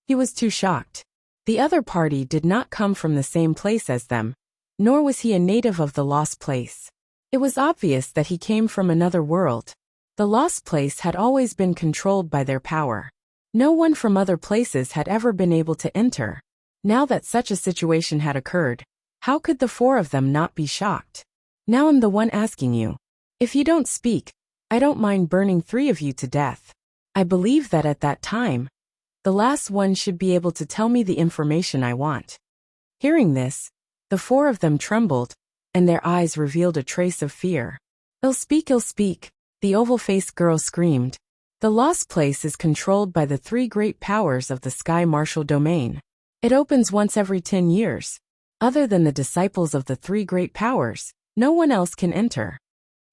He was too shocked. The other party did not come from the same place as them, nor was he a native of the lost place. It was obvious that he came from another world. The lost place had always been controlled by their power. No one from other places had ever been able to enter. Now that such a situation had occurred, how could the 4 of them not be shocked? Now I'm the one asking you. If you don't speak, I don't mind burning 3 of you to death. I believe that at that time, the last one should be able to tell me the information I want. Hearing this, the 4 of them trembled, and their eyes revealed a trace of fear. I'll speak, the oval-faced girl screamed. The lost place is controlled by the 3 great powers of the Sky Martial Domain. It opens once every 10 years. Other than the disciples of the 3 great powers, no one else can enter.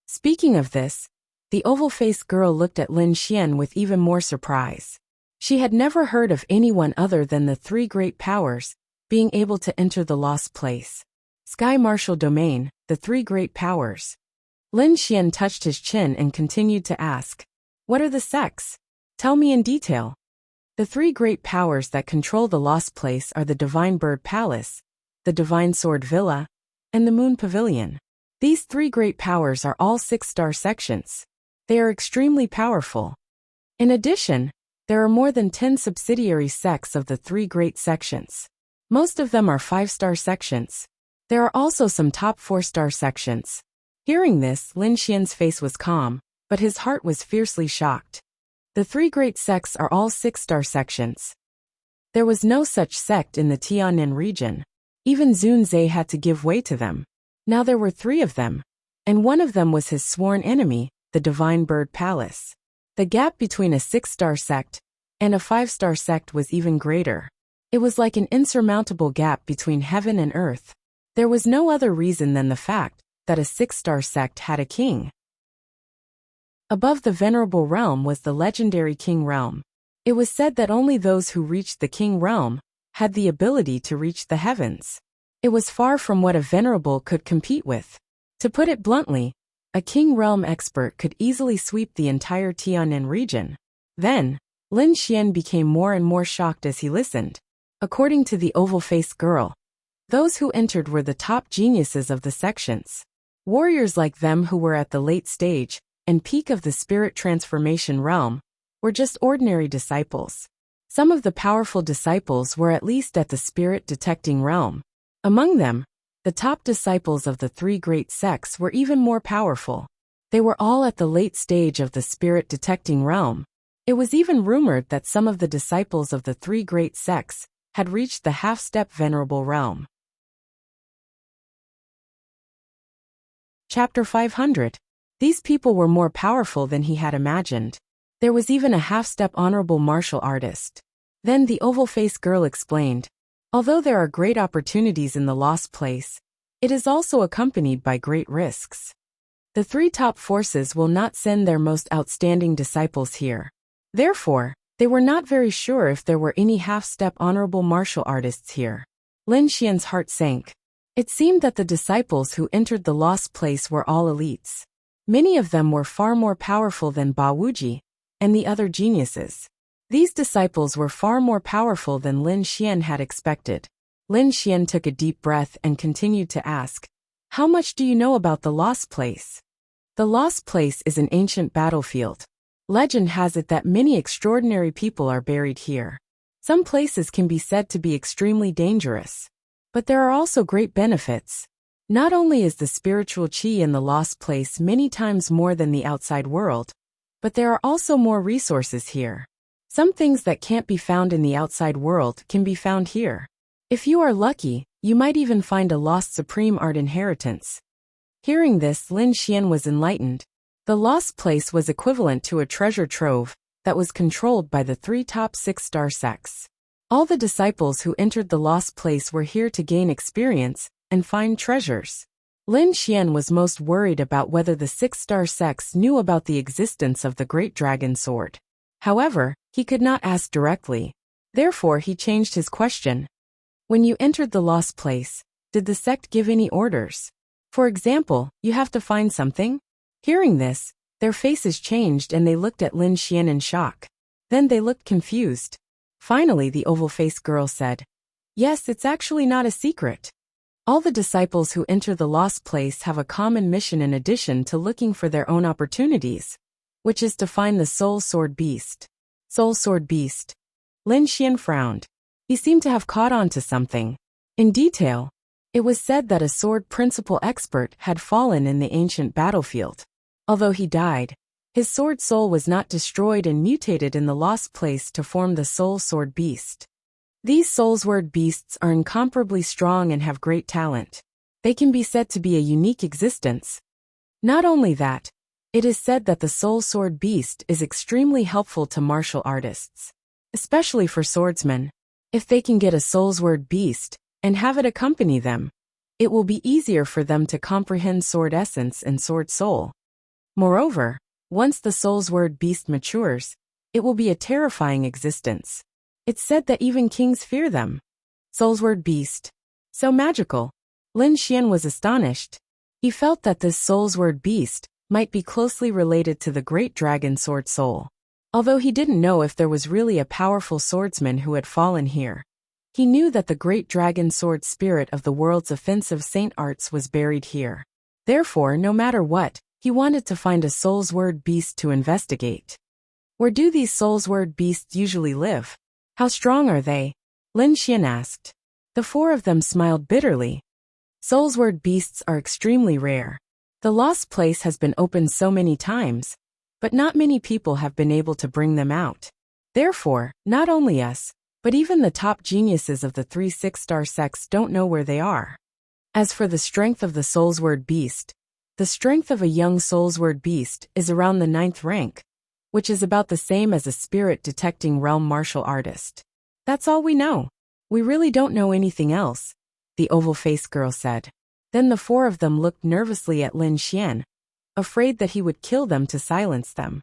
Speaking of this, the oval-faced girl looked at Lin Xian with even more surprise. She had never heard of anyone other than the 3 great powers being able to enter the lost place. Sky Martial Domain, the 3 great powers. Lin Xian touched his chin and continued to ask, what are the sects? Tell me in detail. The 3 great powers that control the lost place are the Divine Bird Palace, the Divine Sword Villa, and the Moon Pavilion. These 3 great powers are all 6-star sections. They are extremely powerful. In addition, there are more than 10 subsidiary sects of the 3 great sections. Most of them are 5-star sections. There are also some top 4-star sections. Hearing this, Lin Xian's face was calm, but his heart was fiercely shocked. The 3 great sects are all 6-star sections. There was no such sect in the Tiannan region. Even Zunze had to give way to them. Now there were 3 of them, and one of them was his sworn enemy, the Divine Bird Palace. The gap between a 6-star sect and a 5-star sect was even greater. It was like an insurmountable gap between heaven and earth. There was no other reason than the fact that a 6-star sect had a king. Above the Venerable Realm was the legendary King Realm. It was said that only those who reached the King Realm had the ability to reach the heavens. It was far from what a Venerable could compete with. To put it bluntly, a King Realm expert could easily sweep the entire Tianan region. Then, Lin Xian became more and more shocked as he listened. According to the oval-faced girl, those who entered were the top geniuses of the sections. Warriors like them who were at the late stage and peak of the spirit transformation realm were just ordinary disciples. Some of the powerful disciples were at least at the spirit detecting realm. Among them, the top disciples of the 3 great sects were even more powerful. They were all at the late stage of the spirit detecting realm. It was even rumored that some of the disciples of the 3 great sects had reached the half-step venerable realm. Chapter 500. These people were more powerful than he had imagined. There was even a half-step honorable martial artist. Then the oval-faced girl explained, although there are great opportunities in the lost place, it is also accompanied by great risks. The 3 top forces will not send their most outstanding disciples here. Therefore, they were not very sure if there were any half-step honorable martial artists here. Lin Xian's heart sank. It seemed that the disciples who entered the lost place were all elites. Many of them were far more powerful than Ba Wuji and the other geniuses. These disciples were far more powerful than Lin Xian had expected. Lin Xian took a deep breath and continued to ask, "How much do you know about the lost place?" The lost place is an ancient battlefield. Legend has it that many extraordinary people are buried here. Some places can be said to be extremely dangerous. But there are also great benefits. Not only is the spiritual qi in the lost place many times more than the outside world, but there are also more resources here. Some things that can't be found in the outside world can be found here. If you are lucky, you might even find a lost supreme art inheritance. Hearing this, Lin Xian was enlightened. The lost place was equivalent to a treasure trove that was controlled by the 3 top 6-star sects. All the disciples who entered the lost place were here to gain experience and find treasures. Lin Xian was most worried about whether the 6-star sects knew about the existence of the Great Dragon Sword. However, he could not ask directly. Therefore, he changed his question. When you entered the lost place, did the sect give any orders? For example, you have to find something? Hearing this, their faces changed and they looked at Lin Xian in shock. Then they looked confused. Finally, the oval-faced girl said, "Yes, it's actually not a secret. All the disciples who enter the lost place have a common mission in addition to looking for their own opportunities, which is to find the Soul Sword Beast." Soul Sword Beast. Lin Xian frowned. He seemed to have caught on to something. In detail, it was said that a sword principle expert had fallen in the ancient battlefield. Although he died, his sword soul was not destroyed and mutated in the lost place to form the Soul Sword Beast. These Soul Sword Beasts are incomparably strong and have great talent. They can be said to be a unique existence. Not only that, it is said that the Soul Sword Beast is extremely helpful to martial artists, especially for swordsmen. If they can get a Soul Sword Beast and have it accompany them, it will be easier for them to comprehend sword essence and sword soul. Moreover, once the Soul Sword Beast matures, it will be a terrifying existence. It's said that even kings fear them. Soul Sword Beast. So magical. Lin Xian was astonished. He felt that this Soul Sword Beast might be closely related to the Great Dragon Sword Soul. Although he didn't know if there was really a powerful swordsman who had fallen here, he knew that the Great Dragon Sword spirit of the world's offensive saint arts was buried here. Therefore, no matter what, he wanted to find a Soul Sword Beast to investigate. Where do these Soul Sword Beasts usually live? How strong are they? Lin Xian asked. The 4 of them smiled bitterly. Soul Sword Beasts are extremely rare. The lost place has been opened so many times, but not many people have been able to bring them out. Therefore, not only us, But even the top geniuses of the 3 6-star sects don't know where they are. As for the strength of the Soulsword Beast, the strength of a young Soulsword Beast is around the 9th rank, which is about the same as a spirit-detecting realm martial artist. That's all we know. We really don't know anything else, the oval-faced girl said. Then the 4 of them looked nervously at Lin Xian, afraid that he would kill them to silence them.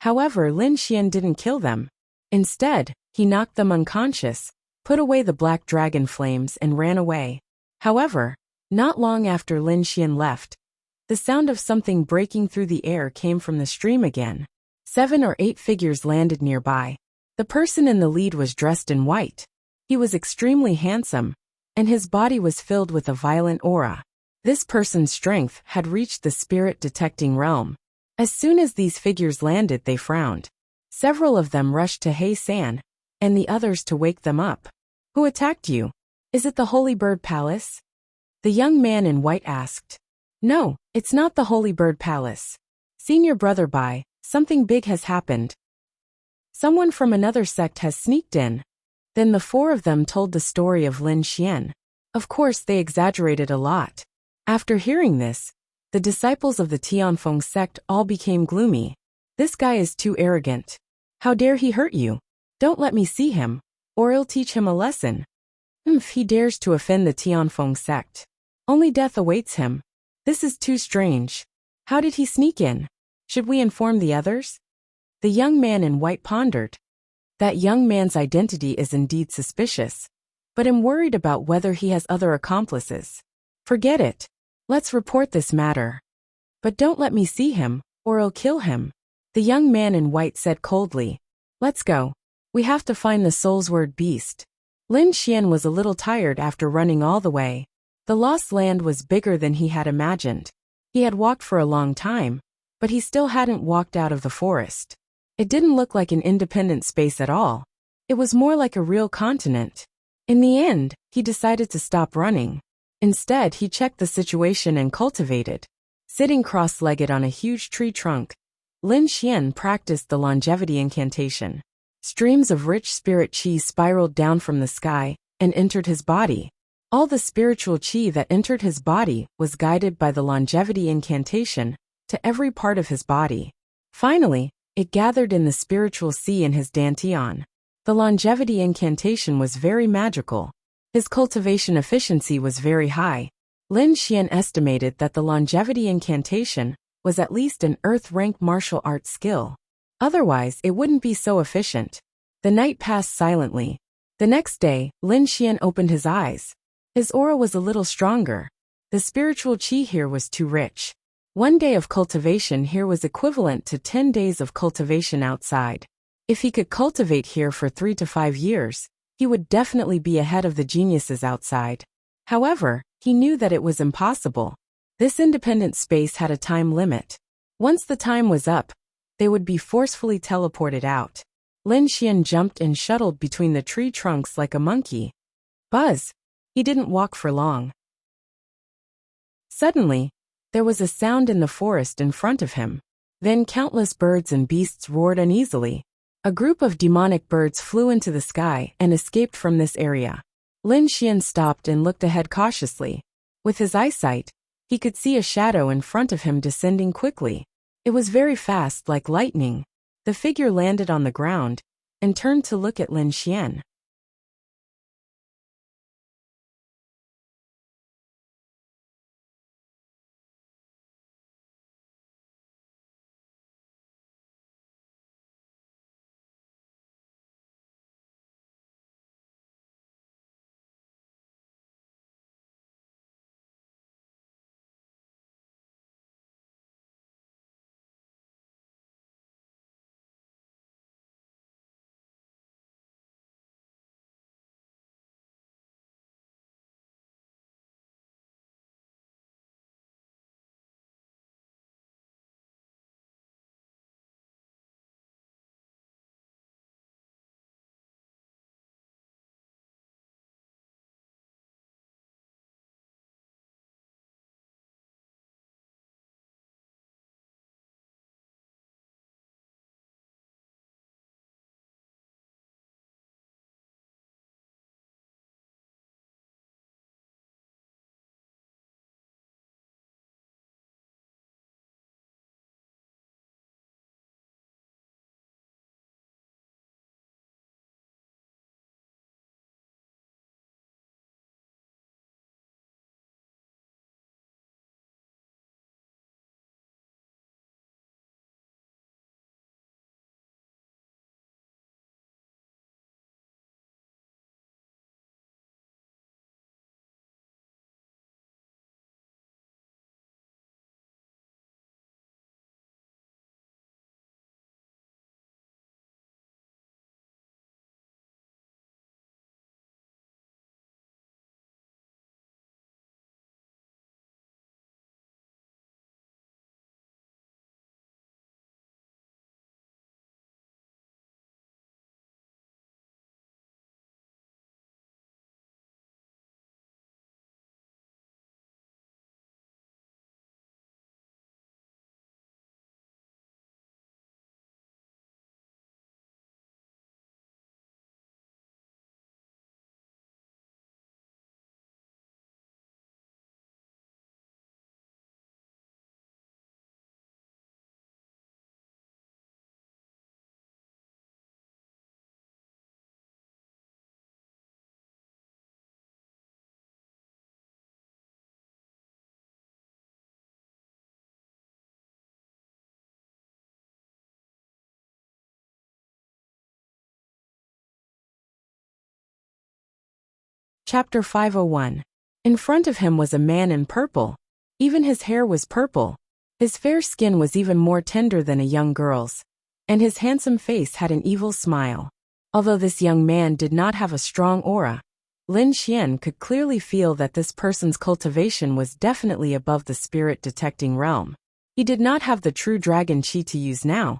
However, Lin Xian didn't kill them. Instead, he knocked them unconscious, put away the black dragon flames and ran away. However, not long after Lin Xian left, the sound of something breaking through the air came from the stream again. 7 or 8 figures landed nearby. The person in the lead was dressed in white. He was extremely handsome, and his body was filled with a violent aura. This person's strength had reached the spirit-detecting realm. As soon as these figures landed, they frowned. Several of them rushed to He San, and the others to wake them up. Who attacked you? Is it the Holy Bird Palace? The young man in white asked. No, it's not the Holy Bird Palace. Senior brother Bai, something big has happened. Someone from another sect has sneaked in. Then the 4 of them told the story of Lin Xian. Of course, they exaggerated a lot. After hearing this, the disciples of the Tianfeng sect all became gloomy. This guy is too arrogant. How dare he hurt you? Don't let me see him, or I'll teach him a lesson. If he dares to offend the Tianfeng sect, only death awaits him. This is too strange. How did he sneak in? Should we inform the others? The young man in white pondered. That young man's identity is indeed suspicious, but I'm worried about whether he has other accomplices. Forget it. Let's report this matter. But don't let me see him, or I'll kill him. The young man in white said coldly. Let's go. We have to find the Soulsword Beast. Lin Xian was a little tired after running all the way. The lost land was bigger than he had imagined. He had walked for a long time, but he still hadn't walked out of the forest. It didn't look like an independent space at all. It was more like a real continent. In the end, he decided to stop running. Instead, he checked the situation and cultivated. Sitting cross-legged on a huge tree trunk, Lin Xian practiced the longevity incantation. Streams of rich spirit qi spiraled down from the sky and entered his body. All the spiritual qi that entered his body was guided by the longevity incantation to every part of his body. Finally, it gathered in the spiritual sea in his dantian. The longevity incantation was very magical. His cultivation efficiency was very high. Lin Xian estimated that the longevity incantation was at least an earth-rank martial arts skill. Otherwise, it wouldn't be so efficient. The night passed silently. The next day, Lin Xian opened his eyes. His aura was a little stronger. The spiritual qi here was too rich. 1 day of cultivation here was equivalent to 10 days of cultivation outside. If he could cultivate here for 3 to 5 years, he would definitely be ahead of the geniuses outside. However, he knew that it was impossible. This independent space had a time limit. Once the time was up, they would be forcefully teleported out. Lin Xian jumped and shuttled between the tree trunks like a monkey. Buzz! He didn't walk for long. Suddenly, there was a sound in the forest in front of him. Then countless birds and beasts roared uneasily. A group of demonic birds flew into the sky and escaped from this area. Lin Xian stopped and looked ahead cautiously. With his eyesight, he could see a shadow in front of him descending quickly. It was very fast, like lightning. The figure landed on the ground and turned to look at Lin Xian. Chapter 501. In front of him was a man in purple. Even his hair was purple. His fair skin was even more tender than a young girl's, and his handsome face had an evil smile. Although this young man did not have a strong aura, Lin Xian could clearly feel that this person's cultivation was definitely above the spirit-detecting realm. He did not have the true dragon chi to use now,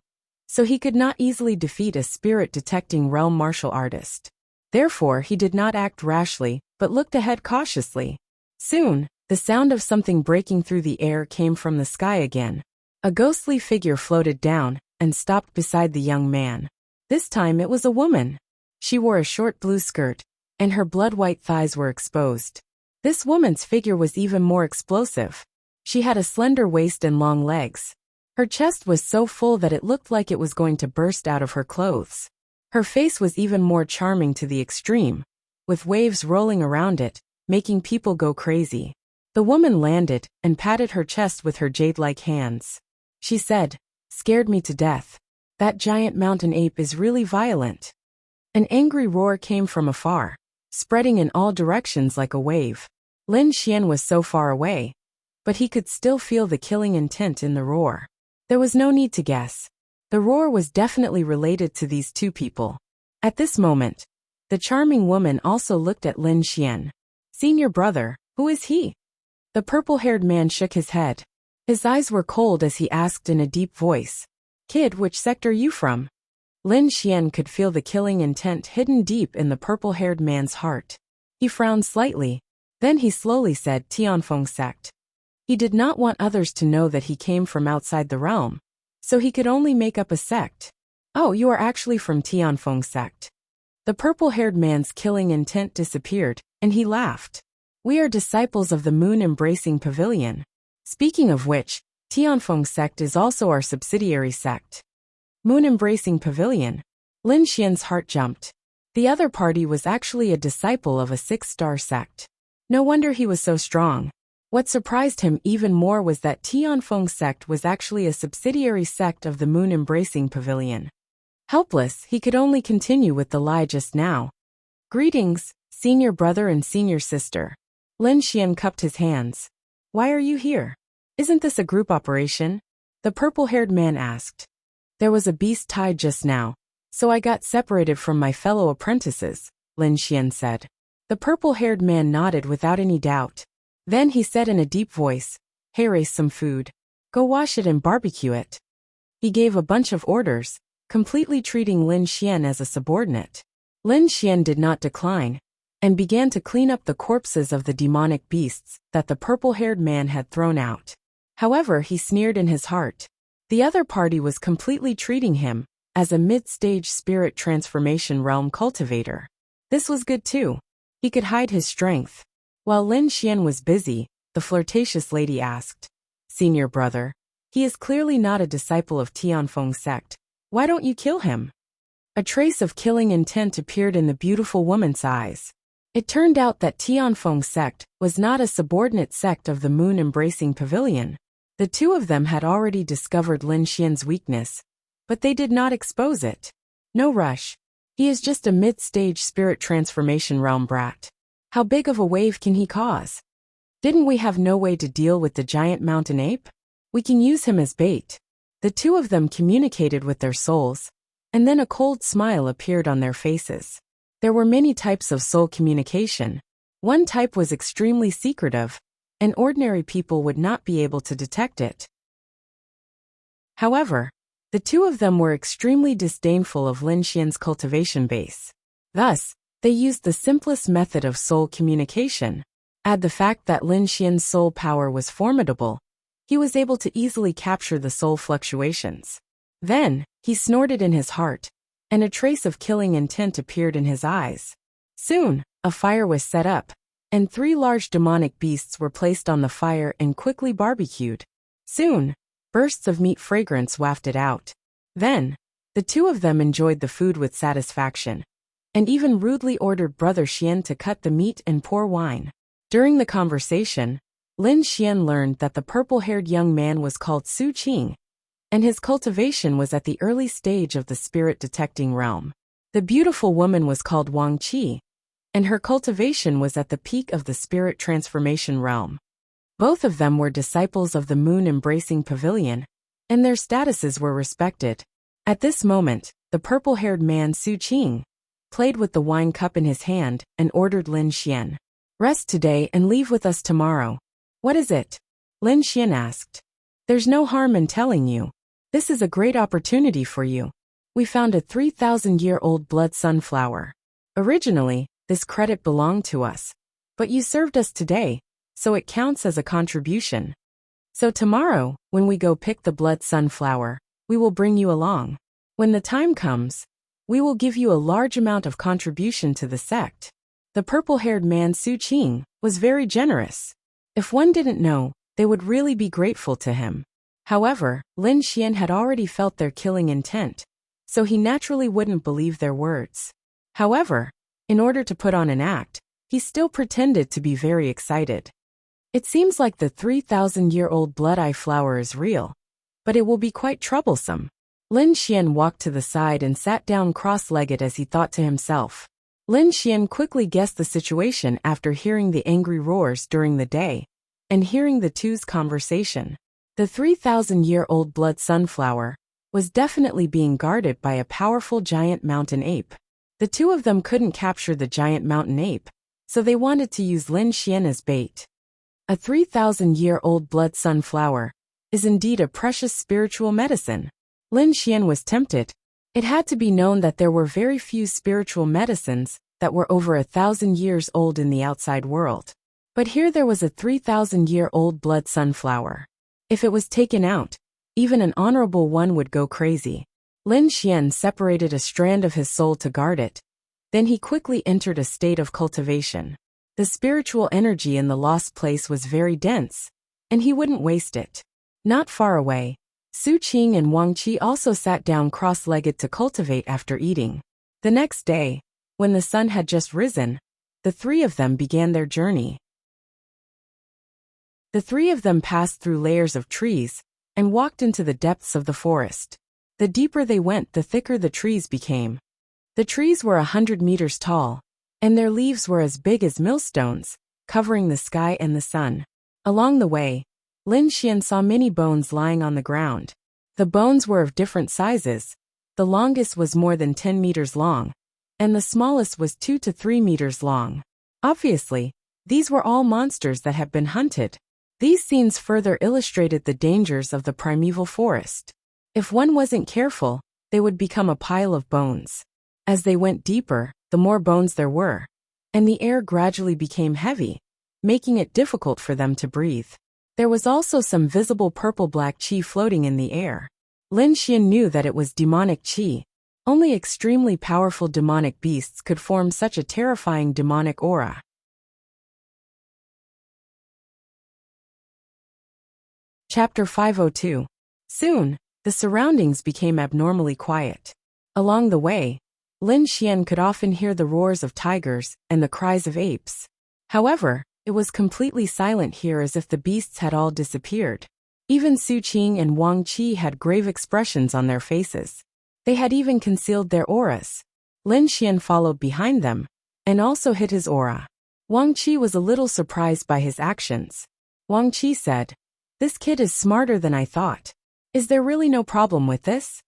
so he could not easily defeat a spirit-detecting realm martial artist. Therefore, he did not act rashly, but looked ahead cautiously. Soon, the sound of something breaking through the air came from the sky again. A ghostly figure floated down and stopped beside the young man. This time it was a woman. She wore a short blue skirt, and her blood-white thighs were exposed. This woman's figure was even more explosive. She had a slender waist and long legs. Her chest was so full that it looked like it was going to burst out of her clothes. Her face was even more charming to the extreme, with waves rolling around it, making people go crazy. The woman landed and patted her chest with her jade-like hands. She said, "Scared me to death. That giant mountain ape is really violent." An angry roar came from afar, spreading in all directions like a wave. Lin Xian was so far away, but he could still feel the killing intent in the roar. There was no need to guess. The roar was definitely related to these two people. At this moment, the charming woman also looked at Lin Xian. "Senior brother, who is he?" The purple-haired man shook his head. His eyes were cold as he asked in a deep voice, "Kid, which sector you from?" Lin Xian could feel the killing intent hidden deep in the purple-haired man's heart. He frowned slightly. Then he slowly said, "Tianfeng sect." He did not want others to know that he came from outside the realm, so he could only make up a sect. "Oh, you are actually from Tianfeng sect." The purple-haired man's killing intent disappeared, and he laughed. "We are disciples of the Moon-Embracing Pavilion. Speaking of which, Tianfeng sect is also our subsidiary sect." Moon-Embracing Pavilion. Lin Xian's heart jumped. The other party was actually a disciple of a 6-star sect. No wonder he was so strong. What surprised him even more was that Tianfeng sect was actually a subsidiary sect of the Moon-Embracing Pavilion. Helpless, he could only continue with the lie just now. "Greetings, senior brother and senior sister." Lin Xian cupped his hands. "Why are you here? Isn't this a group operation?" The purple-haired man asked. "There was a beast tied just now, so I got separated from my fellow apprentices," Lin Xian said. The purple-haired man nodded without any doubt. Then he said in a deep voice, "Hey, raise some food. Go wash it and barbecue it." He gave a bunch of orders, completely treating Lin Xian as a subordinate. Lin Xian did not decline, and began to clean up the corpses of the demonic beasts that the purple-haired man had thrown out. However, he sneered in his heart. The other party was completely treating him as a mid-stage spirit transformation realm cultivator. This was good too. He could hide his strength. While Lin Xian was busy, the flirtatious lady asked, "Senior brother, he is clearly not a disciple of Tianfeng sect. Why don't you kill him?" A trace of killing intent appeared in the beautiful woman's eyes. It turned out that Tianfeng sect was not a subordinate sect of the Moon-Embracing Pavilion. The two of them had already discovered Lin Xian's weakness, but they did not expose it. No rush. He is just a mid-stage spirit transformation realm brat. How big of a wave can he cause? Didn't we have no way to deal with the giant mountain ape? We can use him as bait. The two of them communicated with their souls, and then a cold smile appeared on their faces. There were many types of soul communication. One type was extremely secretive, and ordinary people would not be able to detect it. However, the two of them were extremely disdainful of Lin Xian's cultivation base. Thus, they used the simplest method of soul communication. Add the fact that Lin Xian's soul power was formidable, he was able to easily capture the soul fluctuations. Then, he snorted in his heart, and a trace of killing intent appeared in his eyes. Soon, a fire was set up, and 3 large demonic beasts were placed on the fire and quickly barbecued. Soon, bursts of meat fragrance wafted out. Then, the two of them enjoyed the food with satisfaction, and even rudely ordered Brother Xian to cut the meat and pour wine. During the conversation, Lin Xian learned that the purple-haired young man was called Su Qing, and his cultivation was at the early stage of the spirit-detecting realm. The beautiful woman was called Wang Qi, and her cultivation was at the peak of the spirit transformation realm. Both of them were disciples of the moon-embracing pavilion, and their statuses were respected. At this moment, the purple-haired man Su Qing played with the wine cup in his hand and ordered Lin Xian, "Rest today and leave with us tomorrow." "What is it?" Lin Xian asked. "There's no harm in telling you. This is a great opportunity for you. We found a 3,000-year-old blood sunflower. Originally, this credit belonged to us, but you served us today, so it counts as a contribution. So tomorrow, when we go pick the blood sunflower, we will bring you along. When the time comes, we will give you a large amount of contribution to the sect." The purple-haired man Su Qing was very generous. If one didn't know, they would really be grateful to him. However, Lin Xian had already felt their killing intent, so he naturally wouldn't believe their words. However, in order to put on an act, he still pretended to be very excited. "It seems like the 3,000-year-old blood-eye flower is real, but it will be quite troublesome." Lin Xian walked to the side and sat down cross-legged as he thought to himself. Lin Xian quickly guessed the situation after hearing the angry roars during the day and hearing the two's conversation. The 3,000-year-old blood sunflower was definitely being guarded by a powerful giant mountain ape. The two of them couldn't capture the giant mountain ape, so they wanted to use Lin Xian as bait. A 3,000-year-old blood sunflower is indeed a precious spiritual medicine. Lin Xian was tempted. It had to be known that there were very few spiritual medicines that were over 1,000 years old in the outside world. But here there was a 3,000-year-old blood sunflower. If it was taken out, even an honorable one would go crazy. Lin Xian separated a strand of his soul to guard it. Then he quickly entered a state of cultivation. The spiritual energy in the lost place was very dense, and he wouldn't waste it. Not far away, Su Qing and Wang Qi also sat down cross-legged to cultivate after eating. The next day, when the sun had just risen, the three of them began their journey. The three of them passed through layers of trees and walked into the depths of the forest. The deeper they went, the thicker the trees became. The trees were 100 meters tall, and their leaves were as big as millstones, covering the sky and the sun. Along the way, Lin Xian saw many bones lying on the ground. The bones were of different sizes. The longest was more than 10 meters long, and the smallest was 2 to 3 meters long. Obviously, these were all monsters that had been hunted. These scenes further illustrated the dangers of the primeval forest. If one wasn't careful, they would become a pile of bones. As they went deeper, the more bones there were, and the air gradually became heavy, making it difficult for them to breathe. There was also some visible purple-black qi floating in the air. Lin Xian knew that it was demonic qi. Only extremely powerful demonic beasts could form such a terrifying demonic aura. Chapter 502. Soon, the surroundings became abnormally quiet. Along the way, Lin Xian could often hear the roars of tigers and the cries of apes. However, it was completely silent here, as if the beasts had all disappeared. Even Su Qing and Wang Qi had grave expressions on their faces. They had even concealed their auras. Lin Xian followed behind them, and also hid his aura. Wang Qi was a little surprised by his actions. Wang Qi said, "This kid is smarter than I thought. Is there really no problem with this?"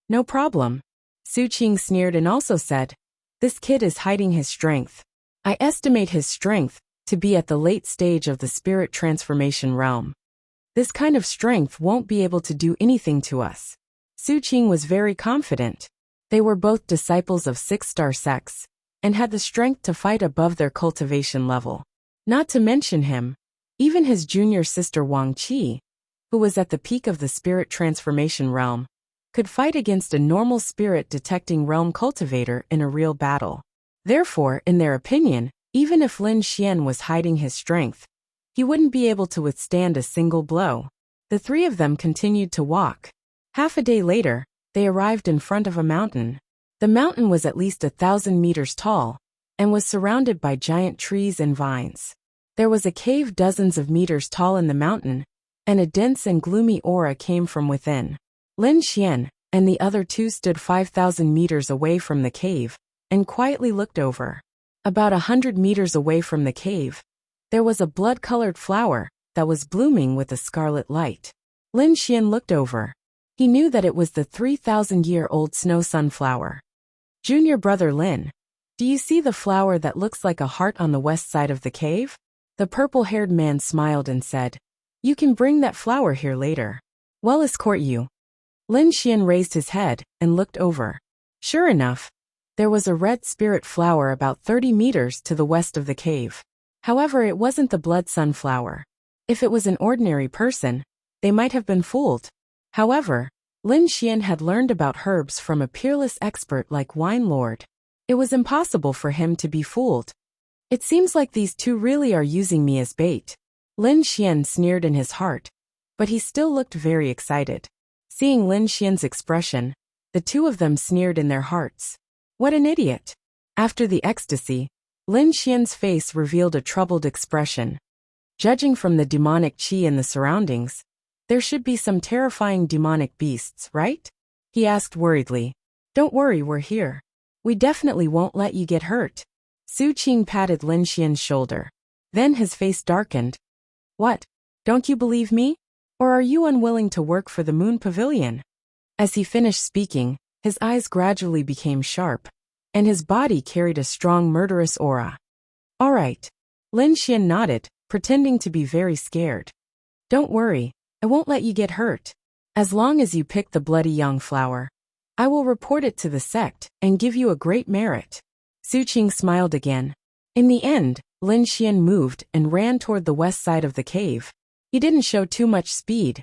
"No problem." Su Qing sneered and also said, "This kid is hiding his strength. I estimate his strength to be at the late stage of the spirit transformation realm. This kind of strength won't be able to do anything to us." Su Qing was very confident. They were both disciples of 6-star sects, and had the strength to fight above their cultivation level. Not to mention him, even his junior sister Wang Qi, who was at the peak of the spirit transformation realm, could fight against a normal spirit detecting realm cultivator in a real battle. Therefore, in their opinion, even if Lin Xian was hiding his strength, he wouldn't be able to withstand a single blow. The three of them continued to walk. Half a day later, they arrived in front of a mountain. The mountain was at least 1,000 meters tall, and was surrounded by giant trees and vines. There was a cave dozens of meters tall in the mountain, and a dense and gloomy aura came from within. Lin Xian and the other two stood 5,000 meters away from the cave, and quietly looked over. About 100 meters away from the cave, there was a blood-colored flower that was blooming with a scarlet light. Lin Xian looked over. He knew that it was the 3,000-year-old snow sunflower. Junior brother Lin, do you see the flower that looks like a heart on the west side of the cave? The purple-haired man smiled and said, you can bring that flower here later. We'll escort you. Lin Xian raised his head and looked over. Sure enough, there was a red spirit flower about 30 meters to the west of the cave. However, it wasn't the blood sunflower. If it was an ordinary person, they might have been fooled. However, Lin Xian had learned about herbs from a peerless expert like Wine Lord. It was impossible for him to be fooled. It seems like these two really are using me as bait. Lin Xian sneered in his heart, but he still looked very excited. Seeing Lin Xian's expression, the two of them sneered in their hearts. What an idiot! After the ecstasy, Lin Xian's face revealed a troubled expression. Judging from the demonic qi in the surroundings, there should be some terrifying demonic beasts, right? He asked worriedly. Don't worry, we're here. We definitely won't let you get hurt. Su Qing patted Lin Xian's shoulder. Then his face darkened. What? Don't you believe me? Or are you unwilling to work for the Moon Pavilion? As he finished speaking, his eyes gradually became sharp, and his body carried a strong murderous aura. All right. Lin Xian nodded, pretending to be very scared. Don't worry, I won't let you get hurt. As long as you pick the bloody young flower, I will report it to the sect and give you a great merit. Su Qing smiled again. In the end, Lin Xian moved and ran toward the west side of the cave. He didn't show too much speed,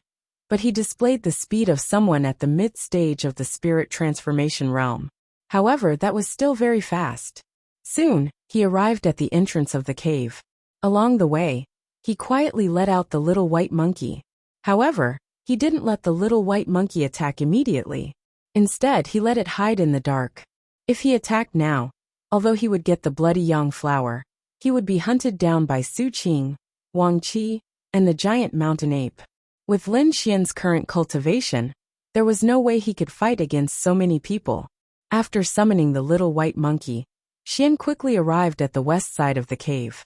but he displayed the speed of someone at the mid-stage of the spirit transformation realm. However, that was still very fast. Soon, he arrived at the entrance of the cave. Along the way, he quietly let out the little white monkey. However, he didn't let the little white monkey attack immediately. Instead, he let it hide in the dark. If he attacked now, although he would get the bloody young flower, he would be hunted down by Su Qing, Wang Qi, and the giant mountain ape. With Lin Xian's current cultivation, there was no way he could fight against so many people. After summoning the little white monkey, Xian quickly arrived at the west side of the cave.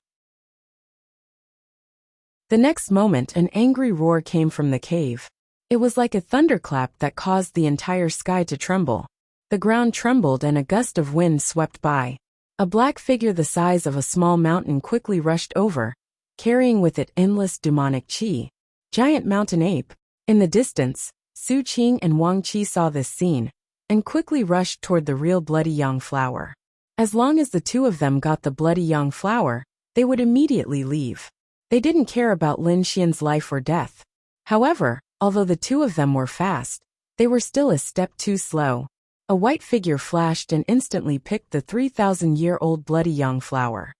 The next moment, an angry roar came from the cave. It was like a thunderclap that caused the entire sky to tremble. The ground trembled and a gust of wind swept by. A black figure the size of a small mountain quickly rushed over, carrying with it endless demonic qi. Giant mountain ape. In the distance, Su Qing and Wang Qi saw this scene, and quickly rushed toward the real bloody young flower. As long as the two of them got the bloody young flower, they would immediately leave. They didn't care about Lin Xian's life or death. However, although the two of them were fast, they were still a step too slow. A white figure flashed and instantly picked the 3,000-year-old bloody young flower.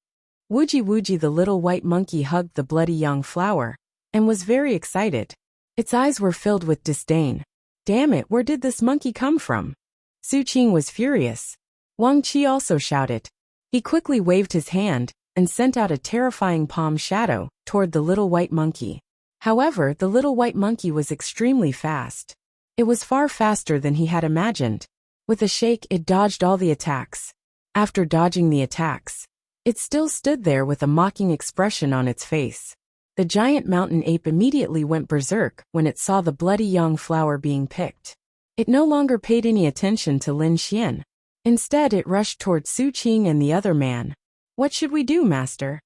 Wuji Wuji, the little white monkey, hugged the bloody young flower and was very excited. Its eyes were filled with disdain. Damn it, where did this monkey come from? Su Qing was furious. Wang Qi also shouted. He quickly waved his hand and sent out a terrifying palm shadow toward the little white monkey. However, the little white monkey was extremely fast. It was far faster than he had imagined. With a shake, it dodged all the attacks. After dodging the attacks, it still stood there with a mocking expression on its face. The giant mountain ape immediately went berserk when it saw the bloody young flower being picked. It no longer paid any attention to Lin Xian. Instead, it rushed toward Su Qing and the other man. What should we do, master?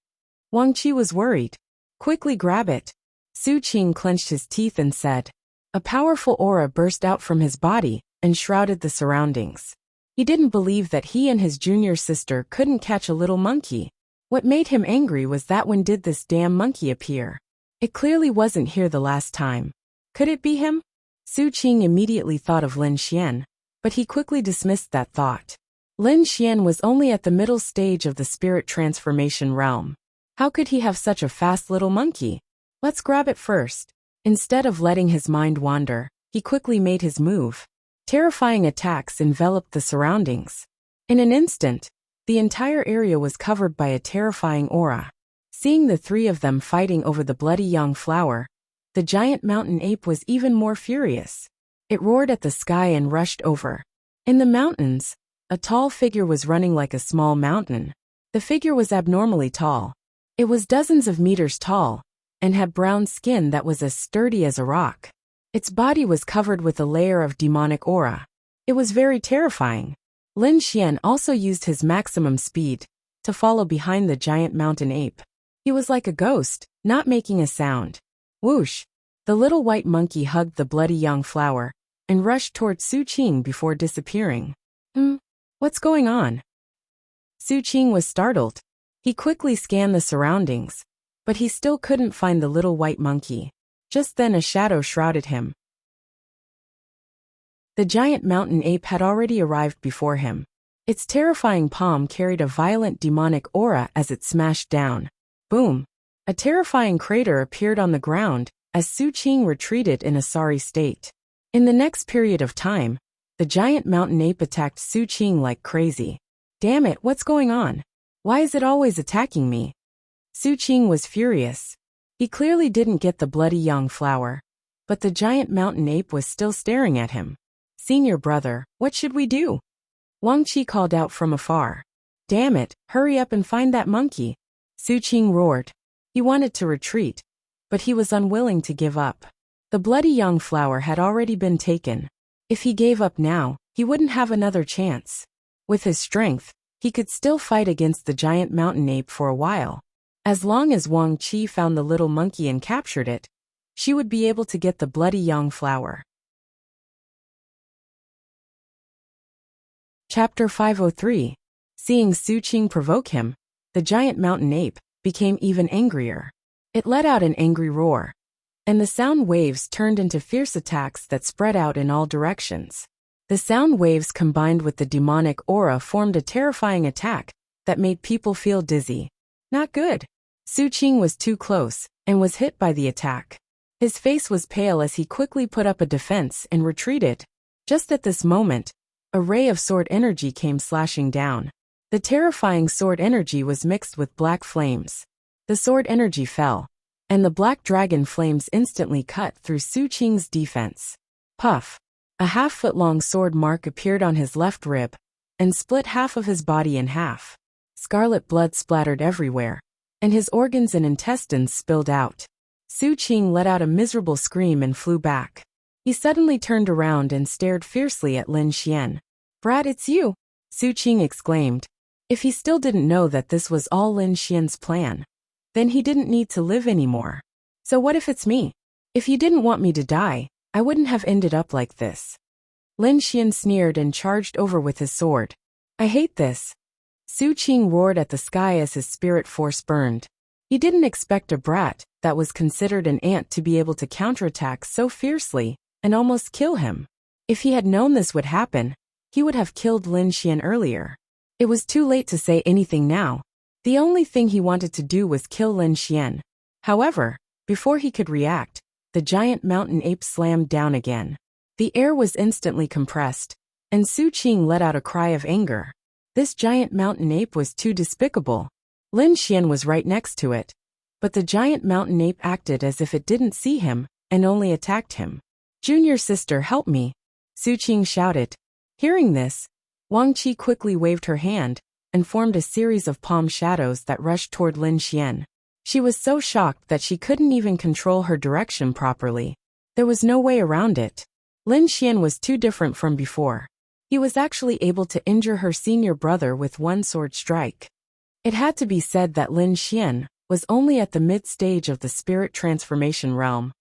Wang Qi was worried. Quickly grab it. Su Qing clenched his teeth and said. A powerful aura burst out from his body and shrouded the surroundings. He didn't believe that he and his junior sister couldn't catch a little monkey. What made him angry was that when did this damn monkey appear? It clearly wasn't here the last time. Could it be him? Su Qing immediately thought of Lin Xian, but he quickly dismissed that thought. Lin Xian was only at the middle stage of the spirit transformation realm. How could he have such a fast little monkey? Let's grab it first. Instead of letting his mind wander, he quickly made his move. Terrifying attacks enveloped the surroundings. In an instant, the entire area was covered by a terrifying aura. Seeing the three of them fighting over the bloody young flower, the giant mountain ape was even more furious. It roared at the sky and rushed over. In the mountains, a tall figure was running like a small mountain. The figure was abnormally tall. It was dozens of meters tall, and had brown skin that was as sturdy as a rock. Its body was covered with a layer of demonic aura. It was very terrifying. Lin Xian also used his maximum speed to follow behind the giant mountain ape. He was like a ghost, not making a sound. Whoosh! The little white monkey hugged the bloody young flower and rushed toward Su Qing before disappearing. What's going on? Su Qing was startled. He quickly scanned the surroundings, but he still couldn't find the little white monkey. Just then a shadow shrouded him. The giant mountain ape had already arrived before him. Its terrifying palm carried a violent demonic aura as it smashed down. Boom! A terrifying crater appeared on the ground as Su Qing retreated in a sorry state. In the next period of time, the giant mountain ape attacked Su Qing like crazy. Damn it, what's going on? Why is it always attacking me? Su Qing was furious. He clearly didn't get the bloody young flower, but the giant mountain ape was still staring at him. Senior brother, what should we do? Wang Qi called out from afar. Damn it, hurry up and find that monkey. Su Qing roared. He wanted to retreat, but he was unwilling to give up. The bloody young flower had already been taken. If he gave up now, he wouldn't have another chance. With his strength, he could still fight against the giant mountain ape for a while. As long as Wang Qi found the little monkey and captured it, she would be able to get the bloody young flower. Chapter 503. Seeing Su Qing provoke him, the giant mountain ape became even angrier. It let out an angry roar, and the sound waves turned into fierce attacks that spread out in all directions. The sound waves combined with the demonic aura formed a terrifying attack that made people feel dizzy. Not good. Su Qing was too close and was hit by the attack. His face was pale as he quickly put up a defense and retreated. Just at this moment, a ray of sword energy came slashing down. The terrifying sword energy was mixed with black flames. The sword energy fell, and the black dragon flames instantly cut through Su Qing's defense. Puff! A half-foot-long sword mark appeared on his left rib and split half of his body in half. Scarlet blood splattered everywhere, and his organs and intestines spilled out. Su Qing let out a miserable scream and flew back. He suddenly turned around and stared fiercely at Lin Xian. Brat, it's you! Su Qing exclaimed. If he still didn't know that this was all Lin Xian's plan, then he didn't need to live anymore. So what if it's me? If you didn't want me to die, I wouldn't have ended up like this. Lin Xian sneered and charged over with his sword. I hate this. Su Qing roared at the sky as his spirit force burned. He didn't expect a brat that was considered an ant to be able to counterattack so fiercely and almost kill him. If he had known this would happen, he would have killed Lin Xian earlier. It was too late to say anything now. The only thing he wanted to do was kill Lin Xian. However, before he could react, the giant mountain ape slammed down again. The air was instantly compressed, and Su Qing let out a cry of anger. This giant mountain ape was too despicable. Lin Xian was right next to it, but the giant mountain ape acted as if it didn't see him and only attacked him. Junior sister, help me! Su Qing shouted. Hearing this, Wang Qi quickly waved her hand and formed a series of palm shadows that rushed toward Lin Xian. She was so shocked that she couldn't even control her direction properly. There was no way around it. Lin Xian was too different from before. He was actually able to injure her senior brother with one sword strike. It had to be said that Lin Xian was only at the mid-stage of the spirit transformation realm,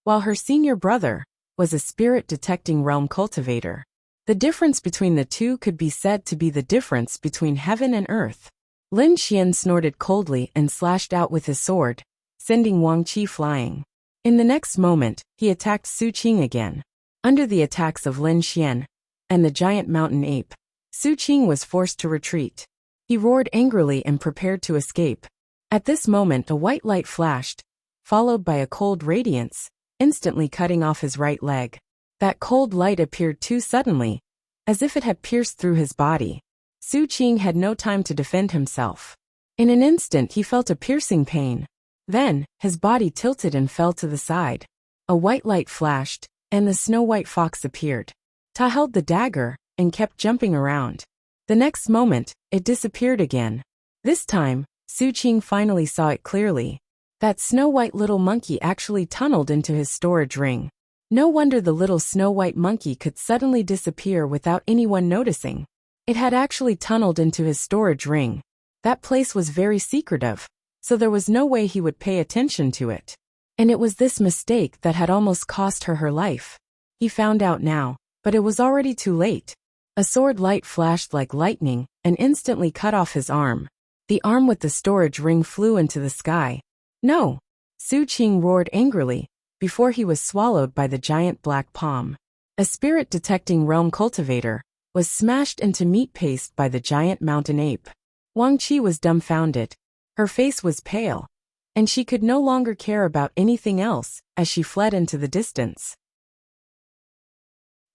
while her senior brother was a spirit-detecting realm cultivator. The difference between the two could be said to be the difference between heaven and earth. Lin Xian snorted coldly and slashed out with his sword, sending Wang Qi flying. In the next moment, he attacked Su Qing again. Under the attacks of Lin Xian and the giant mountain ape, Su Qing was forced to retreat. He roared angrily and prepared to escape. At this moment a white light flashed, followed by a cold radiance, instantly cutting off his right leg. That cold light appeared too suddenly, as if it had pierced through his body. Su Qing had no time to defend himself. In an instant he felt a piercing pain. Then, his body tilted and fell to the side. A white light flashed, and the snow-white fox appeared. Ta held the dagger and kept jumping around. The next moment, it disappeared again. This time, Su Qing finally saw it clearly. That snow-white little monkey actually tunneled into his storage ring. No wonder the little snow-white monkey could suddenly disappear without anyone noticing. It had actually tunneled into his storage ring. That place was very secretive, so there was no way he would pay attention to it. And it was this mistake that had almost cost her life. He found out now, but it was already too late. A sword light flashed like lightning and instantly cut off his arm. The arm with the storage ring flew into the sky. No! Su Qing roared angrily, before he was swallowed by the giant black palm. A spirit-detecting realm cultivator was smashed into meat paste by the giant mountain ape. Wang Qi was dumbfounded. Her face was pale, and she could no longer care about anything else as she fled into the distance.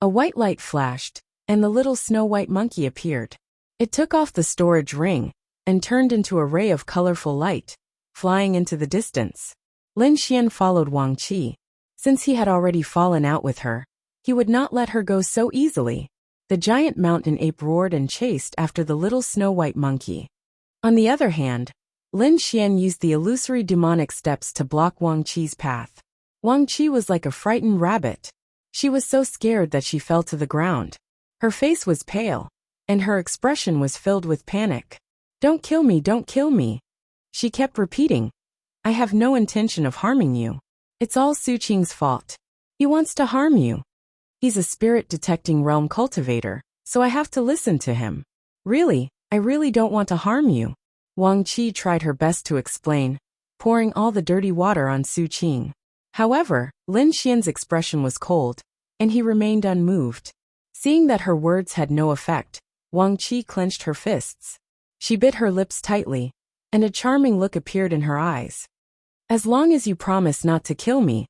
A white light flashed, and the little snow-white monkey appeared. It took off the storage ring and turned into a ray of colorful light, flying into the distance. Lin Xian followed Wang Qi. Since he had already fallen out with her, he would not let her go so easily. The giant mountain ape roared and chased after the little snow-white monkey. On the other hand, Lin Xian used the illusory demonic steps to block Wang Qi's path. Wang Qi was like a frightened rabbit. She was so scared that she fell to the ground. Her face was pale, and her expression was filled with panic. "Don't kill me, don't kill me." She kept repeating, "I have no intention of harming you. It's all Su Qing's fault. He wants to harm you. He's a spirit-detecting realm cultivator, so I have to listen to him. Really, I really don't want to harm you." Wang Qi tried her best to explain, pouring all the dirty water on Su Qing. However, Lin Xian's expression was cold, and he remained unmoved. Seeing that her words had no effect, Wang Qi clenched her fists. She bit her lips tightly, and a charming look appeared in her eyes. "As long as you promise not to kill me,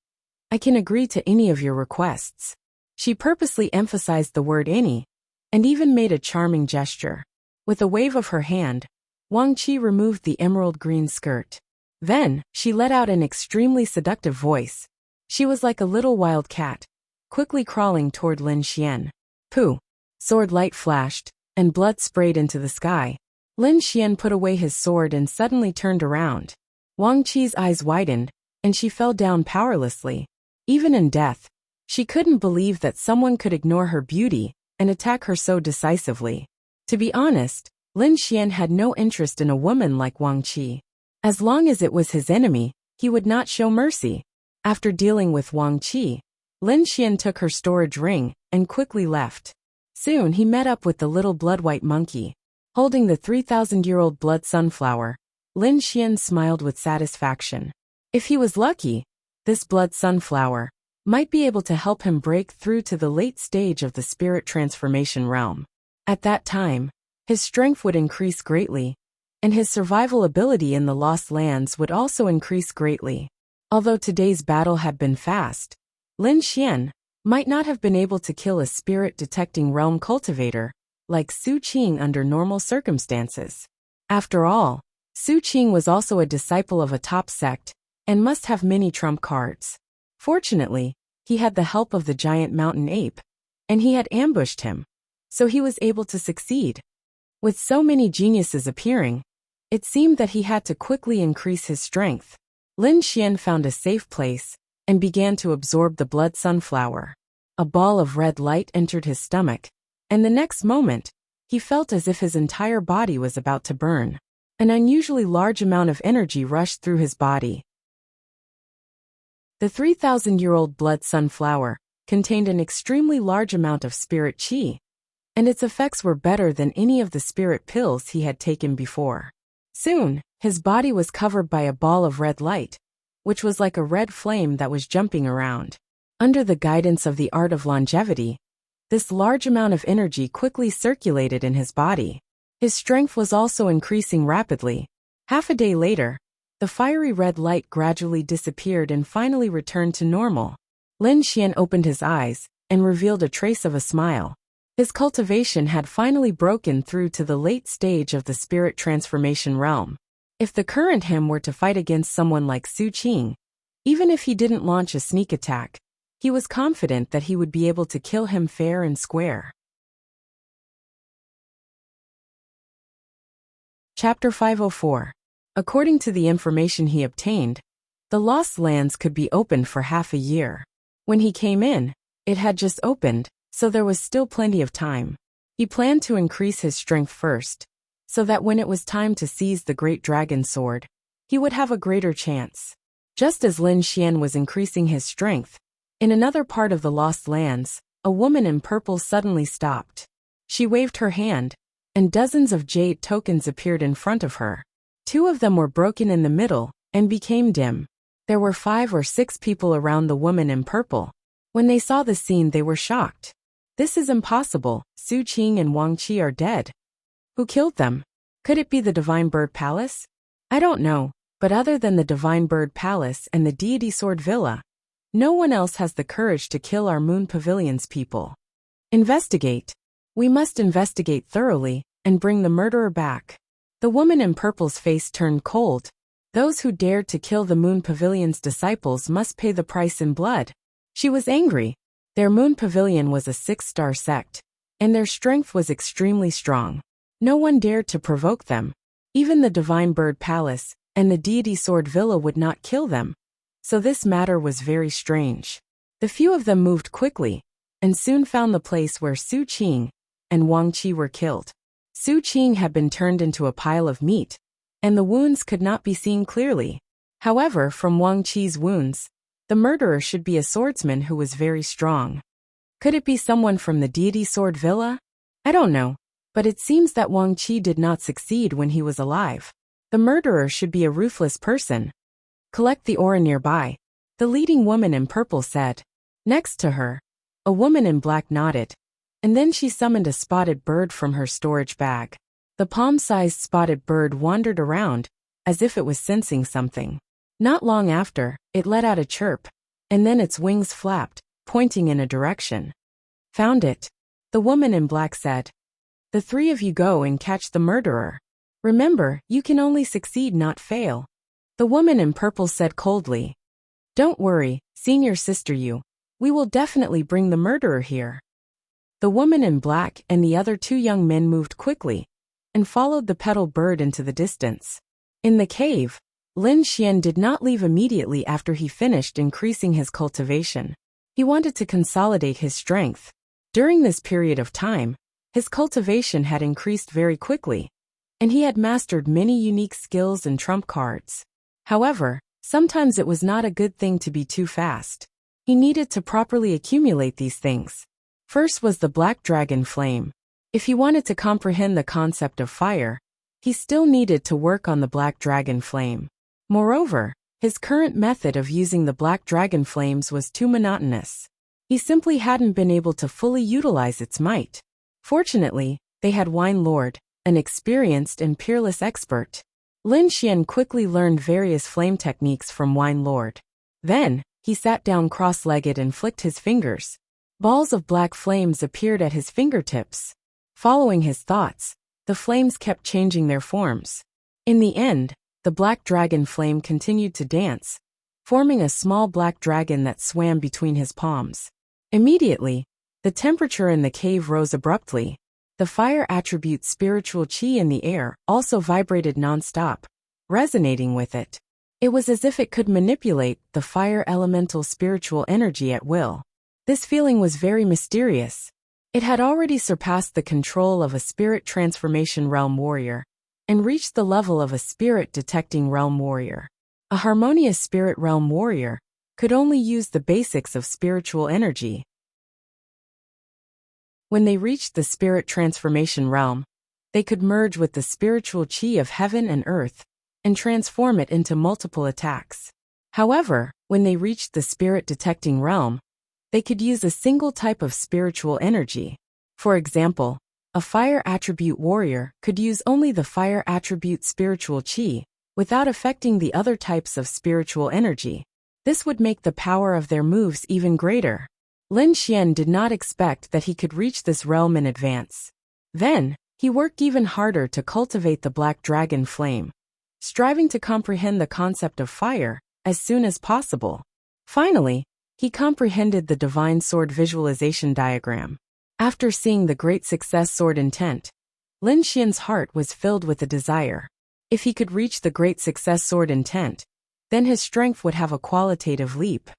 I can agree to any of your requests." She purposely emphasized the word any, and even made a charming gesture. With a wave of her hand, Wang Qi removed the emerald green skirt. Then, she let out an extremely seductive voice. She was like a little wild cat, quickly crawling toward Lin Xian. Pooh! Sword light flashed, and blood sprayed into the sky. Lin Xian put away his sword and suddenly turned around. Wang Qi's eyes widened, and she fell down powerlessly. Even in death, she couldn't believe that someone could ignore her beauty and attack her so decisively. To be honest, Lin Xian had no interest in a woman like Wang Qi. As long as it was his enemy, he would not show mercy. After dealing with Wang Qi, Lin Xian took her storage ring and quickly left. Soon he met up with the little blood-white monkey. Holding the 3,000-year-old blood sunflower, Lin Xian smiled with satisfaction. If he was lucky, this blood sunflower might be able to help him break through to the late stage of the spirit transformation realm. At that time, his strength would increase greatly, and his survival ability in the Lost Lands would also increase greatly. Although today's battle had been fast, Lin Xian might not have been able to kill a spirit-detecting realm cultivator like Su Qing under normal circumstances. After all, Su Qing was also a disciple of a top sect and must have many trump cards. Fortunately, he had the help of the giant mountain ape, and he had ambushed him, so he was able to succeed. With so many geniuses appearing, it seemed that he had to quickly increase his strength. Lin Xian found a safe place and began to absorb the blood sunflower. A ball of red light entered his stomach, and the next moment, he felt as if his entire body was about to burn. An unusually large amount of energy rushed through his body. The 3,000-year-old blood sunflower contained an extremely large amount of spirit qi, and its effects were better than any of the spirit pills he had taken before. Soon, his body was covered by a ball of red light, which was like a red flame that was jumping around. Under the guidance of the art of longevity, this large amount of energy quickly circulated in his body. His strength was also increasing rapidly. Half a day later, the fiery red light gradually disappeared and finally returned to normal. Lin Xian opened his eyes and revealed a trace of a smile. His cultivation had finally broken through to the late stage of the spirit transformation realm. If the current him were to fight against someone like Su Qing, even if he didn't launch a sneak attack, he was confident that he would be able to kill him fair and square. Chapter 504. According to the information he obtained, the Lost Lands could be opened for half a year. When he came in, it had just opened, so there was still plenty of time. He planned to increase his strength first, so that when it was time to seize the great dragon sword, he would have a greater chance. Just as Lin Xian was increasing his strength, in another part of the Lost Lands, a woman in purple suddenly stopped. She waved her hand, and dozens of jade tokens appeared in front of her. 2 of them were broken in the middle and became dim. There were 5 or 6 people around the woman in purple. When they saw the scene, they were shocked. This is impossible. Su Qing and Wang Qi are dead. Who killed them? Could it be the Divine Bird Palace? I don't know, but other than the Divine Bird Palace and the Deity Sword Villa, no one else has the courage to kill our Moon Pavilion's people. Investigate. We must investigate thoroughly and bring the murderer back. The woman in purple's face turned cold. Those who dared to kill the Moon Pavilion's disciples must pay the price in blood. She was angry. Their Moon Pavilion was a 6-star sect, and their strength was extremely strong. No one dared to provoke them. Even the Divine Bird Palace and the Deity Sword Villa would not kill them. So this matter was very strange. The few of them moved quickly, and soon found the place where Su Qing and Wang Qi were killed. Su Qing had been turned into a pile of meat, and the wounds could not be seen clearly. However, from Wang Qi's wounds, the murderer should be a swordsman who was very strong. Could it be someone from the Deity Sword Villa? I don't know, but it seems that Wang Qi did not succeed when he was alive. The murderer should be a ruthless person. Collect the aura nearby, the leading woman in purple said. Next to her, a woman in black nodded, and then she summoned a spotted bird from her storage bag. The palm-sized spotted bird wandered around, as if it was sensing something. Not long after, it let out a chirp, and then its wings flapped, pointing in a direction. Found it. The woman in black said. The 3 of you go and catch the murderer. Remember, you can only succeed, not fail. The woman in purple said coldly. Don't worry, senior sister you. We will definitely bring the murderer here. The woman in black and the other 2 young men moved quickly and followed the petal bird into the distance. In the cave, Lin Xian did not leave immediately after he finished increasing his cultivation. He wanted to consolidate his strength. During this period of time, his cultivation had increased very quickly, and he had mastered many unique skills and trump cards. However, sometimes it was not a good thing to be too fast. He needed to properly accumulate these things. First was the Black Dragon Flame. If he wanted to comprehend the concept of fire, he still needed to work on the Black Dragon Flame. Moreover, his current method of using the Black Dragon Flames was too monotonous. He simply hadn't been able to fully utilize its might. Fortunately, they had Wine Lord, an experienced and peerless expert. Lin Xian quickly learned various flame techniques from Wine Lord. Then, he sat down cross-legged and flicked his fingers. Balls of black flames appeared at his fingertips. Following his thoughts, the flames kept changing their forms. In the end, the black dragon flame continued to dance, forming a small black dragon that swam between his palms. Immediately, the temperature in the cave rose abruptly. The fire attribute spiritual qi in the air also vibrated non-stop, resonating with it. It was as if it could manipulate the fire elemental spiritual energy at will. This feeling was very mysterious. It had already surpassed the control of a spirit transformation realm warrior and reached the level of a spirit detecting realm warrior. A harmonious spirit realm warrior could only use the basics of spiritual energy. When they reached the spirit transformation realm, they could merge with the spiritual qi of heaven and earth and transform it into multiple attacks. However, when they reached the spirit detecting realm, they could use a single type of spiritual energy. For example, a fire attribute warrior could use only the fire attribute spiritual qi, without affecting the other types of spiritual energy. This would make the power of their moves even greater. Lin Xian did not expect that he could reach this realm in advance. Then, he worked even harder to cultivate the black dragon flame, striving to comprehend the concept of fire as soon as possible. Finally, he comprehended the divine sword visualization diagram. After seeing the great success sword intent, Lin Xian's heart was filled with a desire. If he could reach the great success sword intent, then his strength would have a qualitative leap.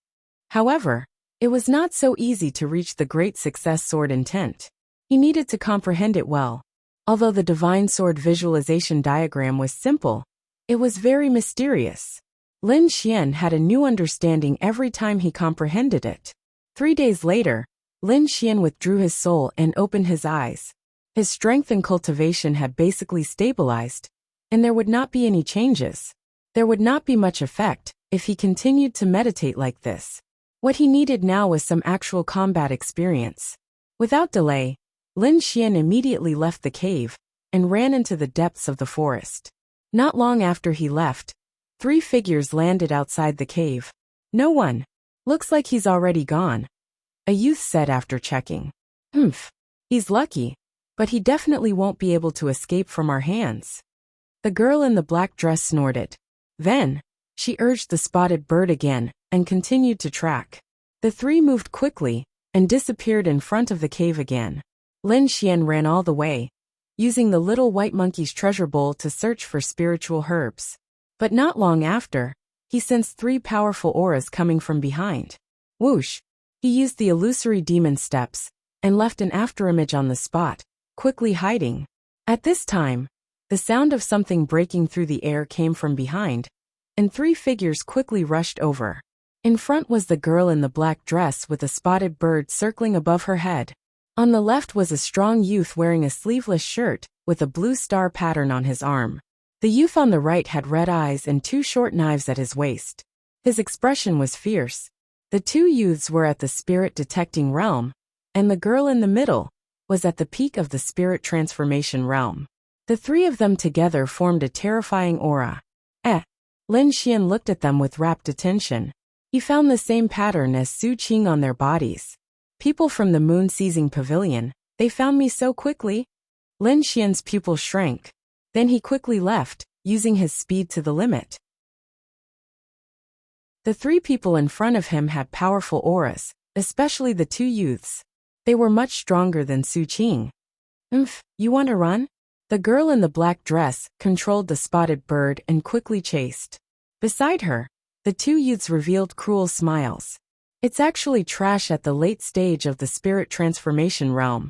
However, it was not so easy to reach the great success sword intent. He needed to comprehend it well. Although the divine sword visualization diagram was simple, it was very mysterious. Lin Xian had a new understanding every time he comprehended it. 3 days later, Lin Xian withdrew his soul and opened his eyes. His strength and cultivation had basically stabilized, and there would not be any changes. There would not be much effect if he continued to meditate like this. What he needed now was some actual combat experience. Without delay, Lin Xian immediately left the cave and ran into the depths of the forest. Not long after he left, 3 figures landed outside the cave. No one. Looks like he's already gone, a youth said after checking. He's lucky, but he definitely won't be able to escape from our hands. The girl in the black dress snorted. Then, she urged the spotted bird again and continued to track. The 3 moved quickly and disappeared in front of the cave again. Lin Xian ran all the way, using the little white monkey's treasure bowl to search for spiritual herbs. But not long after, he sensed 3 powerful auras coming from behind. Whoosh! He used the illusory demon steps and left an afterimage on the spot, quickly hiding. At this time, the sound of something breaking through the air came from behind, and 3 figures quickly rushed over. In front was the girl in the black dress with a spotted bird circling above her head. On the left was a strong youth wearing a sleeveless shirt with a blue star pattern on his arm. The youth on the right had red eyes and 2 short knives at his waist. His expression was fierce. The 2 youths were at the spirit detecting realm, and the girl in the middle was at the peak of the spirit transformation realm. The 3 of them together formed a terrifying aura. Lin Xian looked at them with rapt attention. He found the same pattern as Su Qing on their bodies. People from the moon-seizing pavilion, they found me so quickly. Lin Xian's pupil shrank. Then he quickly left, using his speed to the limit. The 3 people in front of him had powerful auras, especially the 2 youths. They were much stronger than Su Qing. You want to run? The girl in the black dress controlled the spotted bird and quickly chased. Beside her, the 2 youths revealed cruel smiles. It's actually trash at the late stage of the spirit transformation realm.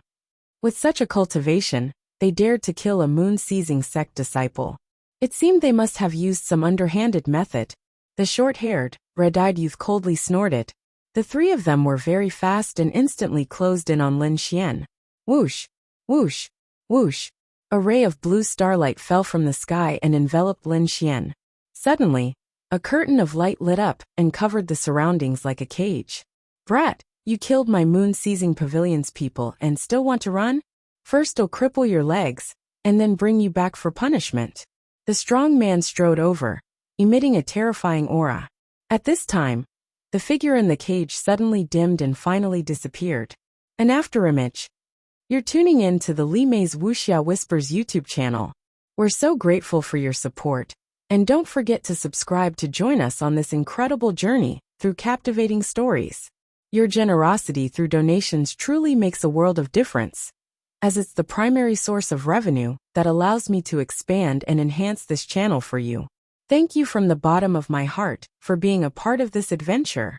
With such a cultivation, they dared to kill a moon-seizing sect disciple. It seemed they must have used some underhanded method. The short-haired, red-eyed youth coldly snorted. The 3 of them were very fast and instantly closed in on Lin Xian. Whoosh! Whoosh! Whoosh! A ray of blue starlight fell from the sky and enveloped Lin Xian. Suddenly, a curtain of light lit up and covered the surroundings like a cage. Brat, you killed my moon-seizing pavilion's people and still want to run? First I'll cripple your legs, and then bring you back for punishment. The strong man strode over, emitting a terrifying aura. At this time, the figure in the cage suddenly dimmed and finally disappeared. An afterimage. You're tuning in to the Li Mei's Wuxia Whispers YouTube channel. We're so grateful for your support, and don't forget to subscribe to join us on this incredible journey through captivating stories. Your generosity through donations truly makes a world of difference, as it's the primary source of revenue that allows me to expand and enhance this channel for you. Thank you from the bottom of my heart for being a part of this adventure.